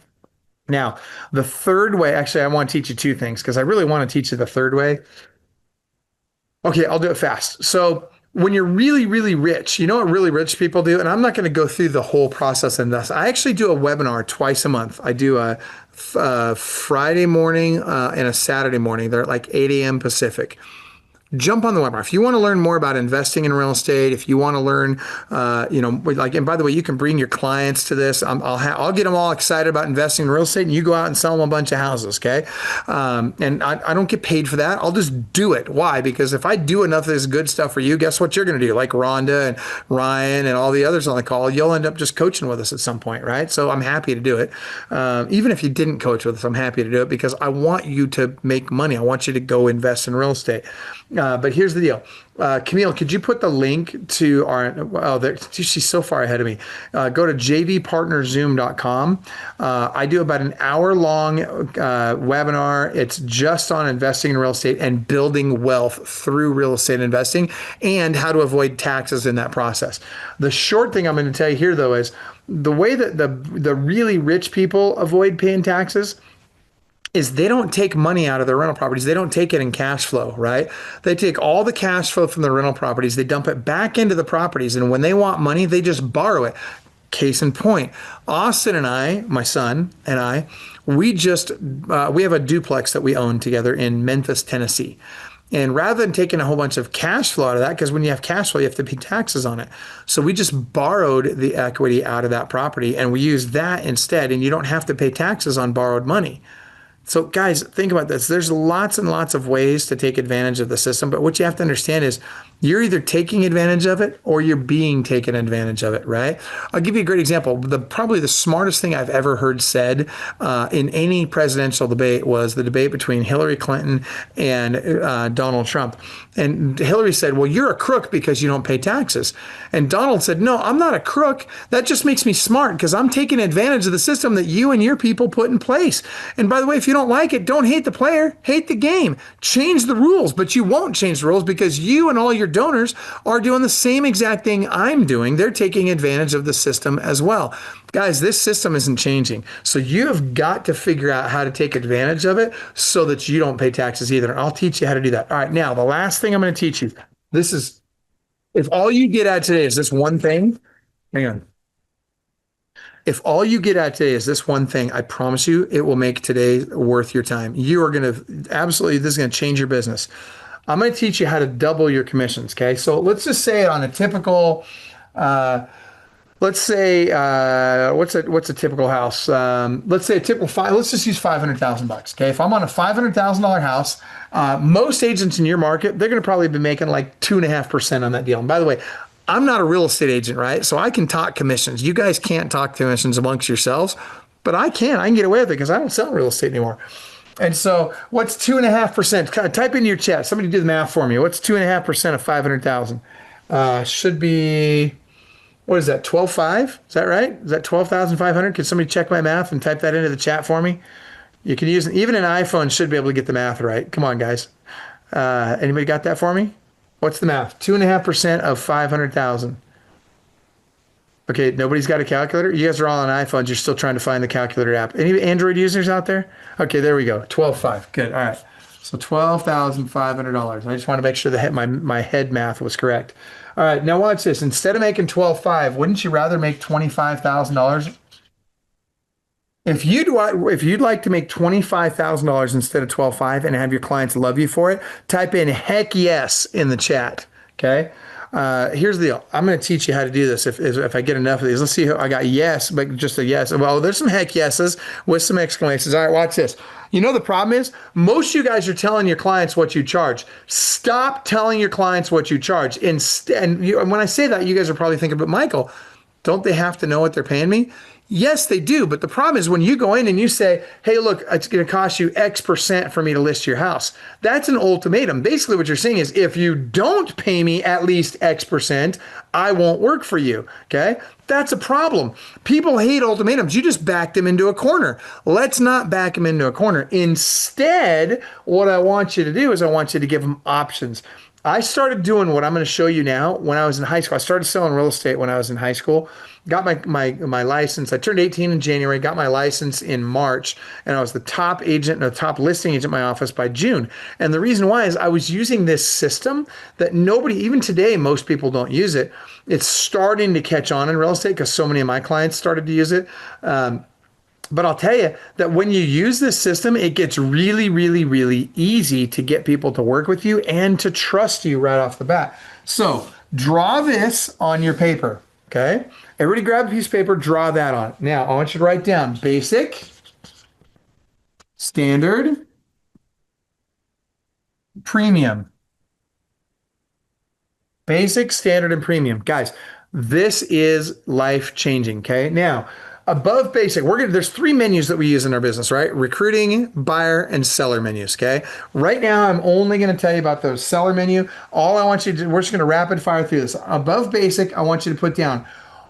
Now, the third way, actually, I want to teach you two things because I really want to teach you the third way. Okay, I'll do it fast. So when you're really, really rich, you know what really rich people do? And I'm not going to go through the whole process in this. I actually do a webinar twice a month. I do a Friday morning and a Saturday morning. They're at like 8 a.m. Pacific. Jump on the webinar. If you want to learn more about investing in real estate, if you want to learn, and by the way, you can bring your clients to this. I'll get them all excited about investing in real estate and you go out and sell them a bunch of houses. Okay. And I don't get paid for that. I'll just do it. Why? Because if I do enough of this good stuff for you, guess what you're going to do? Like Rhonda and Ryan and all the others on the call, you'll end up just coaching with us at some point. Right. So I'm happy to do it. Even if you didn't coach with us, I'm happy to do it because I want you to make money. I want you to go invest in real estate. But here's the deal. Camille, could you put the link to she's so far ahead of me. Go to jvpartnerzoom.com. I do about an hour-long webinar. It's just on investing in real estate and building wealth through real estate investing and how to avoid taxes in that process. The short thing I'm going to tell you here, though, is the way that the really rich people avoid paying taxes is they don't take money out of their rental properties. They don't take it in cash flow, right? They take all the cash flow from the rental properties, they dump it back into the properties, and when they want money, they just borrow it. Case in point, Austin and I, my son and I, we have a duplex that we own together in Memphis, Tennessee. And rather than taking a whole bunch of cash flow out of that, because when you have cash flow, you have to pay taxes on it. So we just borrowed the equity out of that property and we used that instead, and you don't have to pay taxes on borrowed money. So guys, think about this. There's lots and lots of ways to take advantage of the system, but what you have to understand is you're either taking advantage of it or you're being taken advantage of it, right? I'll give you a great example. Probably the smartest thing I've ever heard said in any presidential debate was the debate between Hillary Clinton and Donald Trump. And Hillary said, well, you're a crook because you don't pay taxes. And Donald said, no, I'm not a crook. That just makes me smart because I'm taking advantage of the system that you and your people put in place. And by the way, if you don't like it, don't hate the player, hate the game. Change the rules, but you won't change the rules because you and all your donors are doing the same exact thing I'm doing. They're taking advantage of the system as well. Guys, this system isn't changing. So you have got to figure out how to take advantage of it so that you don't pay taxes either. And I'll teach you how to do that. All right, now the last thing I'm going to teach you, this is, if all you get out today is this one thing, hang on. If all you get out today is this one thing, I promise you it will make today worth your time. You are going to absolutely, this is going to change your business. I'm going to teach you how to double your commissions. Okay. So let's just say on a typical, let's say, what's a typical house? Let's say a typical let's just use $500,000. Okay. If I'm on a $500,000 house, most agents in your market, they're going to probably be making like 2.5% on that deal. And by the way, I'm not a real estate agent, right? So I can talk commissions. You guys can't talk commissions amongst yourselves. but I can. I can get away with it because I don't sell real estate anymore. And so, what's 2.5%? Type in your chat. Somebody do the math for me. What's 2.5% of 500,000? Should be, what is that? 12.5? Is that right? Is that 12,500? Can somebody check my math and type that into the chat for me? You can use, even an iPhone should be able to get the math right. Come on, guys. Anybody got that for me? What's the math? 2.5% of 500,000. Okay, nobody's got a calculator. You guys are all on iPhones. You're still trying to find the calculator app. Any Android users out there? Okay, there we go. 12.5. Good. All right. So $12,500. I just want to make sure that my head math was correct. All right, now watch this. Instead of making 12.5, wouldn't you rather make $25,000? If you'd like to make $25,000 instead of 12.5 and have your clients love you for it, type in heck yes in the chat. Okay. Here's the deal. I'm going to teach you how to do this if I get enough of these. Let's see who I got. Yes, but just a yes. Well, there's some heck yeses with some exclamations. All right, watch this. You know, the problem is most of you guys are telling your clients what you charge. Stop telling your clients what you charge. Instead, and when I say that, you guys are probably thinking, but Michael, don't they have to know what they're paying me? Yes, they do. But the problem is when you go in and you say, hey, look, it's going to cost you X% for me to list your house. That's an ultimatum. Basically, what you're saying is if you don't pay me at least X%, I won't work for you. Okay. That's a problem. People hate ultimatums. You just back them into a corner. Let's not back them into a corner. Instead, what I want you to do is I want you to give them options. I started doing what I'm going to show you now when I was in high school. I started selling real estate when I was in high school. Got my license. I turned 18 in January, got my license in March, and I was the top agent, the top listing agent in my office by June. And the reason why is I was using this system that nobody, even today, most people don't use it. It's starting to catch on in real estate because so many of my clients started to use it. But I'll tell you that when you use this system, it gets really, really, really easy to get people to work with you and to trust you right off the bat. So draw this on your paper, okay? Everybody grab a piece of paper, draw that on. Now, I want you to write down basic, standard, premium. Basic, standard, and premium. Guys, this is life changing, okay? Now, above basic, there's three menus that we use in our business, right? Recruiting, buyer, and seller menus, okay? Right now, I'm only going to tell you about the seller menu. All I want you to do, we're just going to rapid fire through this. Above basic, I want you to put down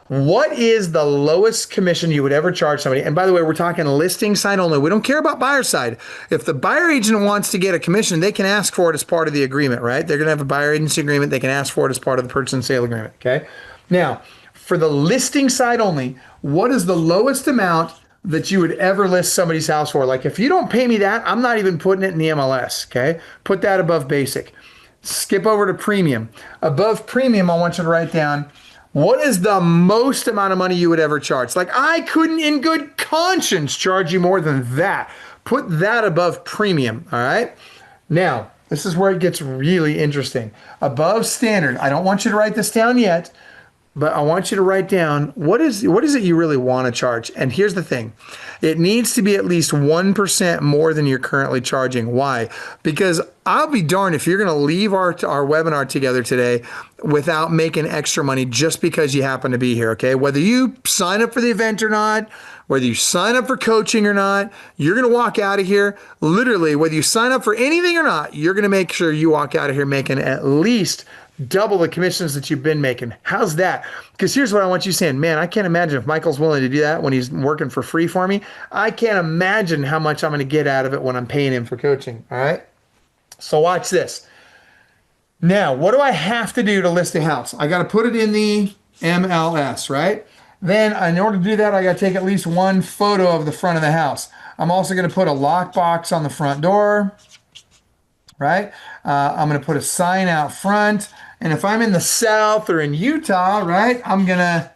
what is the lowest commission you would ever charge somebody? And by the way, we're talking listing side only. We don't care about buyer side. If the buyer agent wants to get a commission, they can ask for it as part of the agreement, right? They're going to have a buyer agency agreement. They can ask for it as part of the purchase and sale agreement, okay? Now, for the listing side only, what is the lowest amount that you would ever list somebody's house for? Like if you don't pay me that, I'm not even putting it in the MLS, okay? Put that above basic. Skip over to premium. Above premium, I want you to write down, what is the most amount of money you would ever charge? Like I couldn't in good conscience charge you more than that. Put that above premium, all right? Now, this is where it gets really interesting. Above standard, I don't want you to write this down yet, but I want you to write down what is it you really want to charge? And here's the thing. It needs to be at least 1% more than you're currently charging. Why? Because I'll be darned if you're going to leave our webinar together today without making extra money just because you happen to be here, okay? Whether you sign up for the event or not, whether you sign up for coaching or not, you're going to walk out of here, literally, whether you sign up for anything or not, you're going to make sure you walk out of here making at least double the commissions that you've been making. How's that? Because here's what I want you saying. Man, I can't imagine if Michael's willing to do that when he's working for free for me. I can't imagine how much I'm going to get out of it when I'm paying him for coaching. All right. So watch this. Now, what do I have to do to list a house? I got to put it in the MLS, right? Then in order to do that, I got to take at least one photo of the front of the house. I'm also going to put a lockbox on the front door, right? I'm going to put a sign out front. And if I'm in the South or in Utah, right, I'm going to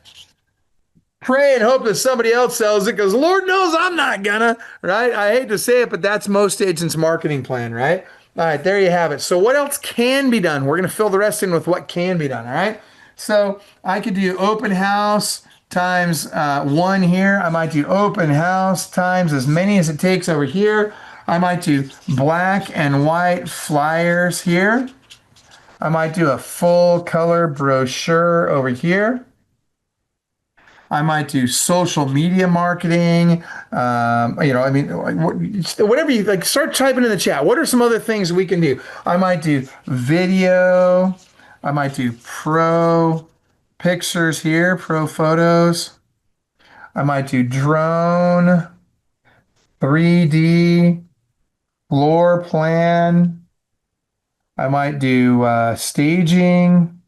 pray and hope that somebody else sells it because Lord knows I'm not gonna, right? I hate to say it, but that's most agents' marketing plan, right? All right, there you have it. So what else can be done? We're going to fill the rest in with what can be done, all right? So I could do open house times 1 here. I might do open house times as many as it takes over here. I might do black and white flyers here. I might do a full color brochure over here. I might do social media marketing. I mean, whatever you like, start typing in the chat. What are some other things we can do? I might do video. I might do pro pictures here, pro photos. I might do drone, 3D, floor plan. I might do staging.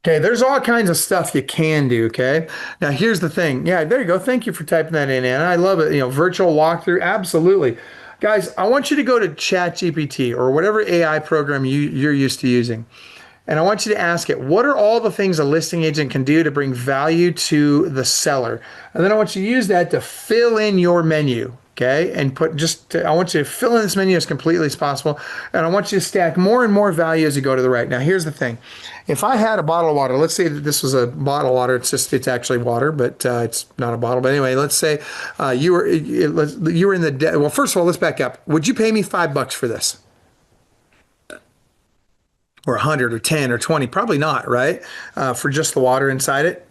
Okay, there's all kinds of stuff you can do. Okay, now here's the thing. Yeah, there you go. Thank you for typing that in, Anna. I love it. Virtual walkthrough. Absolutely. Guys, I want you to go to ChatGPT or whatever AI program you're used to using. And I want you to ask it, what are all the things a listing agent can do to bring value to the seller? And then I want you to use that to fill in your menu. Okay. And I want you to fill in this menu as completely as possible. And I want you to stack more and more value as you go to the right. Now, here's the thing. If I had a bottle of water, let's say that this was a bottle of water. It's actually water, but it's not a bottle. But anyway, let's say you were in the, well, first of all, let's back up. Would you pay me $5 for this? Or 100 or 10 or 20? Probably not, right? For just the water inside it.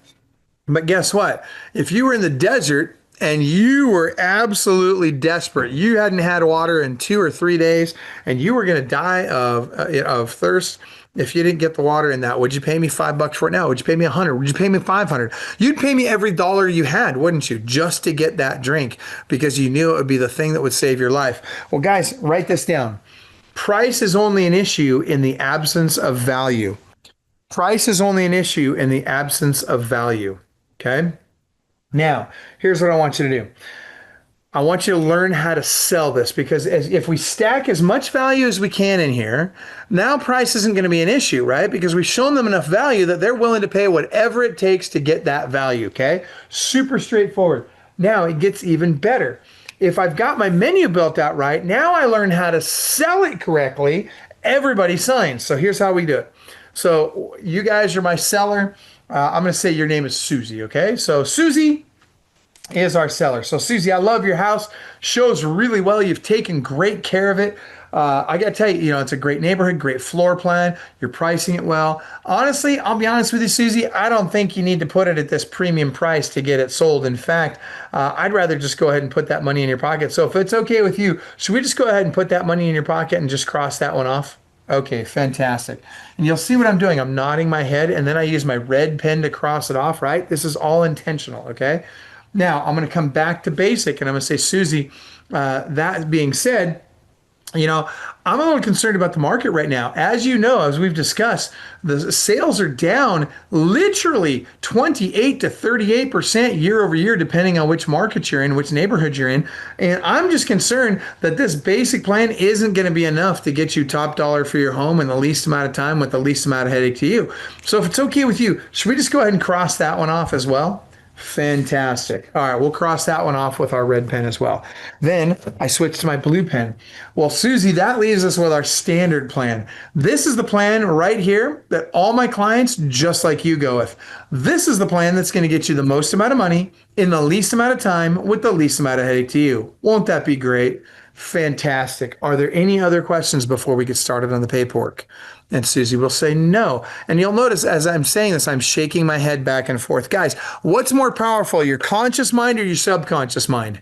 But guess what? If you were in the desert and you were absolutely desperate, you hadn't had water in 2 or 3 days, and you were going to die of thirst if you didn't get the water in that, would you pay me $5 for it now? Would you pay me 100? Would you pay me 500? You'd pay me every dollar you had, wouldn't you? Just to get that drink because you knew it would be the thing that would save your life. Well, guys, write this down. Price is only an issue in the absence of value. Price is only an issue in the absence of value. Okay. Now, here's what I want you to do. I want you to learn how to sell this because if we stack as much value as we can in here, now price isn't going to be an issue, right? Because we've shown them enough value that they're willing to pay whatever it takes to get that value. Okay. Super straightforward. Now it gets even better. If I've got my menu built out right, now I learn how to sell it correctly. Everybody signs. So here's how we do it. So you guys are my seller. I'm going to say your name is Susie. Okay. So Susie is our seller. So Susie, I love your house. Shows really well. You've taken great care of it. I got to tell you, it's a great neighborhood, great floor plan. You're pricing it well. Honestly, I'll be honest with you, Susie, I don't think you need to put it at this premium price to get it sold. In fact, I'd rather just go ahead and put that money in your pocket. So if it's okay with you, should we just go ahead and put that money in your pocket and just cross that one off? Okay, fantastic. And you'll see what I'm doing. I'm nodding my head and then I use my red pen to cross it off, right? This is all intentional, okay? Now I'm going to come back to basic and I'm going to say, Susie, that being said, I'm a little concerned about the market right now. As you know, as we've discussed, the sales are down literally 28 to 38% year over year, depending on which market you're in, which neighborhood you're in. And I'm just concerned that this basic plan isn't going to be enough to get you top dollar for your home in the least amount of time with the least amount of headache to you. So if it's okay with you, should we just go ahead and cross that one off as well? Fantastic. All right, we'll cross that one off with our red pen as well. Then I switch to my blue pen. Well, Susie, that leaves us with our standard plan. This is the plan right here that all my clients, just like you, go with. This is the plan that's going to get you the most amount of money in the least amount of time with the least amount of headache to you. Won't that be great? Fantastic. Are there any other questions before we get started on the paperwork? And Susie will say no. And you'll notice as I'm saying this, I'm shaking my head back and forth. Guys, what's more powerful, your conscious mind or your subconscious mind?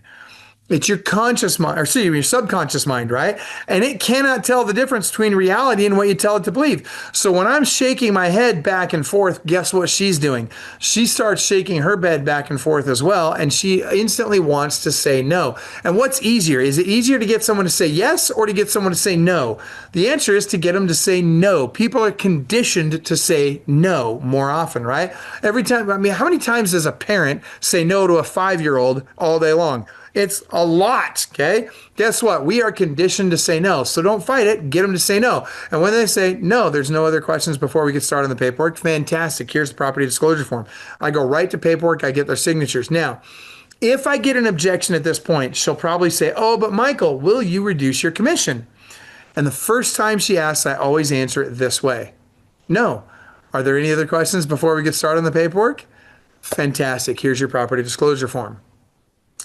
It's your conscious mind, or excuse me, your subconscious mind, right? And it cannot tell the difference between reality and what you tell it to believe. So when I'm shaking my head back and forth, guess what she's doing? She starts shaking her head back and forth as well, and she instantly wants to say no. And what's easier? Is it easier to get someone to say yes or to get someone to say no? The answer is to get them to say no. People are conditioned to say no more often, right? Every time, I mean, how many times does a parent say no to a 5-year-old all day long? It's a lot, okay? Guess what? We are conditioned to say no. So don't fight it. Get them to say no. And when they say no, there's no other questions before we get started on the paperwork. Fantastic. Here's the property disclosure form. I go right to paperwork. I get their signatures. Now, if I get an objection at this point, she'll probably say, oh, but Michael, will you reduce your commission? And the first time she asks, I always answer it this way. No. Are there any other questions before we get started on the paperwork? Fantastic. Here's your property disclosure form.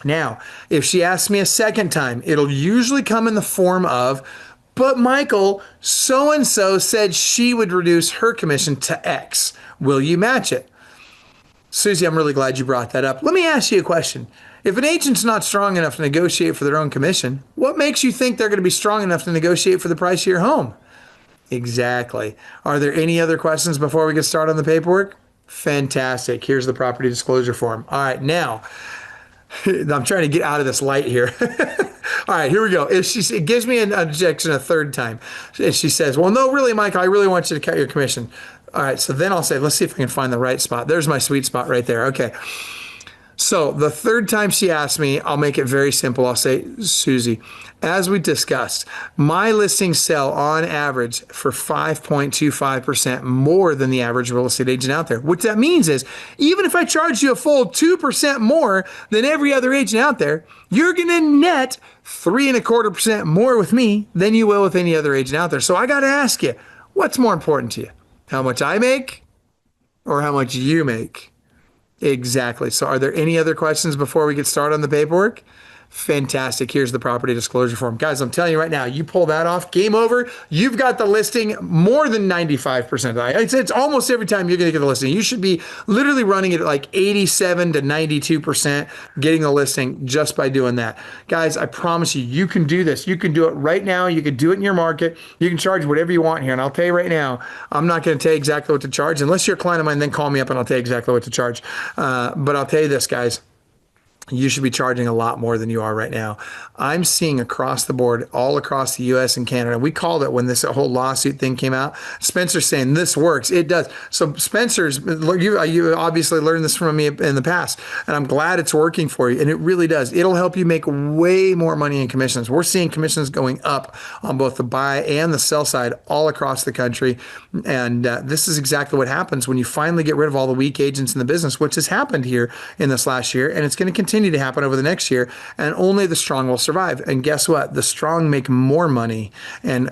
Now, if she asks me a second time, it'll usually come in the form of, but Michael, so-and-so said she would reduce her commission to X. Will you match it? Susie, I'm really glad you brought that up. Let me ask you a question. If an agent's not strong enough to negotiate for their own commission, what makes you think they're going to be strong enough to negotiate for the price of your home? Exactly. Are there any other questions before we get started on the paperwork? Fantastic. Here's the property disclosure form. All right, now I'm trying to get out of this light here. All right, here we go. It gives me an objection a third time. She says, well, no, really, Michael, I really want you to cut your commission. All right, so then I'll say, let's see if I can find the right spot. There's my sweet spot right there. Okay. So the third time she asked me, I'll make it very simple. I'll say, Susie, as we discussed, my listings sell on average for 5.25% more than the average real estate agent out there. What that means is, even if I charge you a full 2% more than every other agent out there, you're going to net 3.25% more with me than you will with any other agent out there. So I got to ask you, what's more important to you? How much I make or how much you make? Exactly. So are there any other questions before we get started on the paperwork? Fantastic. Here's the property disclosure form. Guys, I'm telling you right now, you pull that off, game over. You've got the listing more than 95%. It's almost every time you're going to get the listing. You should be literally running it at like 87 to 92% getting the listing just by doing that. Guys, I promise you, you can do this. You can do it right now. You can do it in your market. You can charge whatever you want here. And I'll tell you right now, I'm not going to tell you exactly what to charge. Unless you're a client of mine, then call me up and I'll tell you exactly what to charge. But I'll tell you this, guys. You should be charging a lot more than you are right now. I'm seeing across the board, all across the US and Canada. We called it when this whole lawsuit thing came out. Spencer's saying this works. It does. So Spencer's, you obviously learned this from me in the past, and I'm glad it's working for you. And it really does. It'll help you make way more money in commissions. We're seeing commissions going up on both the buy and the sell side all across the country. And this is exactly what happens when you finally get rid of all the weak agents in the business, which has happened here in this last year. And it's going to continue to happen over the next year, and only the strong will survive. And guess what? The strong make more money. And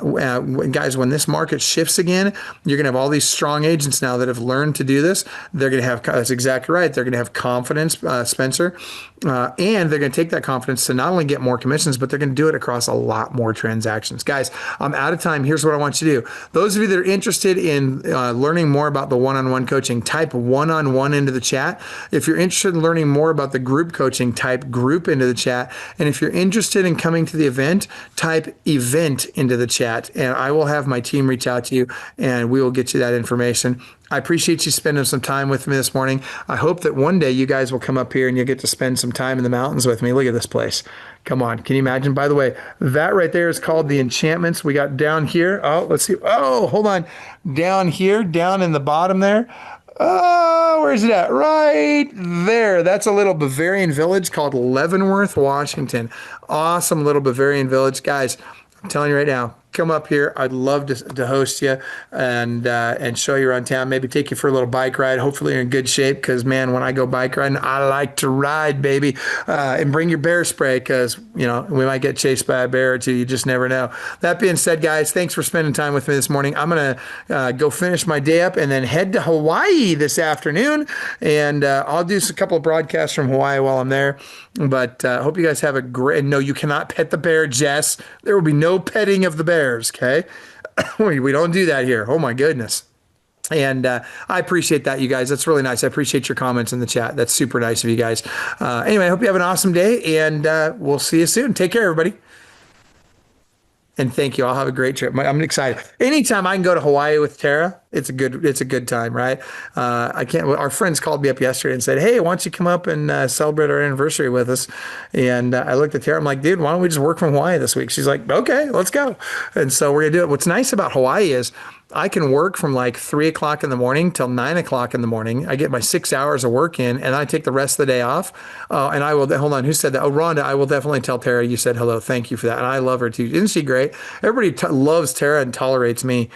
guys, when this market shifts again, you're going to have all these strong agents now that have learned to do this. They're going to have, that's exactly right. They're going to have confidence, Spencer, and they're going to take that confidence to not only get more commissions, but they're going to do it across a lot more transactions. Guys, I'm out of time. Here's what I want you to do. Those of you that are interested in learning more about the one-on-one coaching, type one-on-one into the chat. If you're interested in learning more about the group coaching, type group into the chat. And if you're interested in coming to the event, type event into the chat. And I will have my team reach out to you and we will get you that information. I appreciate you spending some time with me this morning. I hope that one day you guys will come up here and you'll get to spend some time in the mountains with me. Look at this place. Come on. Can you imagine? By the way, that right there is called the enchantments. We got down here. Oh, let's see. Oh, hold on. Down here, down in the bottom there. Oh, where's it at? Right there. That's a little Bavarian village called Leavenworth, Washington. Awesome little Bavarian village. Guys, I'm telling you right now, come up here. I'd love to host you and show you around town. Maybe take you for a little bike ride. Hopefully you're in good shape because, man, when I go bike riding, I like to ride, baby. And bring your bear spray because, you know, we might get chased by a bear or two. You just never know. That being said, guys, thanks for spending time with me this morning. I'm going to go finish my day up and then head to Hawaii this afternoon. And I'll do a couple of broadcasts from Hawaii while I'm there. But hope you guys have a great... No, you cannot pet the bear, Jess. There will be no petting of the bear. Okay. We don't do that here. Oh my goodness. And I appreciate that, you guys. That's really nice. I appreciate your comments in the chat. That's super nice of you guys. Anyway, I hope you have an awesome day and we'll see you soon. Take care, everybody. And thank you. I'll have a great trip. I'm excited. Anytime I can go to Hawaii with Tara, it's a good time, right? I can't. Our friends called me up yesterday and said, "Hey, why don't you come up and celebrate our anniversary with us?" And I looked at Tara. I'm like, "Dude, why don't we just work from Hawaii this week?" She's like, "Okay, let's go." And so we're gonna do it. What's nice about Hawaii is I can work from like 3 o'clock in the morning till 9 o'clock in the morning. I get my 6 hours of work in, and I take the rest of the day off. And I will. Hold on, who said that? Oh, Rhonda. I will definitely tell Tara you said hello. Thank you for that. And I love her too. Isn't she great? Everybody loves Tara and tolerates me.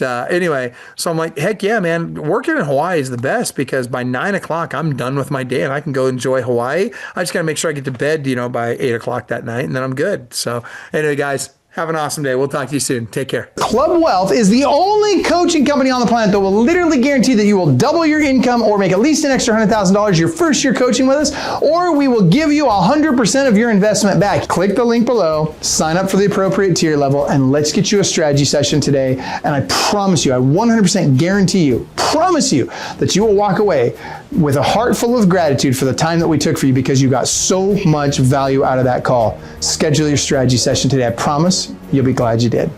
Anyway, so I'm like, heck yeah, man. Working in Hawaii is the best because by 9 o'clock I'm done with my day and I can go enjoy Hawaii. I just gotta make sure I get to bed, by 8 o'clock that night, and then I'm good. So anyway, guys. Have an awesome day. We'll talk to you soon. Take care. Club Wealth is the only coaching company on the planet that will literally guarantee that you will double your income or make at least an extra $100,000 your first year coaching with us, or we will give you 100% of your investment back. Click the link below, sign up for the appropriate tier level, and let's get you a strategy session today. And I promise you, I 100% guarantee you, promise you that you will walk away with a heart full of gratitude for the time that we took for you, because you got so much value out of that call. Schedule your strategy session today. I promise you'll be glad you did.